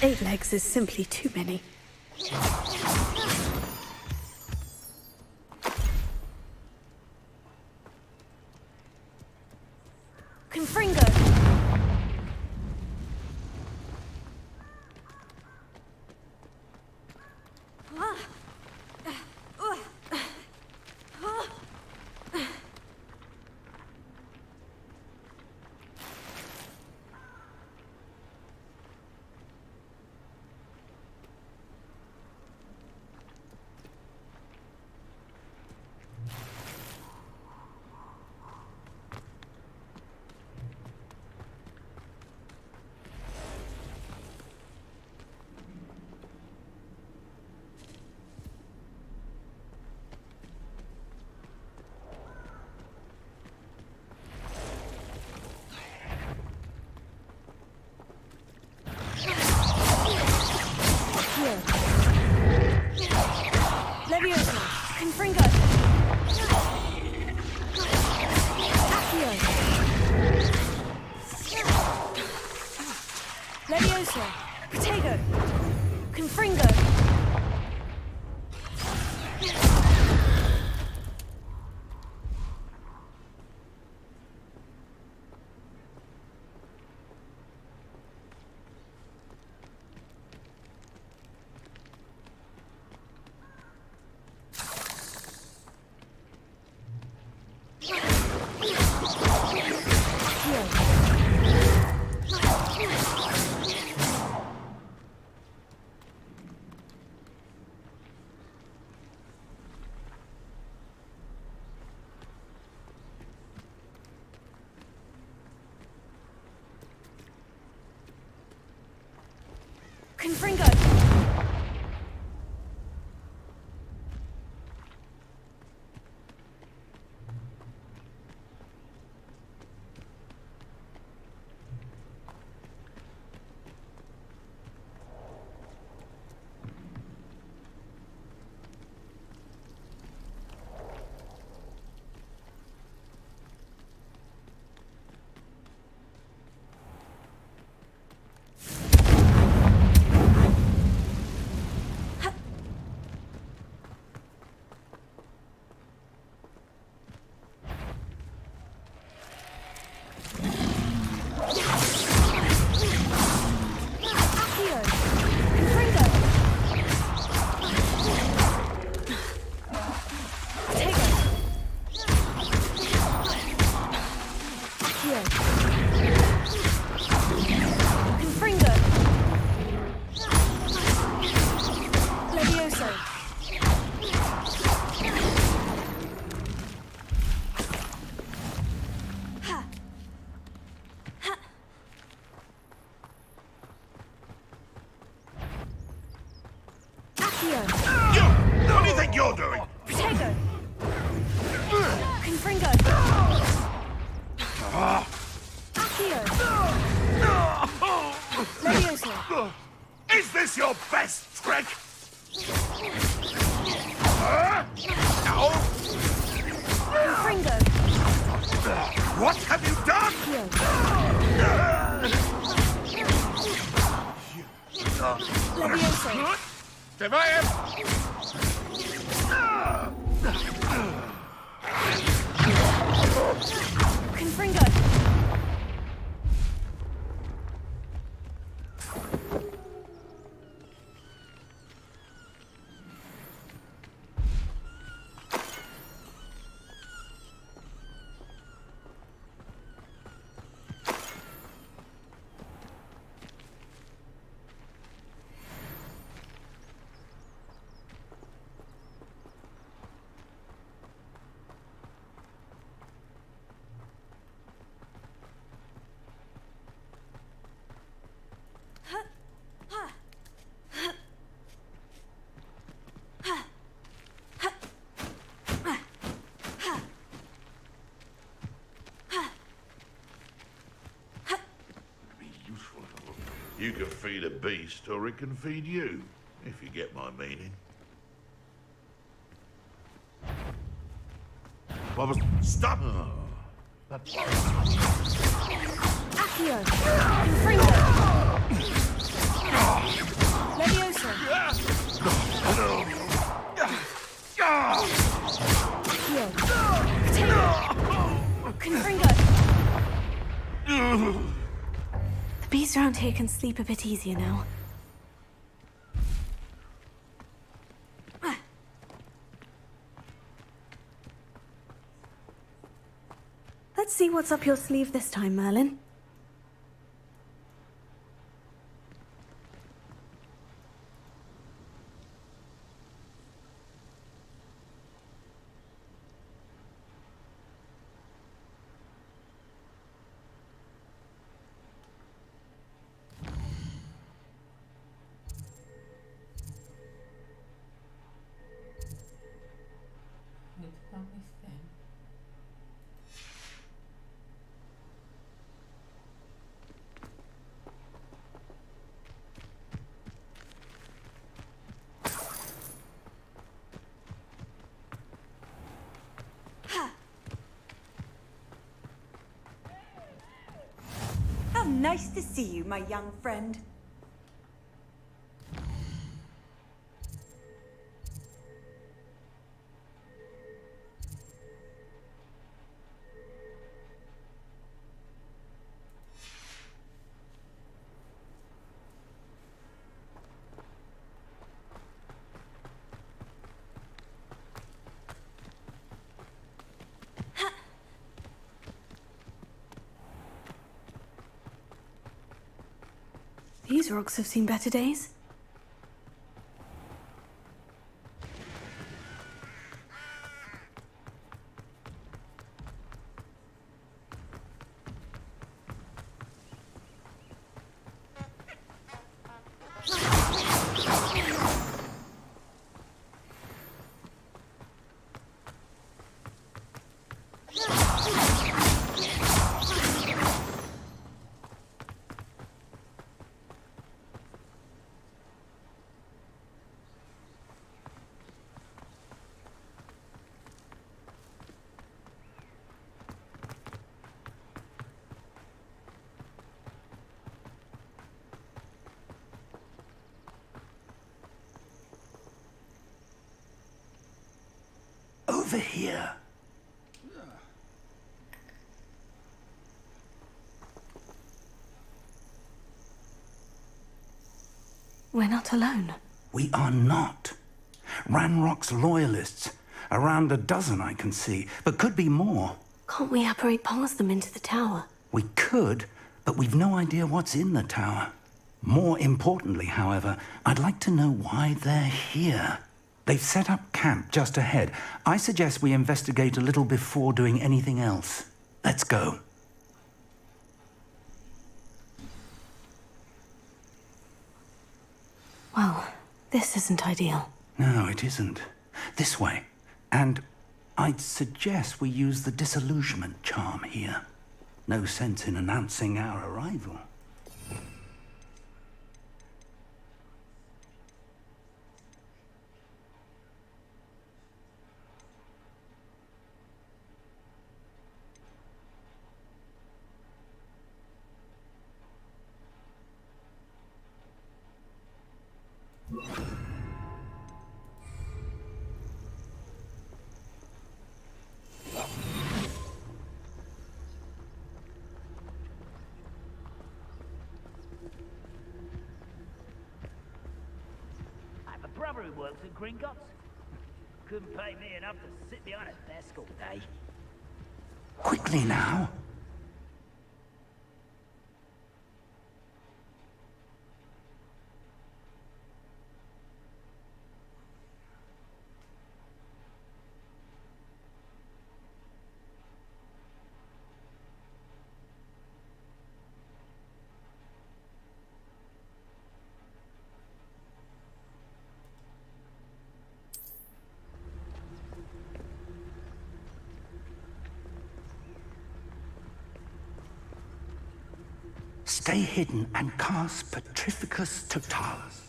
8 legs is simply too many. Confringo! Leviosa! Protego! Confringo! Confringo! What do you think you're doing? Protego! Confringo! Accio! Leviosa! Is this your best trick? No? Confringo! What have you done? Leviosa! Survive! Confringo! You can feed a beast, or it can feed you, if you get my meaning. What was... Stop! Oh, that's... Accio! Confringo! Leviosa! Accio! Potato! Confringo! The bees around here can sleep a bit easier now. Let's see what's up your sleeve this time, Merlin. How nice to see you, my young friend. These rocks have seen better days. Over here. We're not alone. We are not. Ranrock's loyalists. Around a dozen I can see, but could be more. Can't we apparate past them into the tower? We could, but we've no idea what's in the tower. More importantly, however, I'd like to know why they're here. They've set up camp just ahead. I suggest we investigate a little before doing anything else. Let's go. Well, this isn't ideal. No, it isn't. This way. And I'd suggest we use the disillusionment charm here. No sense in announcing our arrival. I have a brother who works at Gringotts. Couldn't pay me enough to sit behind a desk all day. Quickly now. Stay hidden and cast Petrificus Totalis.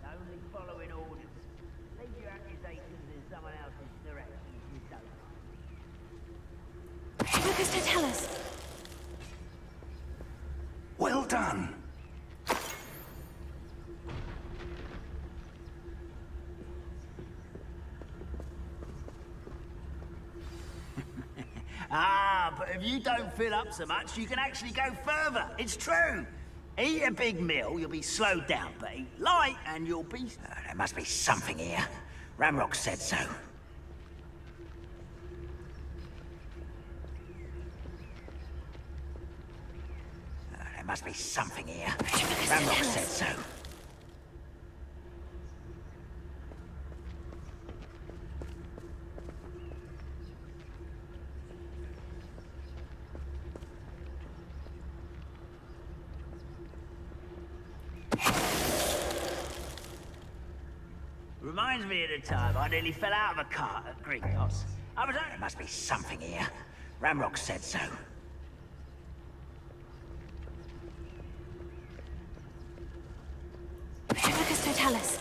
Only following orders. Leave your accusations in someone else's direction if you don't. Lucas, to tell us. Well done. But if you don't fill up so much, you can actually go further. It's true. Eat a big meal, you'll be slowed down, but eat light and you'll be... there must be something here. Ramrock said so. There must be something here. Ramrock said so. Reminds me of the time I nearly fell out of a cart at Gringotts. I was... there must be something here. Ramrock said so. chalice.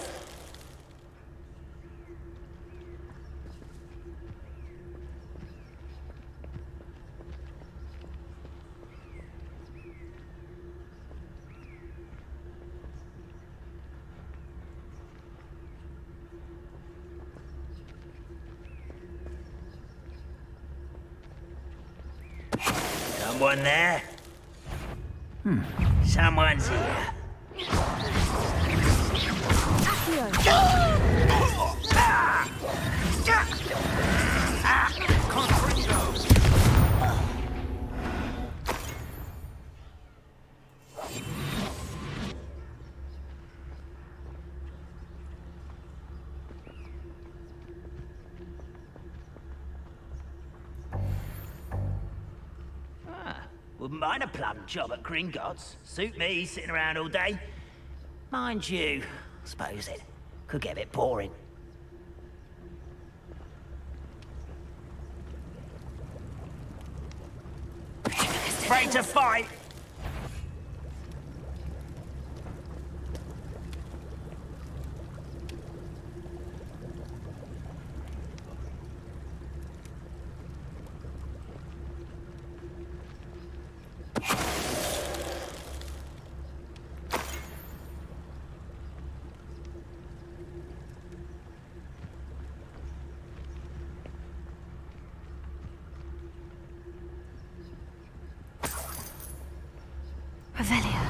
Someone there? Someone's here. Wouldn't mind a plum job at Gringotts. Suit me, sitting around all day. Mind you, I suppose it could get a bit boring. Afraid to fight? Revelio.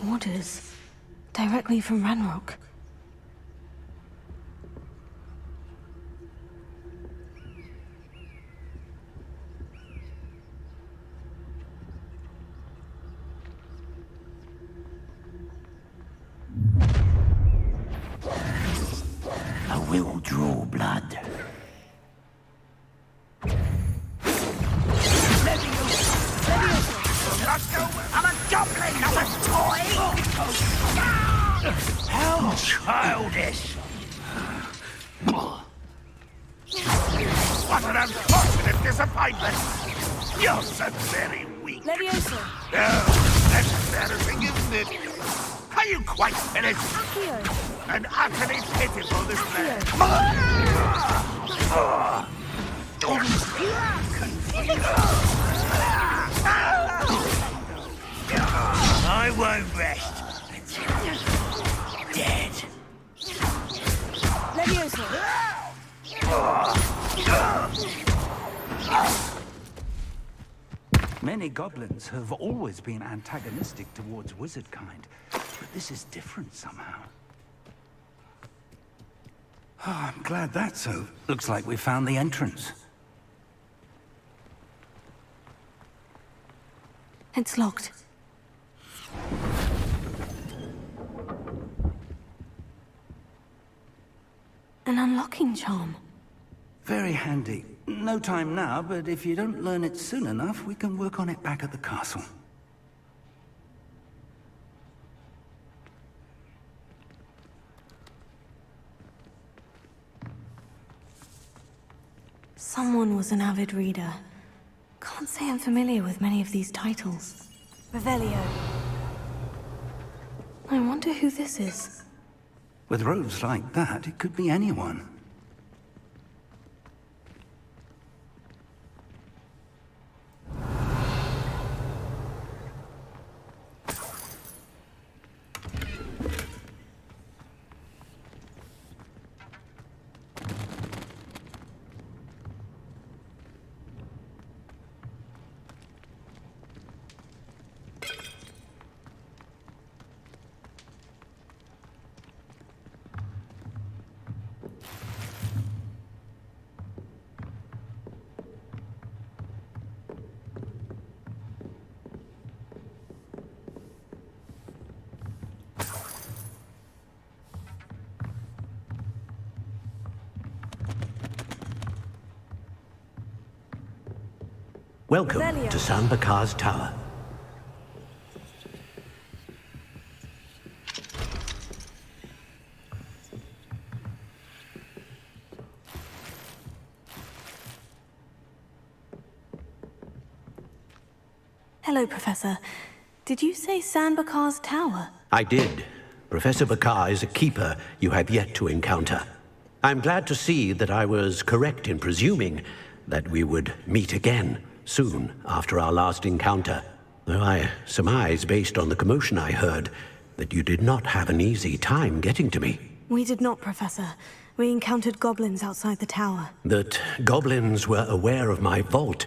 Orders directly from Ranrock. I will draw blood. I'm a goblin, not a toy! How childish! What an unfortunate disappointment! You're so very weak. Levioso. Oh, that's embarrassing, isn't it? Are you quite finished? Accio. And utterly pitiful display. I won't rest until you're dead. Levioso. Many goblins have always been antagonistic towards wizard kind, but this is different somehow. Oh, I'm glad that's so. Looks like we found the entrance. It's locked. An unlocking charm. Very handy. No time now, but if you don't learn it soon enough, we can work on it back at the castle. Someone was an avid reader. Can't say I'm familiar with many of these titles. Revelio. I wonder who this is. With robes like that, it could be anyone. Welcome Revelio. to San Bakar's Tower. Hello, Professor. Did you say San Bakar's Tower? I did. Professor Bakar is a keeper you have yet to encounter. I'm glad to see that I was correct in presuming that we would meet again soon after our last encounter. Though I surmise, based on the commotion I heard, that you did not have an easy time getting to me. We did not, Professor. We encountered goblins outside the tower. That goblins were aware of my vault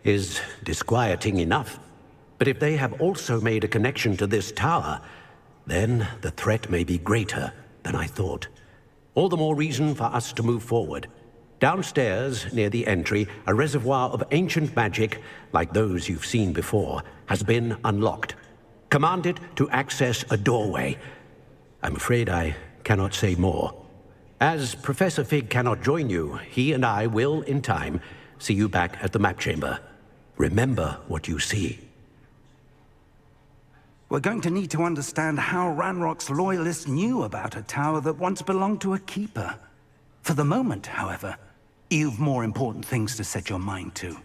is disquieting enough. But if they have also made a connection to this tower, then the threat may be greater than I thought. All the more reason for us to move forward. Downstairs, near the entry, a reservoir of ancient magic, like those you've seen before, has been unlocked. Command it to access a doorway. I'm afraid I cannot say more. As Professor Fig cannot join you, he and I will, in time, see you back at the map chamber. Remember what you see. We're going to need to understand how Ranrock's loyalists knew about a tower that once belonged to a keeper. For the moment, however, you've more important things to set your mind to.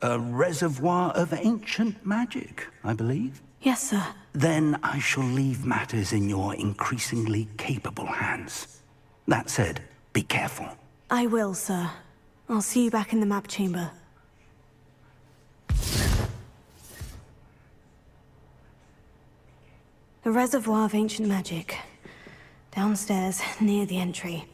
A reservoir of ancient magic, I believe? Yes, sir. Then I shall leave matters in your increasingly capable hands. That said, be careful. I will, sir. I'll see you back in the map chamber. The reservoir of ancient magic. Downstairs, near the entry.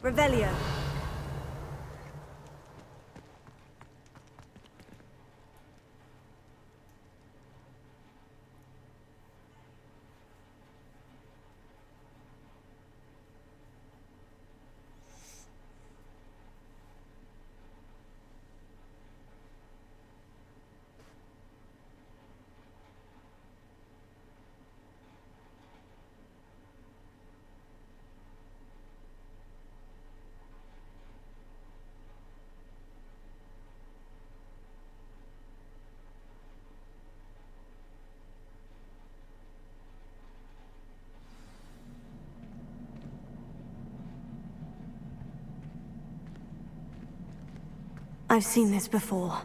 Revelio. I've seen this before.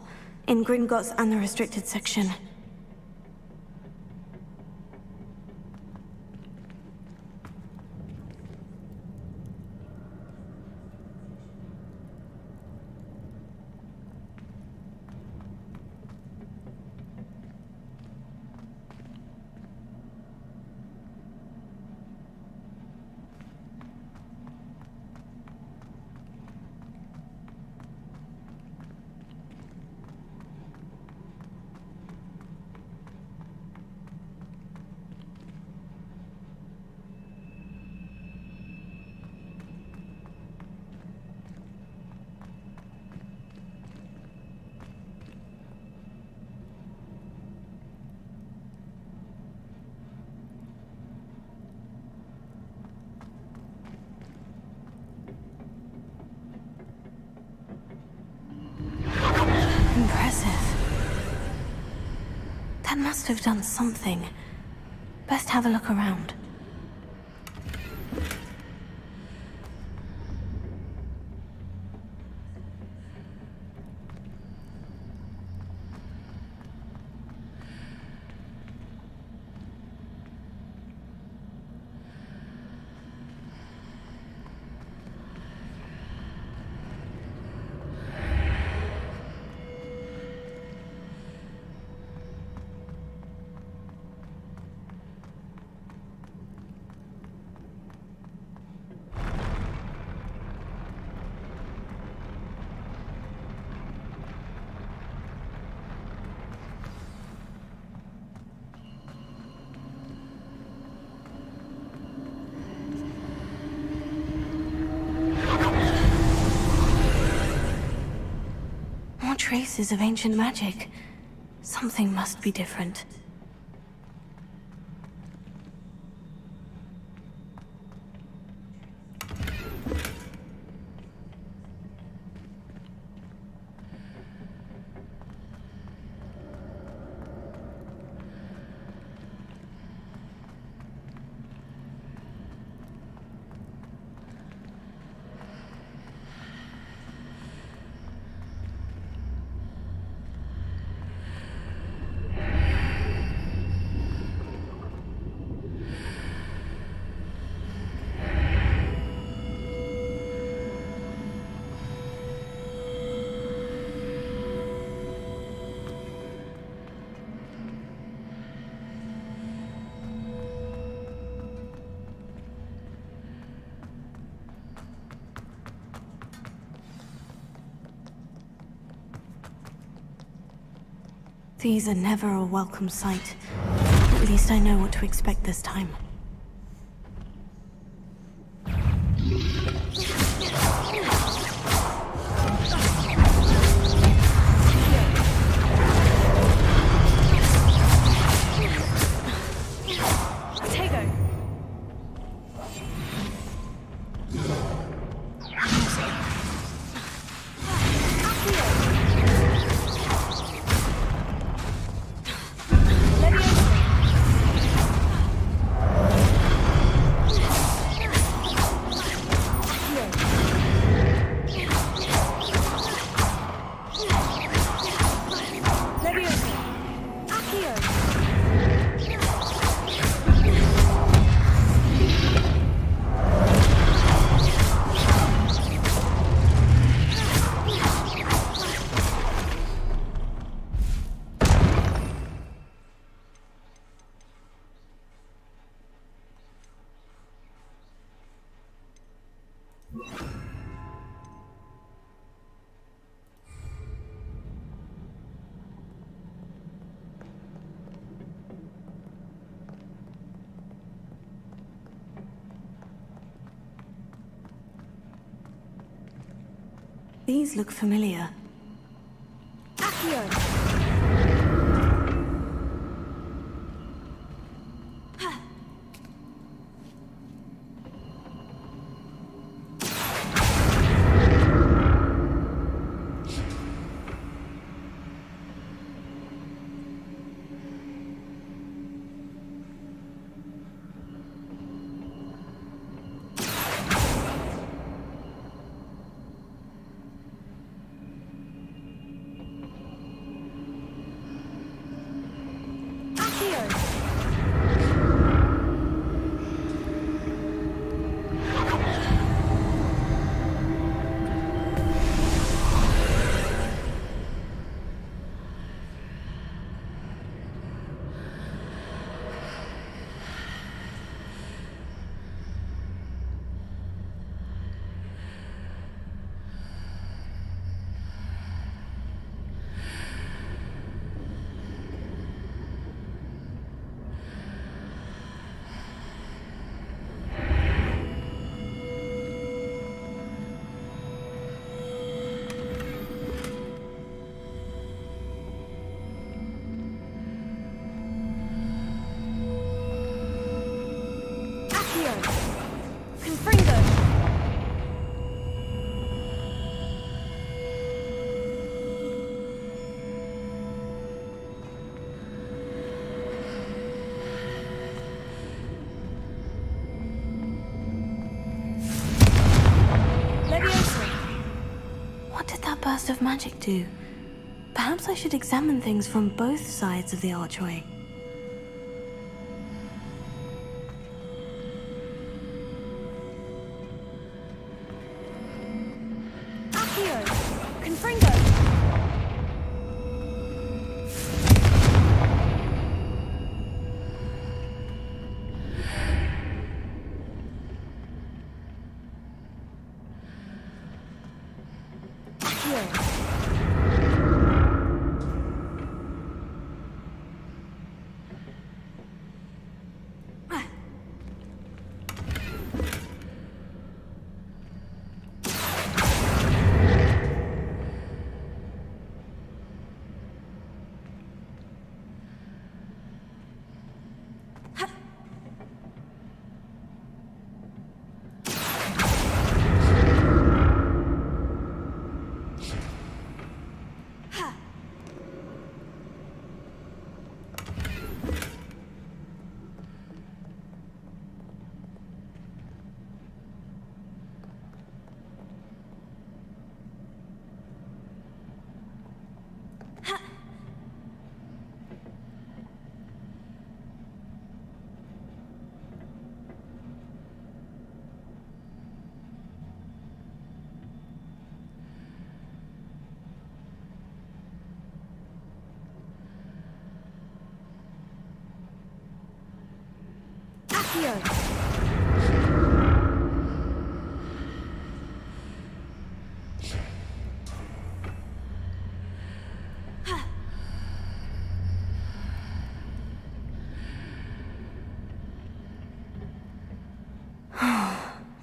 In Gringotts and the restricted section. Impressive. That must have done something. Best have a look around. traces of ancient magic. Something must be different. These are never a welcome sight. At least I know what to expect this time. These look familiar. What did that burst of magic do? Perhaps I should examine things from both sides of the archway.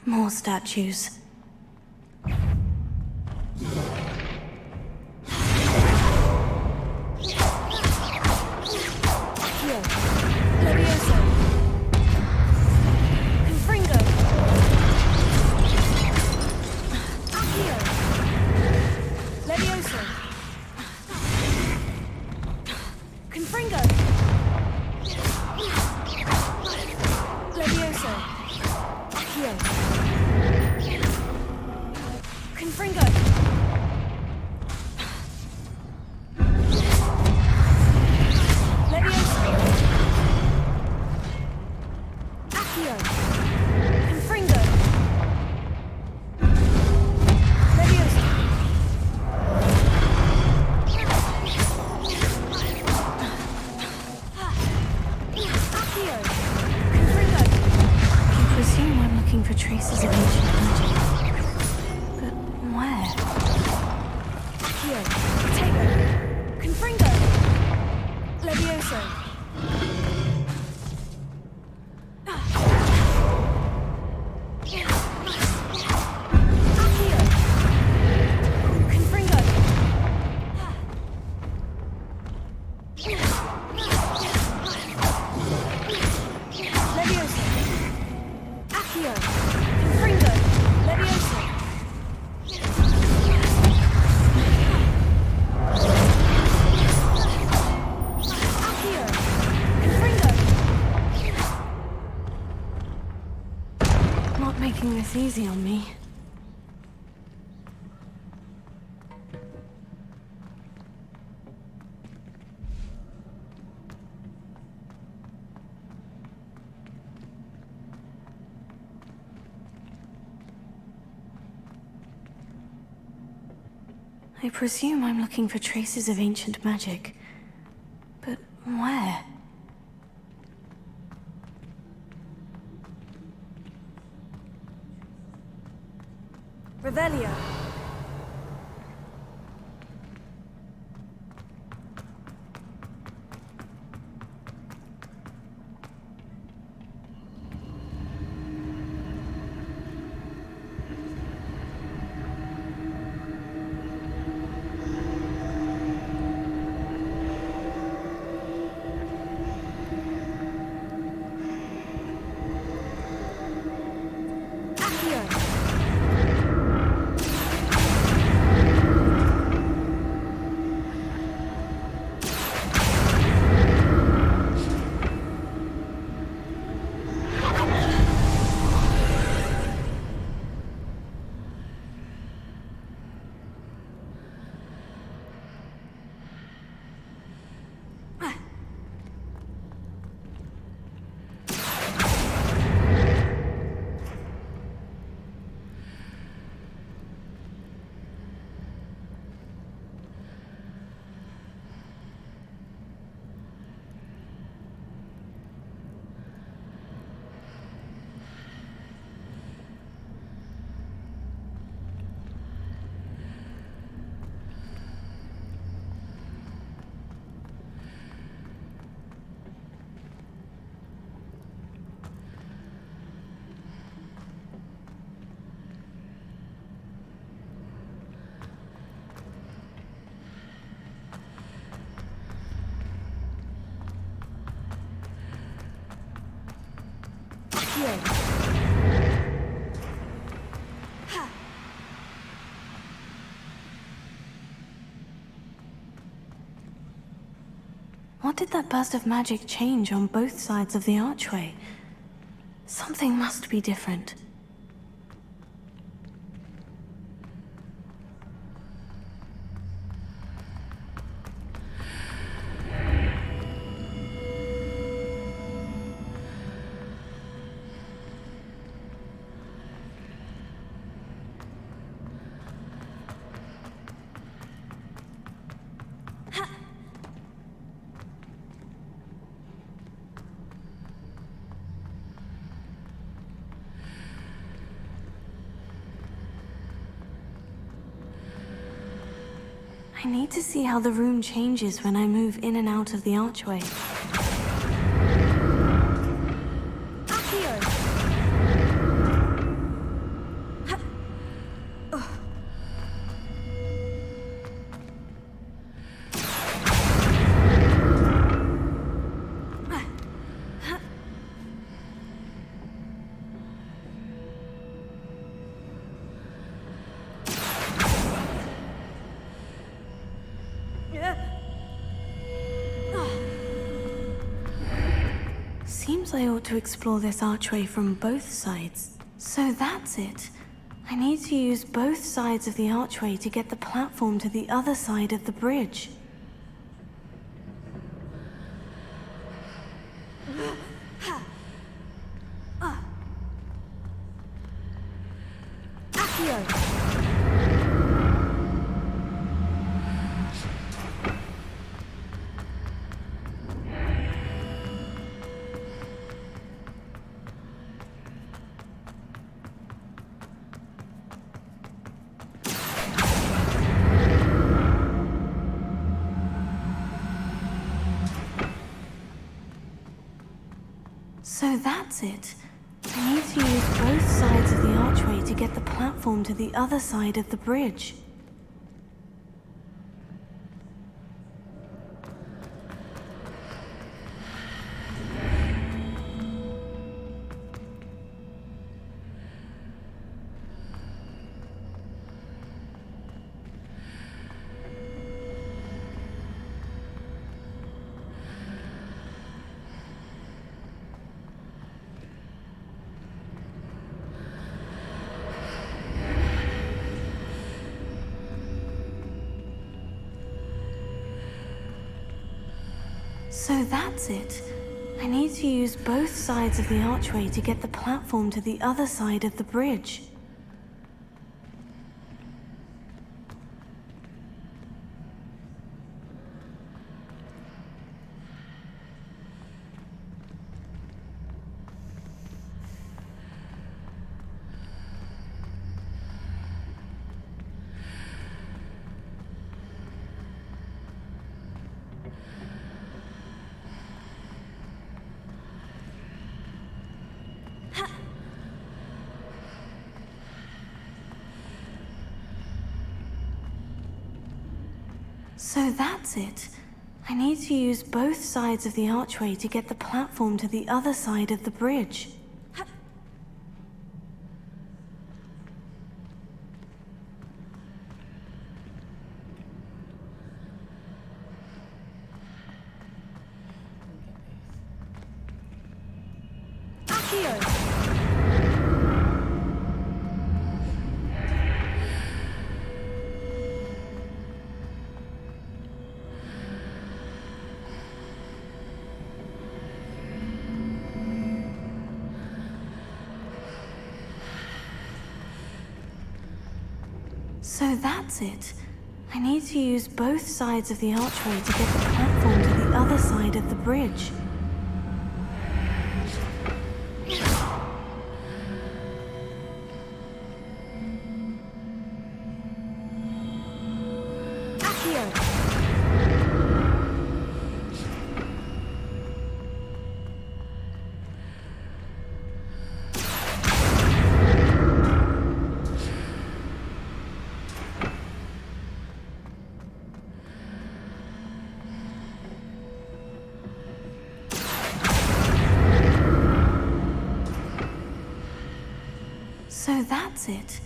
More statues. Making this easy on me. I presume I'm looking for traces of ancient magic. But where? Revelio. What did that burst of magic change on both sides of the archway? Something must be different. I need to see how the room changes when I move in and out of the archway. Seems I ought to explore this archway from both sides. So that's it. I need to use both sides of the archway to get the platform to the other side of the bridge. So that's it. I need to use both sides of the archway to get the platform to the other side of the bridge. So that's it. I need to use both sides of the archway to get the platform to the other side of the bridge. So that's it. I need to use both sides of the archway to get the platform to the other side of the bridge. So that's it. I need to use both sides of the archway to get the platform to the other side of the bridge. So that's it.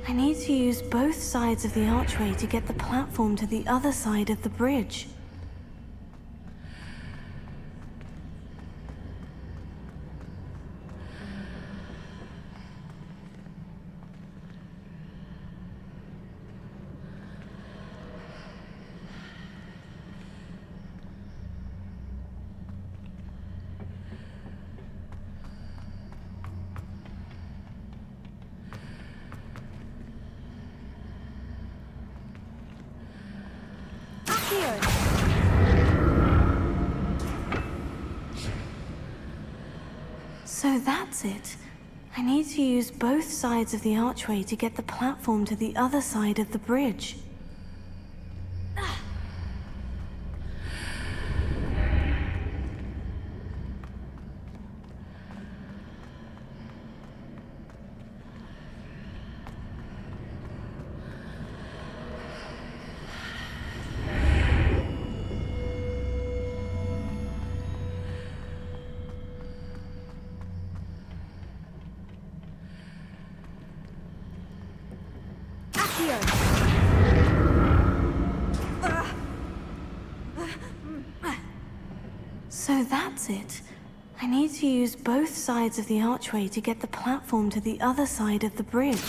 I need to use both sides of the archway to get the platform to the other side of the bridge. So that's it. I need to use both sides of the archway to get the platform to the other side of the bridge. So that's it. I need to use both sides of the archway to get the platform to the other side of the bridge.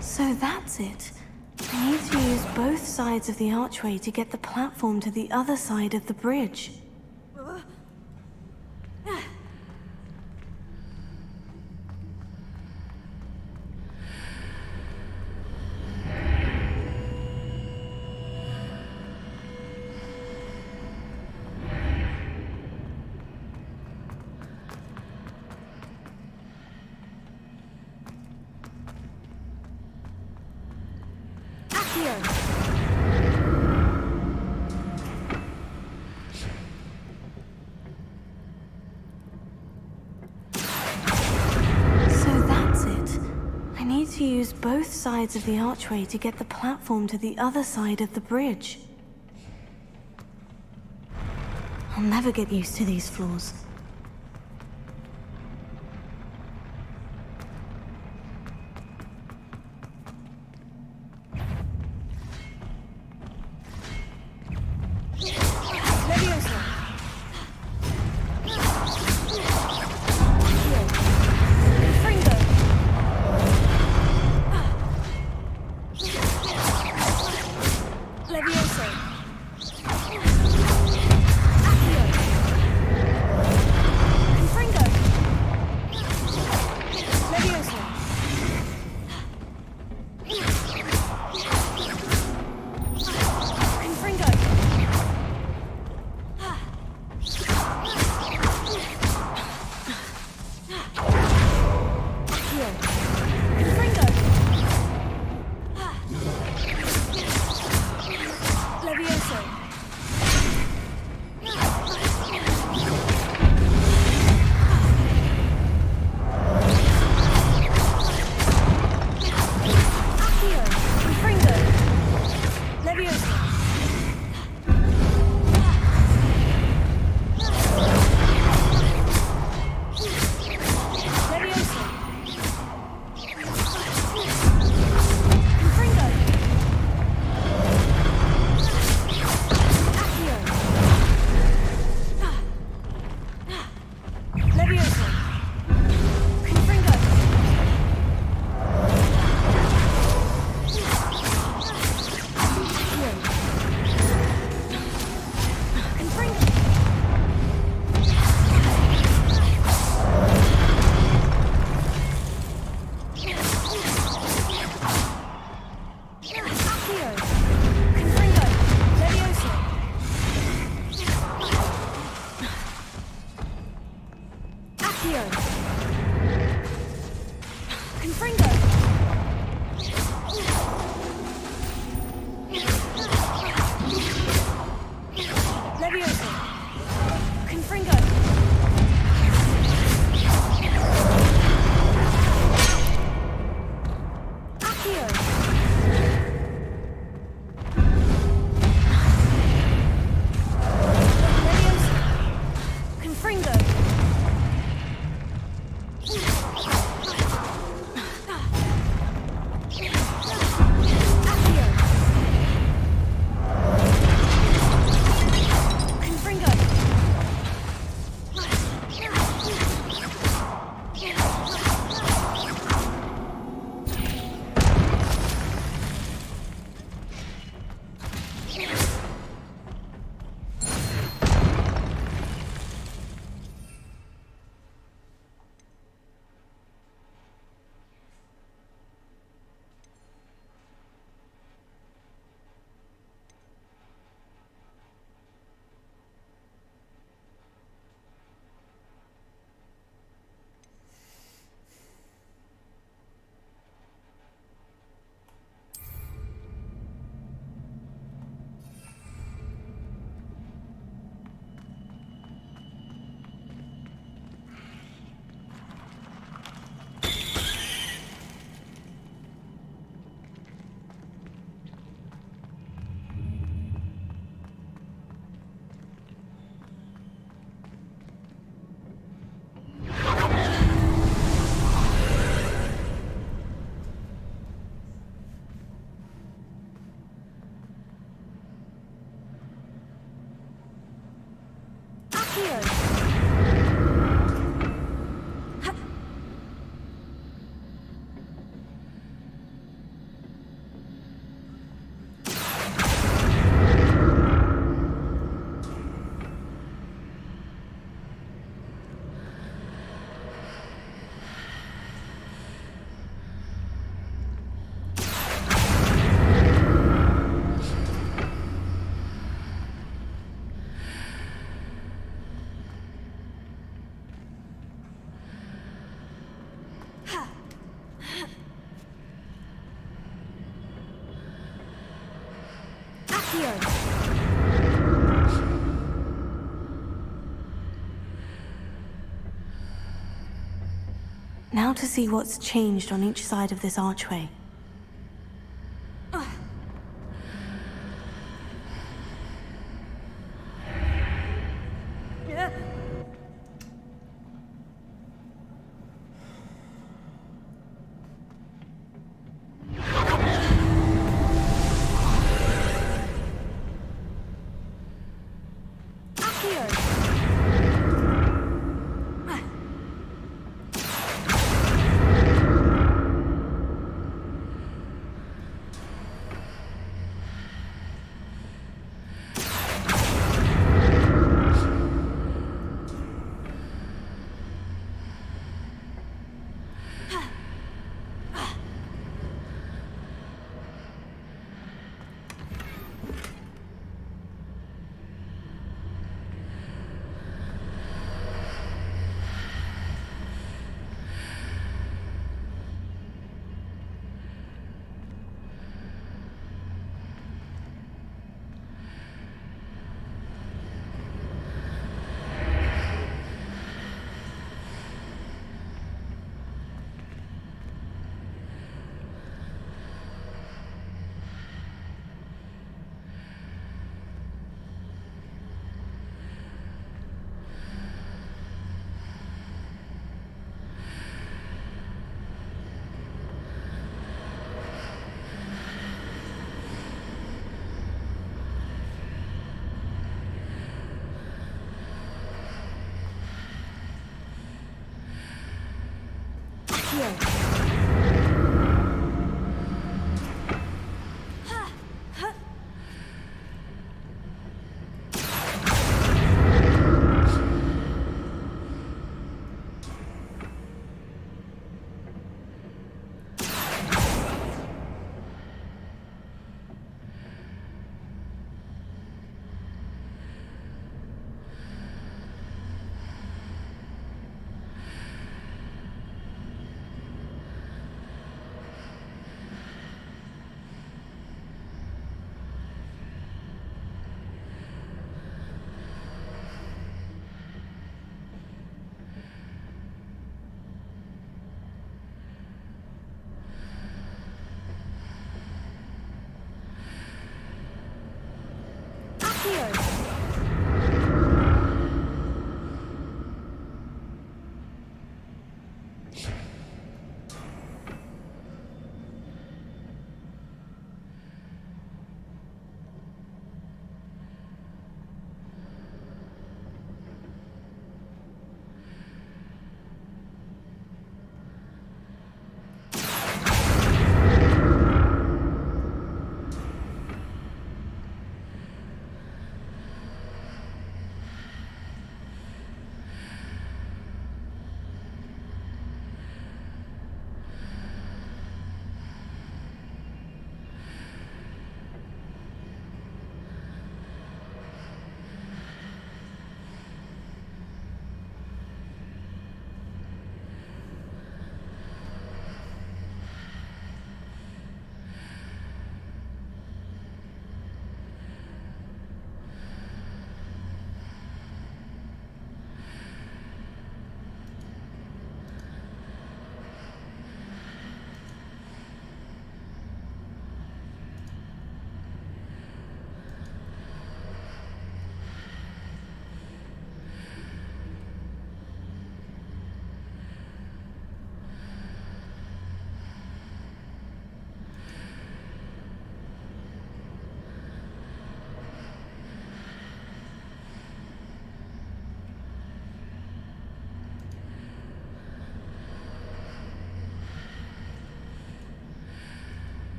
So that's it. I need to use both sides of the archway to get the platform to the other side of the bridge. To use both sides of the archway to get the platform to the other side of the bridge. I'll never get used to these floors. Now to see what's changed on each side of this archway.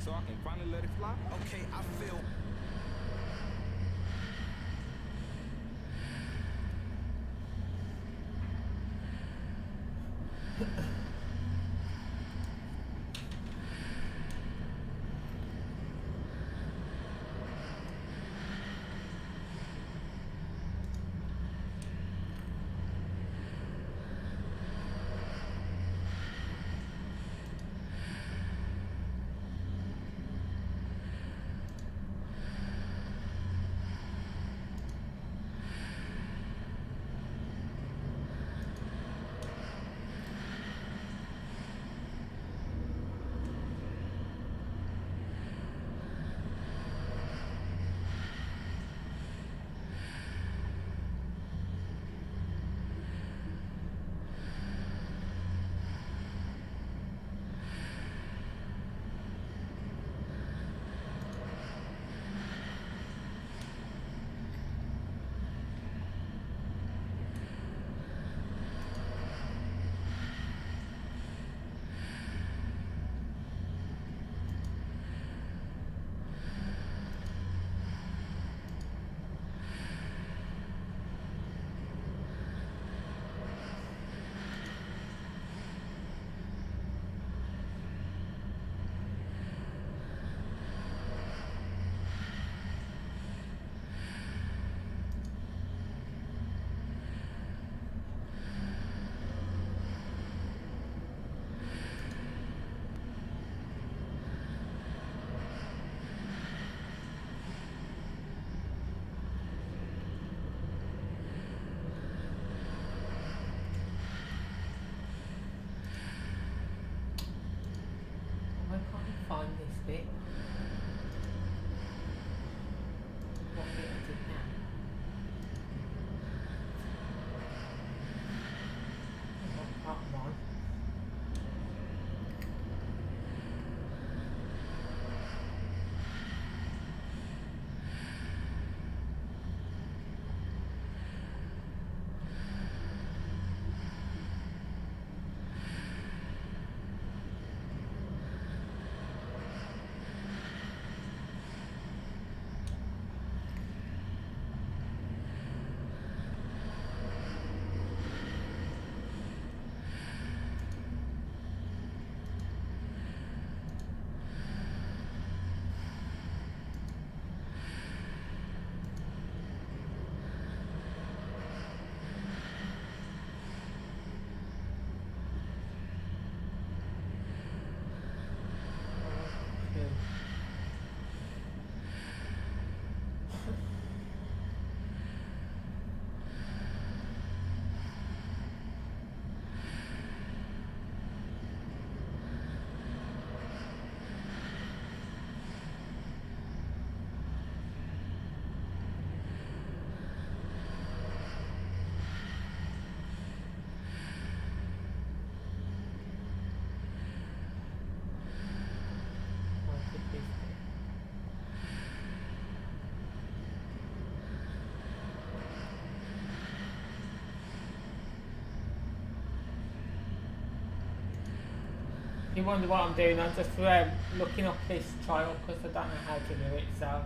So I can finally let it fly? Okay, I feel... you wonder what I'm doing, I'm just looking up this trial because I don't know how to do it, so.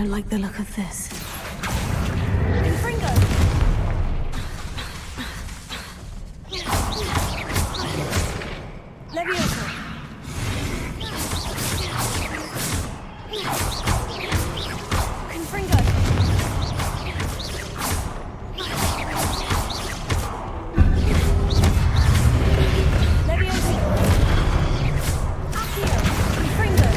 Don't like the look of this. Leviosa! Confringo! Leviosa! Accio! Confringo!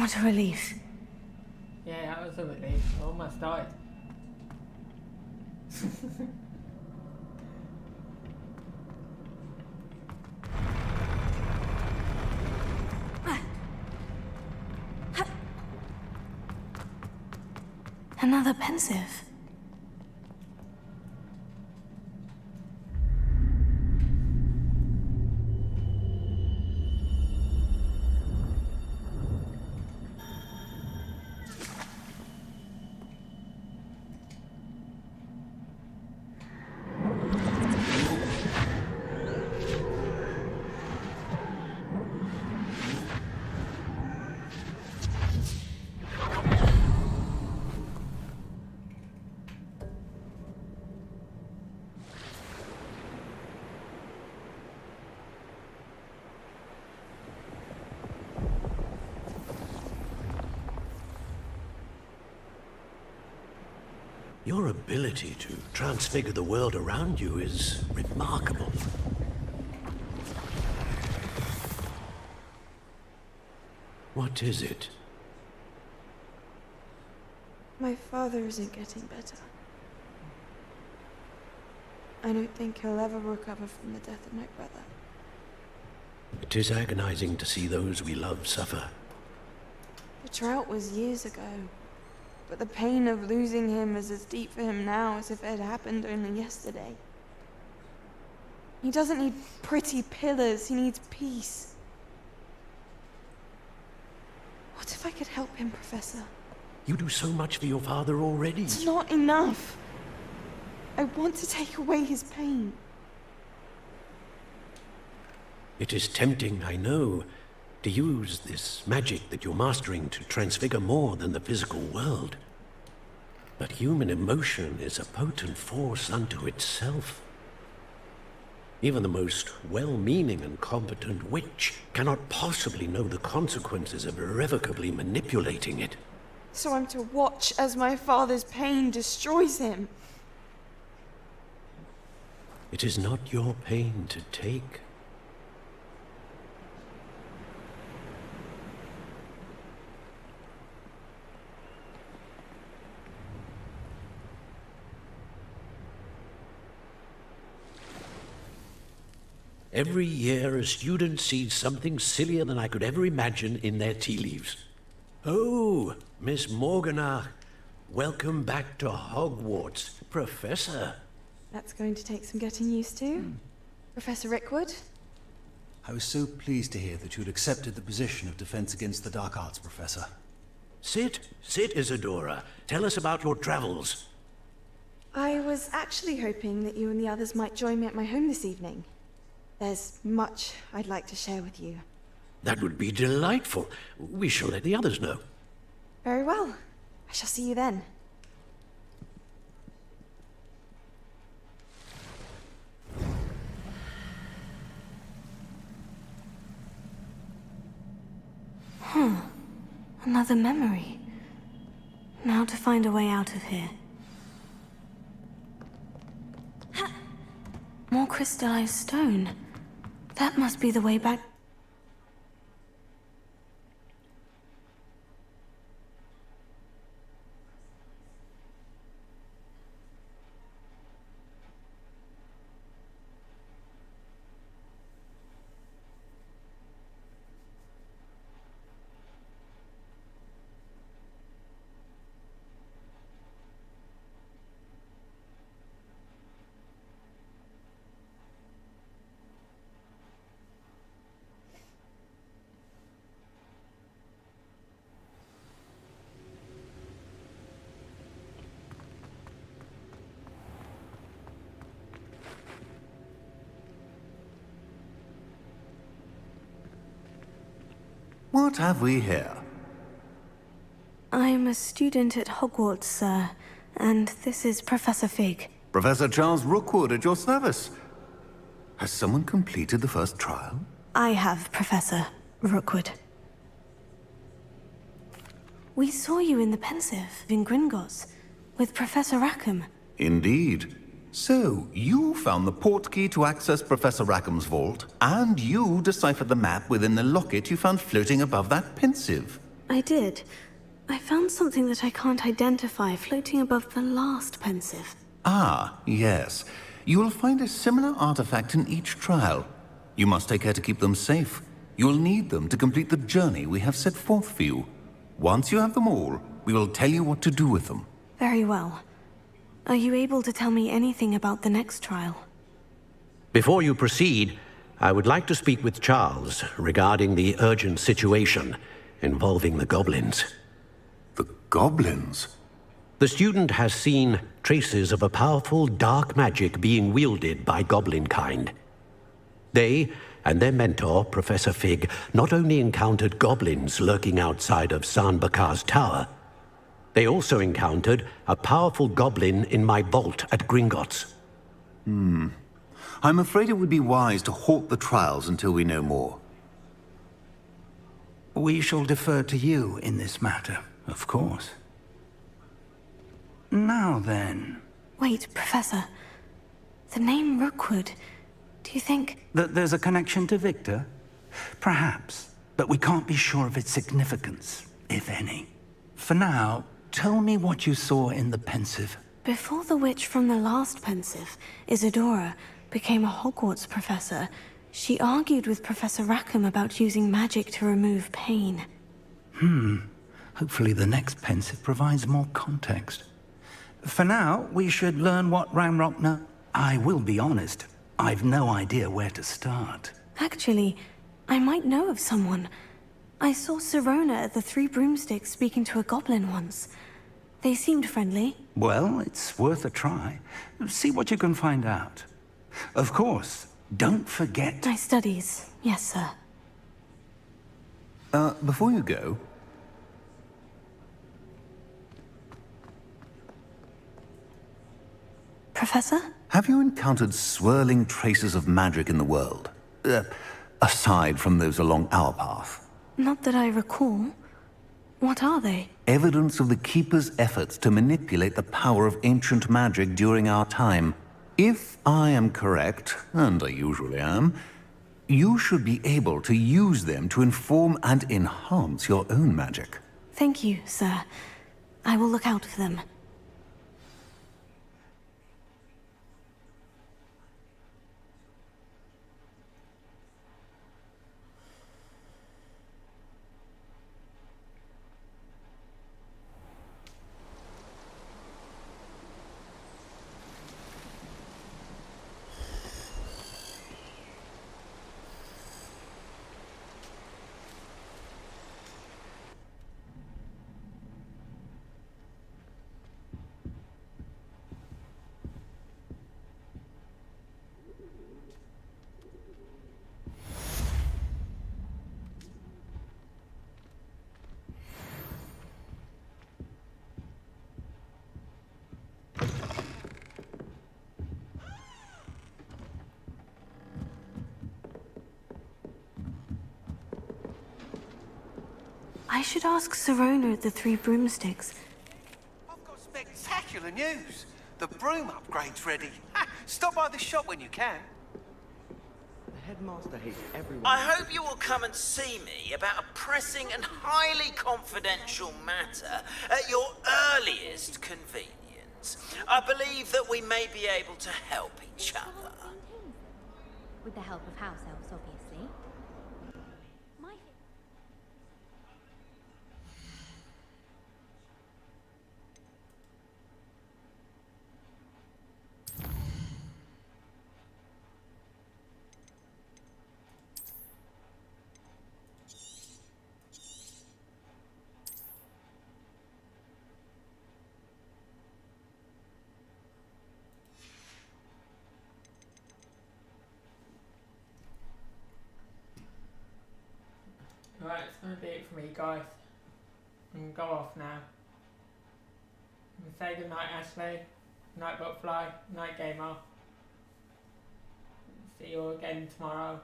What a relief. Yeah, that was a relief. I almost died. Another pensive. Your ability to transfigure the world around you is remarkable. What is it? My father isn't getting better. I don't think he'll ever recover from the death of my brother. It is agonizing to see those we love suffer. The drought was years ago, but the pain of losing him is as deep for him now as if it had happened only yesterday. He doesn't need pretty pillars, he needs peace. What if I could help him, Professor? You do so much for your father already. It's not enough. I want to take away his pain. It is tempting, I know, to use this magic that you're mastering to transfigure more than the physical world. But human emotion is a potent force unto itself. Even the most well-meaning and competent witch cannot possibly know the consequences of irrevocably manipulating it. So I'm to watch as my father's pain destroys him. It is not your pain to take. Every year, a student sees something sillier than I could ever imagine in their tea leaves. Oh, Miss Morganach, welcome back to Hogwarts, Professor. That's going to take some getting used to. Professor Rickwood? I was so pleased to hear that you'd accepted the position of Defense Against the Dark Arts, Professor. Sit, Isadora. Tell us about your travels. I was actually hoping that you and the others might join me at my home this evening. There's much I'd like to share with you. That would be delightful. We shall let the others know. Very well. I shall see you then. Another memory. Now to find a way out of here. More crystallized stone. That must be the way back. What have we here? I'm a student at Hogwarts, sir, and this is Professor Fig. Professor Charles Rookwood at your service. Has someone completed the first trial? I have, Professor Rookwood. We saw you in the Pensive in Gringotts with Professor Rackham. Indeed. So, you found the portkey to access Professor Rackham's vault, and you deciphered the map within the locket you found floating above that Pensive. I did. I found something that I can't identify floating above the last pensive. Ah, yes. You will find a similar artifact in each trial. You must take care to keep them safe. You will need them to complete the journey we have set forth for you. Once you have them all, we will tell you what to do with them. Very well. Are you able to tell me anything about the next trial? Before you proceed, I would like to speak with Charles regarding the urgent situation involving the goblins. The goblins? The student has seen traces of a powerful dark magic being wielded by goblin kind. They and their mentor, Professor Fig, not only encountered goblins lurking outside of San Bakar's tower, they also encountered a powerful goblin in my vault at Gringotts. I'm afraid it would be wise to halt the trials until we know more. We shall defer to you in this matter, of course. Now then... Wait, Professor. The name Rookwood. Do you think... That there's a connection to Victor? Perhaps, but we can't be sure of its significance, if any. For now, tell me what you saw in the pensive. Before the witch from the last pensive, Isadora, became a Hogwarts professor, she argued with Professor Rackham about using magic to remove pain. Hopefully the next pensive provides more context. For now, we should learn what Ranrock knows. I will be honest, I've no idea where to start. Actually, I might know of someone. I saw Sirona at the Three Broomsticks speaking to a goblin once. They seemed friendly. Well, it's worth a try. See what you can find out. Of course, don't forget... My studies, yes, sir. Before you go... Professor? Have you encountered swirling traces of magic in the world? Aside from those along our path? Not that I recall. What are they? Evidence of the Keeper's efforts to manipulate the power of ancient magic during our time. If I am correct, and I usually am, you should be able to use them to inform and enhance your own magic. Thank you, sir. I will look out for them. I should ask Sirona at the Three Broomsticks. I've got spectacular news. The broom upgrade's ready. Stop by the shop when you can. The headmaster hates everyone. I hope you will come and see me about a pressing and highly confidential matter at your earliest convenience. I believe that we may be able to help each other. With the help of house elves, obviously. My... Right, it's going to be it for me, guys. I'm going to go off now. I'm going to say goodnight, Ashley. Night, Butterfly. Night, Gamer. See you all again tomorrow.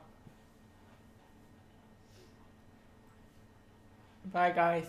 Bye, guys.